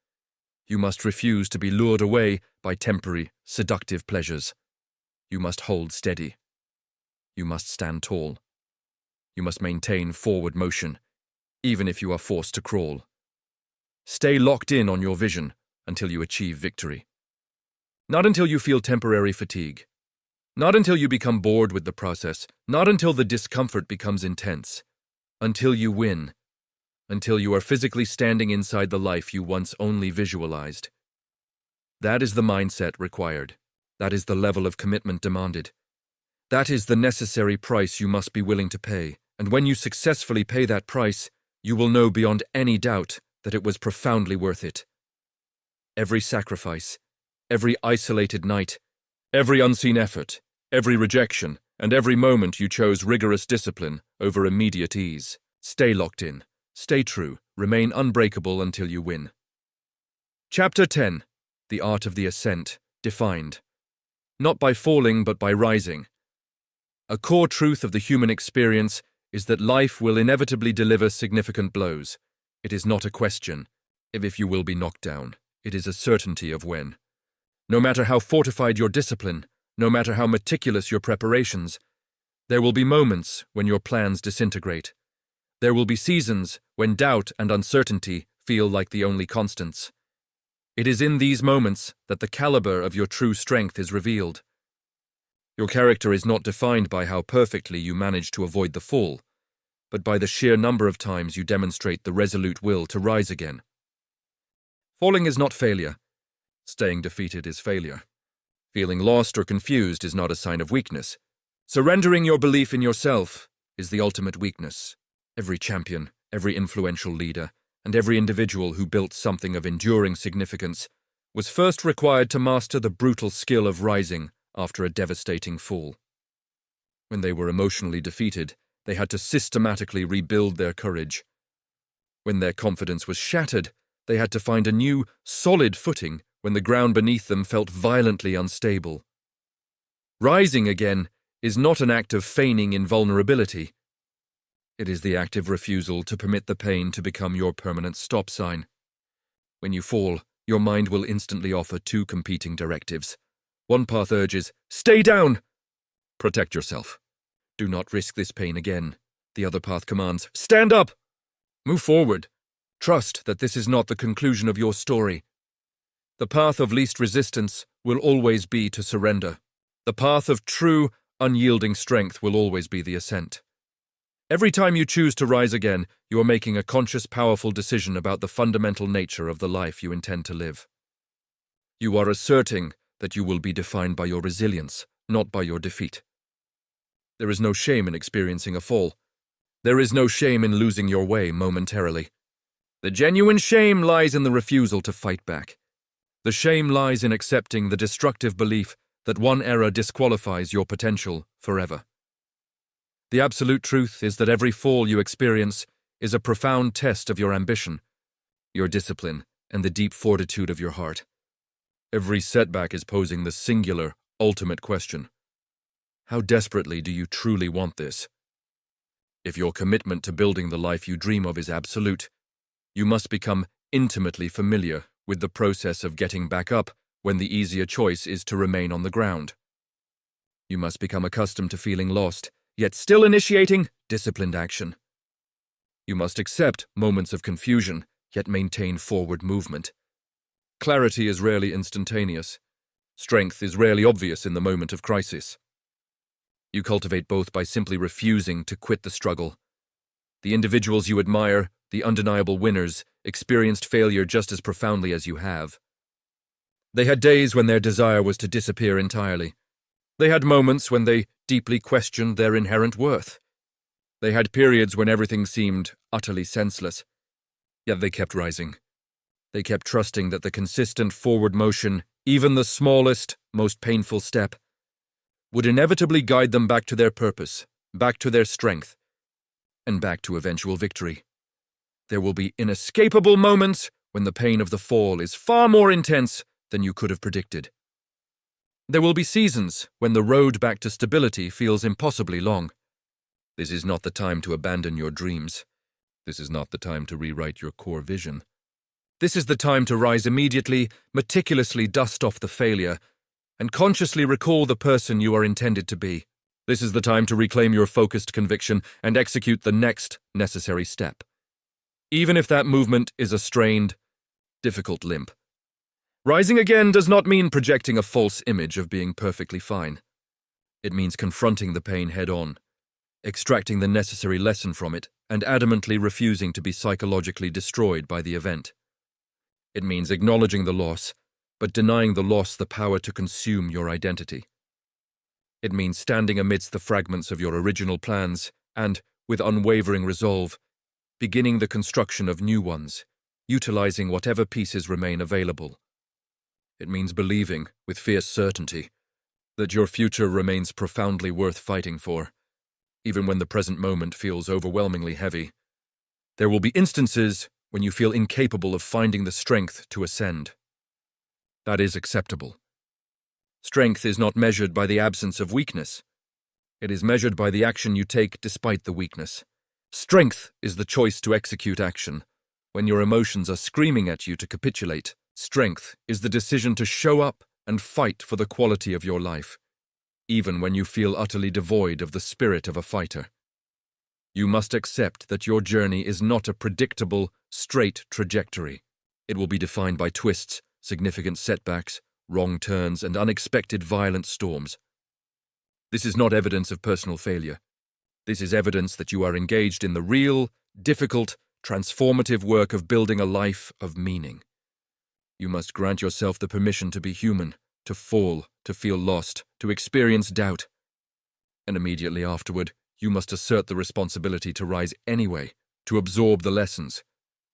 You must refuse to be lured away by temporary, seductive pleasures. You must hold steady. You must stand tall. You must maintain forward motion, even if you are forced to crawl. Stay locked in on your vision until you achieve victory. Not until you feel temporary fatigue. Not until you become bored with the process. Not until the discomfort becomes intense. Until you win. Until you are physically standing inside the life you once only visualized. That is the mindset required. That is the level of commitment demanded. That is the necessary price you must be willing to pay. And when you successfully pay that price, you will know beyond any doubt that it was profoundly worth it. Every sacrifice, every isolated night, every unseen effort, every rejection, and every moment you chose rigorous discipline over immediate ease. Stay locked in, stay true, remain unbreakable until you win. Chapter 10. The Art of the Ascent, Defined. Not by falling, but by rising. A core truth of the human experience is that life will inevitably deliver significant blows. It is not a question if you will be knocked down. It is a certainty of when. No matter how fortified your discipline, no matter how meticulous your preparations, there will be moments when your plans disintegrate. There will be seasons when doubt and uncertainty feel like the only constants. It is in these moments that the caliber of your true strength is revealed. Your character is not defined by how perfectly you manage to avoid the fall, but by the sheer number of times you demonstrate the resolute will to rise again. Falling is not failure. Staying defeated is failure. Feeling lost or confused is not a sign of weakness. Surrendering your belief in yourself is the ultimate weakness. Every champion, Every influential leader, and every individual who built something of enduring significance, was first required to master the brutal skill of rising after a devastating fall. When they were emotionally defeated, they had to systematically rebuild their courage. When their confidence was shattered, they had to find a new, solid footing when the ground beneath them felt violently unstable. Rising again is not an act of feigning invulnerability. It is the active refusal to permit the pain to become your permanent stop sign. When you fall, your mind will instantly offer two competing directives. One path urges, "Stay down!" Protect yourself. Do not risk this pain again. The other path commands, "Stand up!" Move forward. Trust that this is not the conclusion of your story. The path of least resistance will always be to surrender. The path of true, unyielding strength will always be the ascent. Every time you choose to rise again, you are making a conscious, powerful decision about the fundamental nature of the life you intend to live. You are asserting that you will be defined by your resilience, not by your defeat. There is no shame in experiencing a fall. There is no shame in losing your way momentarily. The genuine shame lies in the refusal to fight back. The shame lies in accepting the destructive belief that one error disqualifies your potential forever. The absolute truth is that every fall you experience is a profound test of your ambition, your discipline, and the deep fortitude of your heart. Every setback is posing the singular, ultimate question: how desperately do you truly want this? If your commitment to building the life you dream of is absolute, you must become intimately familiar with the process of getting back up when the easier choice is to remain on the ground. You must become accustomed to feeling lost, yet still initiating disciplined action. You must accept moments of confusion, yet maintain forward movement. Clarity is rarely instantaneous. Strength is rarely obvious in the moment of crisis. You cultivate both by simply refusing to quit the struggle. The individuals you admire, the undeniable winners, experienced failure just as profoundly as you have. They had days when their desire was to disappear entirely. They had moments when they deeply questioned their inherent worth. They had periods when everything seemed utterly senseless. Yet they kept rising. They kept trusting that the consistent forward motion, even the smallest, most painful step, would inevitably guide them back to their purpose, back to their strength, and back to eventual victory. There will be inescapable moments when the pain of the fall is far more intense than you could have predicted. There will be seasons when the road back to stability feels impossibly long. This is not the time to abandon your dreams. This is not the time to rewrite your core vision. This is the time to rise immediately, meticulously dust off the failure, and consciously recall the person you are intended to be. This is the time to reclaim your focused conviction and execute the next necessary step, even if that movement is a strained, difficult limp. Rising again does not mean projecting a false image of being perfectly fine. It means confronting the pain head-on, extracting the necessary lesson from it, and adamantly refusing to be psychologically destroyed by the event. It means acknowledging the loss, but denying the loss the power to consume your identity. It means standing amidst the fragments of your original plans and, with unwavering resolve, beginning the construction of new ones, utilizing whatever pieces remain available. It means believing, with fierce certainty, that your future remains profoundly worth fighting for, even when the present moment feels overwhelmingly heavy. There will be instances when you feel incapable of finding the strength to ascend. That is acceptable. Strength is not measured by the absence of weakness. It is measured by the action you take despite the weakness. Strength is the choice to execute action. When your emotions are screaming at you to capitulate, strength is the decision to show up and fight for the quality of your life, even when you feel utterly devoid of the spirit of a fighter. You must accept that your journey is not a predictable, straight trajectory. It will be defined by twists, significant setbacks, wrong turns, and unexpected violent storms. This is not evidence of personal failure. This is evidence that you are engaged in the real, difficult, transformative work of building a life of meaning. You must grant yourself the permission to be human, to fall, to feel lost, to experience doubt. And immediately afterward, you must assert the responsibility to rise anyway, to absorb the lessons,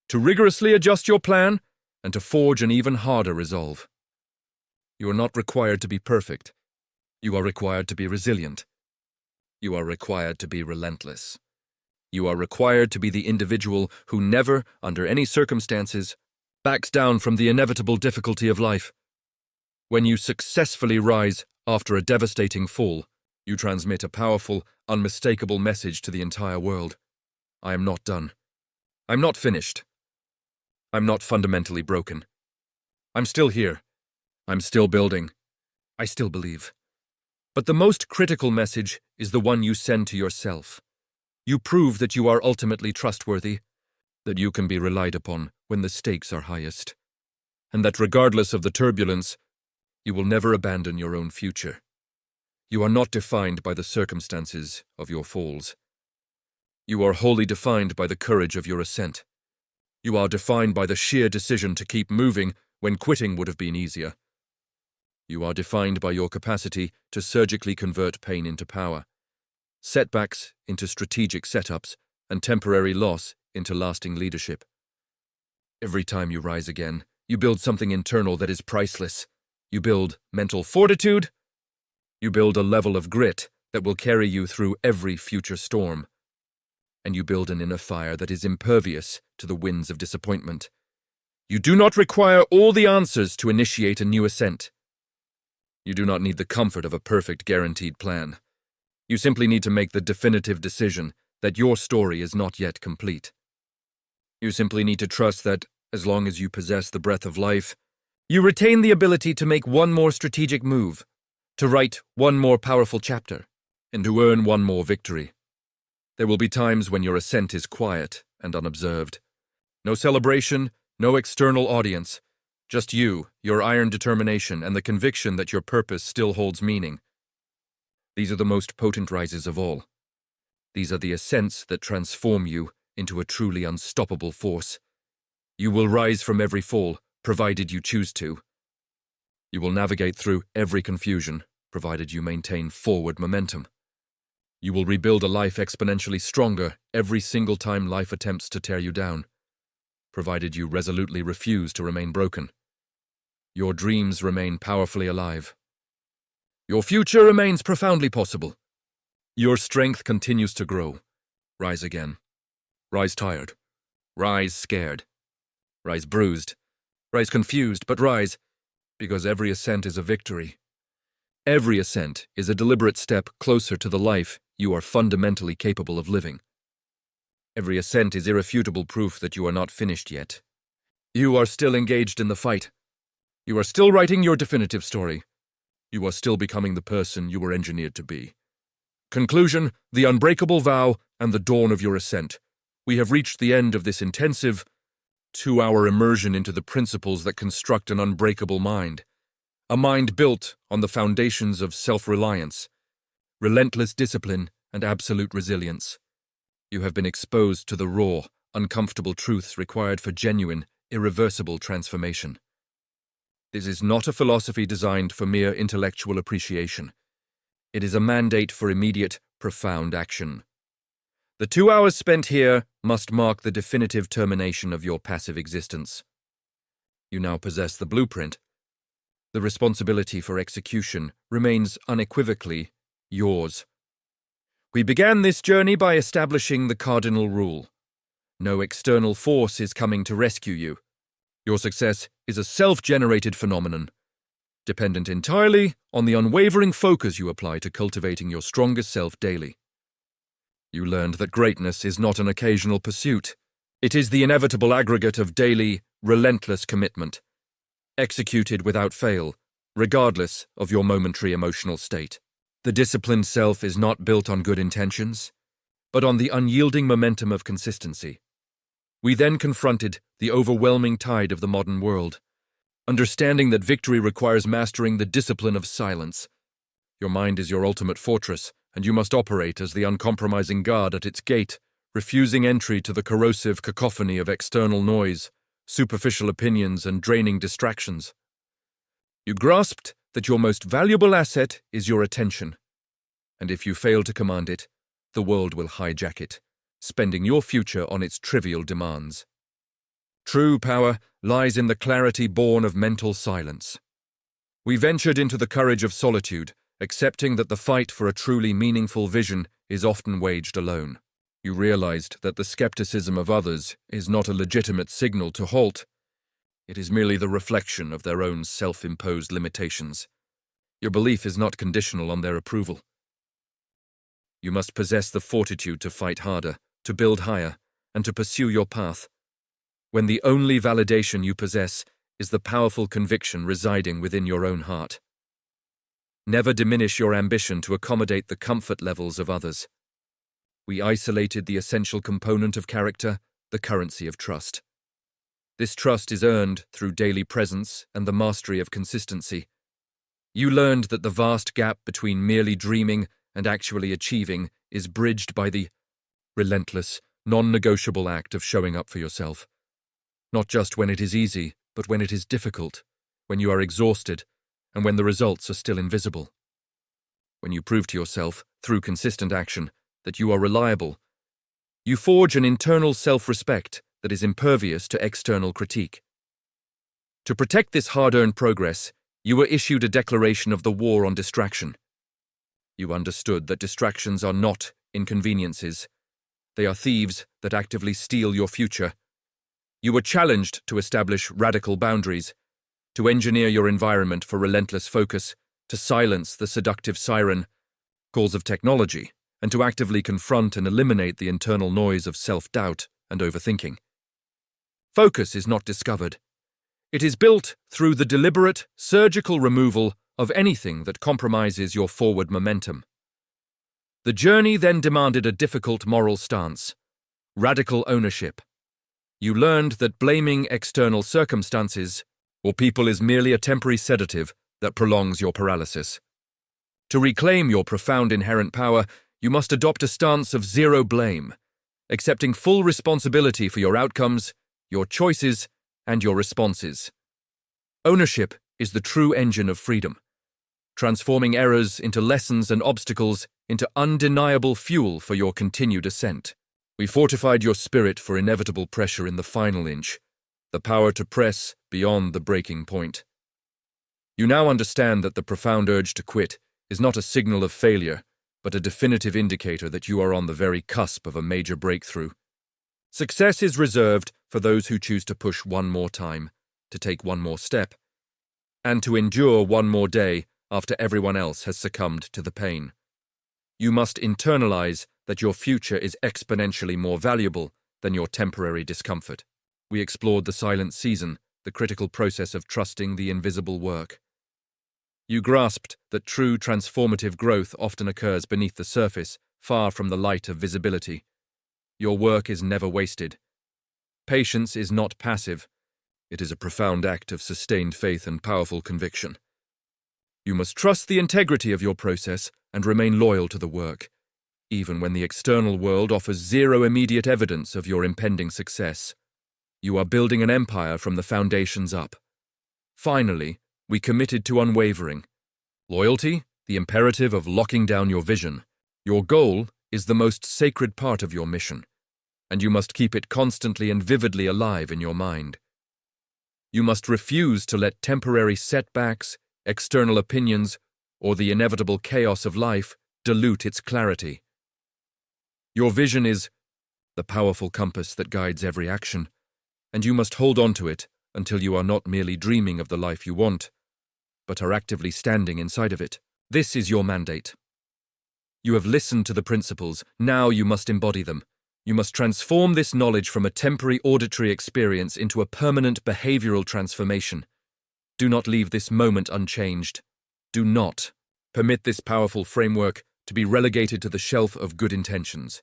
to rigorously adjust your plan, and to forge an even harder resolve. You are not required to be perfect. You are required to be resilient. You are required to be relentless. You are required to be the individual who never, under any circumstances, backs down from the inevitable difficulty of life. When you successfully rise after a devastating fall, you transmit a powerful, unmistakable message to the entire world. I am not done. I'm not finished. I'm not fundamentally broken. I'm still here. I'm still building. I still believe. But the most critical message is the one you send to yourself. You prove that you are ultimately trustworthy, that you can be relied upon when the stakes are highest, and that regardless of the turbulence, you will never abandon your own future. You are not defined by the circumstances of your falls. You are wholly defined by the courage of your ascent. You are defined by the sheer decision to keep moving when quitting would have been easier. You are defined by your capacity to surgically convert pain into power, setbacks into strategic setups, and temporary loss into lasting leadership. Every time you rise again, you build something internal that is priceless. You build mental fortitude. You build a level of grit that will carry you through every future storm. And you build an inner fire that is impervious to the winds of disappointment. You do not require all the answers to initiate a new ascent. You do not need the comfort of a perfect guaranteed plan. You simply need to make the definitive decision that your story is not yet complete. You simply need to trust that, as long as you possess the breath of life, you retain the ability to make one more strategic move, to write one more powerful chapter, and to earn one more victory. There will be times when your ascent is quiet and unobserved. No celebration, no external audience, just you, your iron determination, and the conviction that your purpose still holds meaning. These are the most potent rises of all. These are the ascents that transform you into a truly unstoppable force. You will rise from every fall, provided you choose to. You will navigate through every confusion, provided you maintain forward momentum. You will rebuild a life exponentially stronger every single time life attempts to tear you down, provided you resolutely refuse to remain broken. Your dreams remain powerfully alive. Your future remains profoundly possible. Your strength continues to grow. Rise again. Rise tired. Rise scared. Rise bruised. Rise confused, but rise, because every ascent is a victory. Every ascent is a deliberate step closer to the life you are fundamentally capable of living. Every ascent is irrefutable proof that you are not finished yet. You are still engaged in the fight. You are still writing your definitive story. You are still becoming the person you were engineered to be. Conclusion, the unbreakable vow, and the dawn of your ascent. We have reached the end of this intensive, 2-hour immersion into the principles that construct an unbreakable mind. A mind built on the foundations of self-reliance, relentless discipline, and absolute resilience. You have been exposed to the raw, uncomfortable truths required for genuine, irreversible transformation. This is not a philosophy designed for mere intellectual appreciation. It is a mandate for immediate, profound action. The 2 hours spent here must mark the definitive termination of your passive existence. You now possess the blueprint. The responsibility for execution remains unequivocally yours. We began this journey by establishing the cardinal rule. No external force is coming to rescue you. Your success is a self-generated phenomenon, dependent entirely on the unwavering focus you apply to cultivating your strongest self daily. You learned that greatness is not an occasional pursuit. It is the inevitable aggregate of daily, relentless commitment, executed without fail, regardless of your momentary emotional state. The disciplined self is not built on good intentions, but on the unyielding momentum of consistency. We then confronted the overwhelming tide of the modern world, understanding that victory requires mastering the discipline of silence. Your mind is your ultimate fortress, and you must operate as the uncompromising guard at its gate, refusing entry to the corrosive cacophony of external noise, superficial opinions, and draining distractions. You grasped that your most valuable asset is your attention, and if you fail to command it, the world will hijack it, spending your future on its trivial demands. True power lies in the clarity born of mental silence. We ventured into the courage of solitude, accepting that the fight for a truly meaningful vision is often waged alone. You realized that the skepticism of others is not a legitimate signal to halt. It is merely the reflection of their own self-imposed limitations. Your belief is not conditional on their approval. You must possess the fortitude to fight harder, to build higher, and to pursue your path, when the only validation you possess is the powerful conviction residing within your own heart. Never diminish your ambition to accommodate the comfort levels of others. We isolated the essential component of character, the currency of trust. This trust is earned through daily presence and the mastery of consistency. You learned that the vast gap between merely dreaming and actually achieving is bridged by the relentless, non-negotiable act of showing up for yourself. Not just when it is easy, but when it is difficult, when you are exhausted, and when the results are still invisible. When you prove to yourself, through consistent action, that you are reliable, you forge an internal self-respect that is impervious to external critique. To protect this hard-earned progress, you were issued a declaration of the war on distraction. You understood that distractions are not inconveniences. They are thieves that actively steal your future. You were challenged to establish radical boundaries, to engineer your environment for relentless focus, to silence the seductive siren calls of technology, and to actively confront and eliminate the internal noise of self-doubt and overthinking. Focus is not discovered. It is built through the deliberate, surgical removal of anything that compromises your forward momentum. The journey then demanded a difficult moral stance, radical ownership. You learned that blaming external circumstances or people is merely a temporary sedative that prolongs your paralysis. To reclaim your profound inherent power, you must adopt a stance of zero blame, accepting full responsibility for your outcomes, your choices, and your responses. Ownership is the true engine of freedom, transforming errors into lessons and obstacles into undeniable fuel for your continued ascent. We fortified your spirit for inevitable pressure in the final inch, the power to press beyond the breaking point. You now understand that the profound urge to quit is not a signal of failure, but a definitive indicator that you are on the very cusp of a major breakthrough. Success is reserved for those who choose to push one more time, to take one more step, and to endure one more day after everyone else has succumbed to the pain. You must internalize that your future is exponentially more valuable than your temporary discomfort. We explored the silent season, the critical process of trusting the invisible work. You grasped that true transformative growth often occurs beneath the surface, far from the light of visibility. Your work is never wasted. Patience is not passive. It is a profound act of sustained faith and powerful conviction. You must trust the integrity of your process and remain loyal to the work, even when the external world offers zero immediate evidence of your impending success. You are building an empire from the foundations up. Finally, we committed to unwavering loyalty, the imperative of locking down your vision. Your goal is the most sacred part of your mission, and you must keep it constantly and vividly alive in your mind. You must refuse to let temporary setbacks, external opinions, or the inevitable chaos of life dilute its clarity. Your vision is the powerful compass that guides every action, and you must hold on to it until you are not merely dreaming of the life you want, but are actively standing inside of it. This is your mandate. You have listened to the principles, now you must embody them. You must transform this knowledge from a temporary auditory experience into a permanent behavioral transformation. Do not leave this moment unchanged. Do not permit this powerful framework to be relegated to the shelf of good intentions.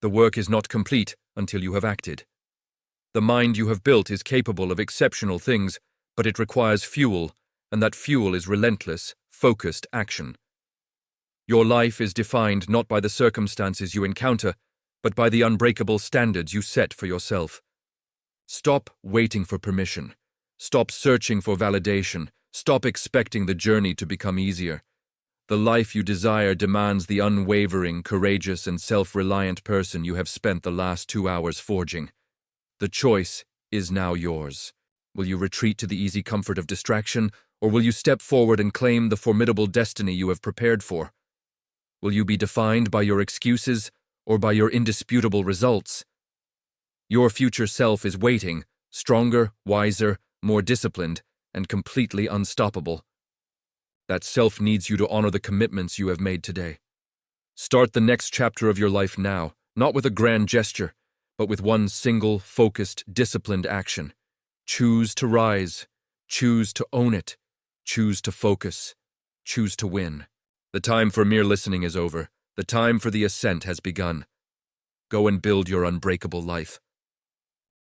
The work is not complete until you have acted. The mind you have built is capable of exceptional things, but it requires fuel, and that fuel is relentless, focused action. Your life is defined not by the circumstances you encounter, but by the unbreakable standards you set for yourself. Stop waiting for permission. Stop searching for validation. Stop expecting the journey to become easier. The life you desire demands the unwavering, courageous, and self-reliant person you have spent the last 2 hours forging. The choice is now yours. Will you retreat to the easy comfort of distraction, or will you step forward and claim the formidable destiny you have prepared for? Will you be defined by your excuses or by your indisputable results? Your future self is waiting, stronger, wiser, more disciplined, and completely unstoppable. That self needs you to honor the commitments you have made today. Start the next chapter of your life now, not with a grand gesture, but with one single, focused, disciplined action. Choose to rise. Choose to own it. Choose to focus. Choose to win. The time for mere listening is over. The time for the ascent has begun. Go and build your unbreakable life.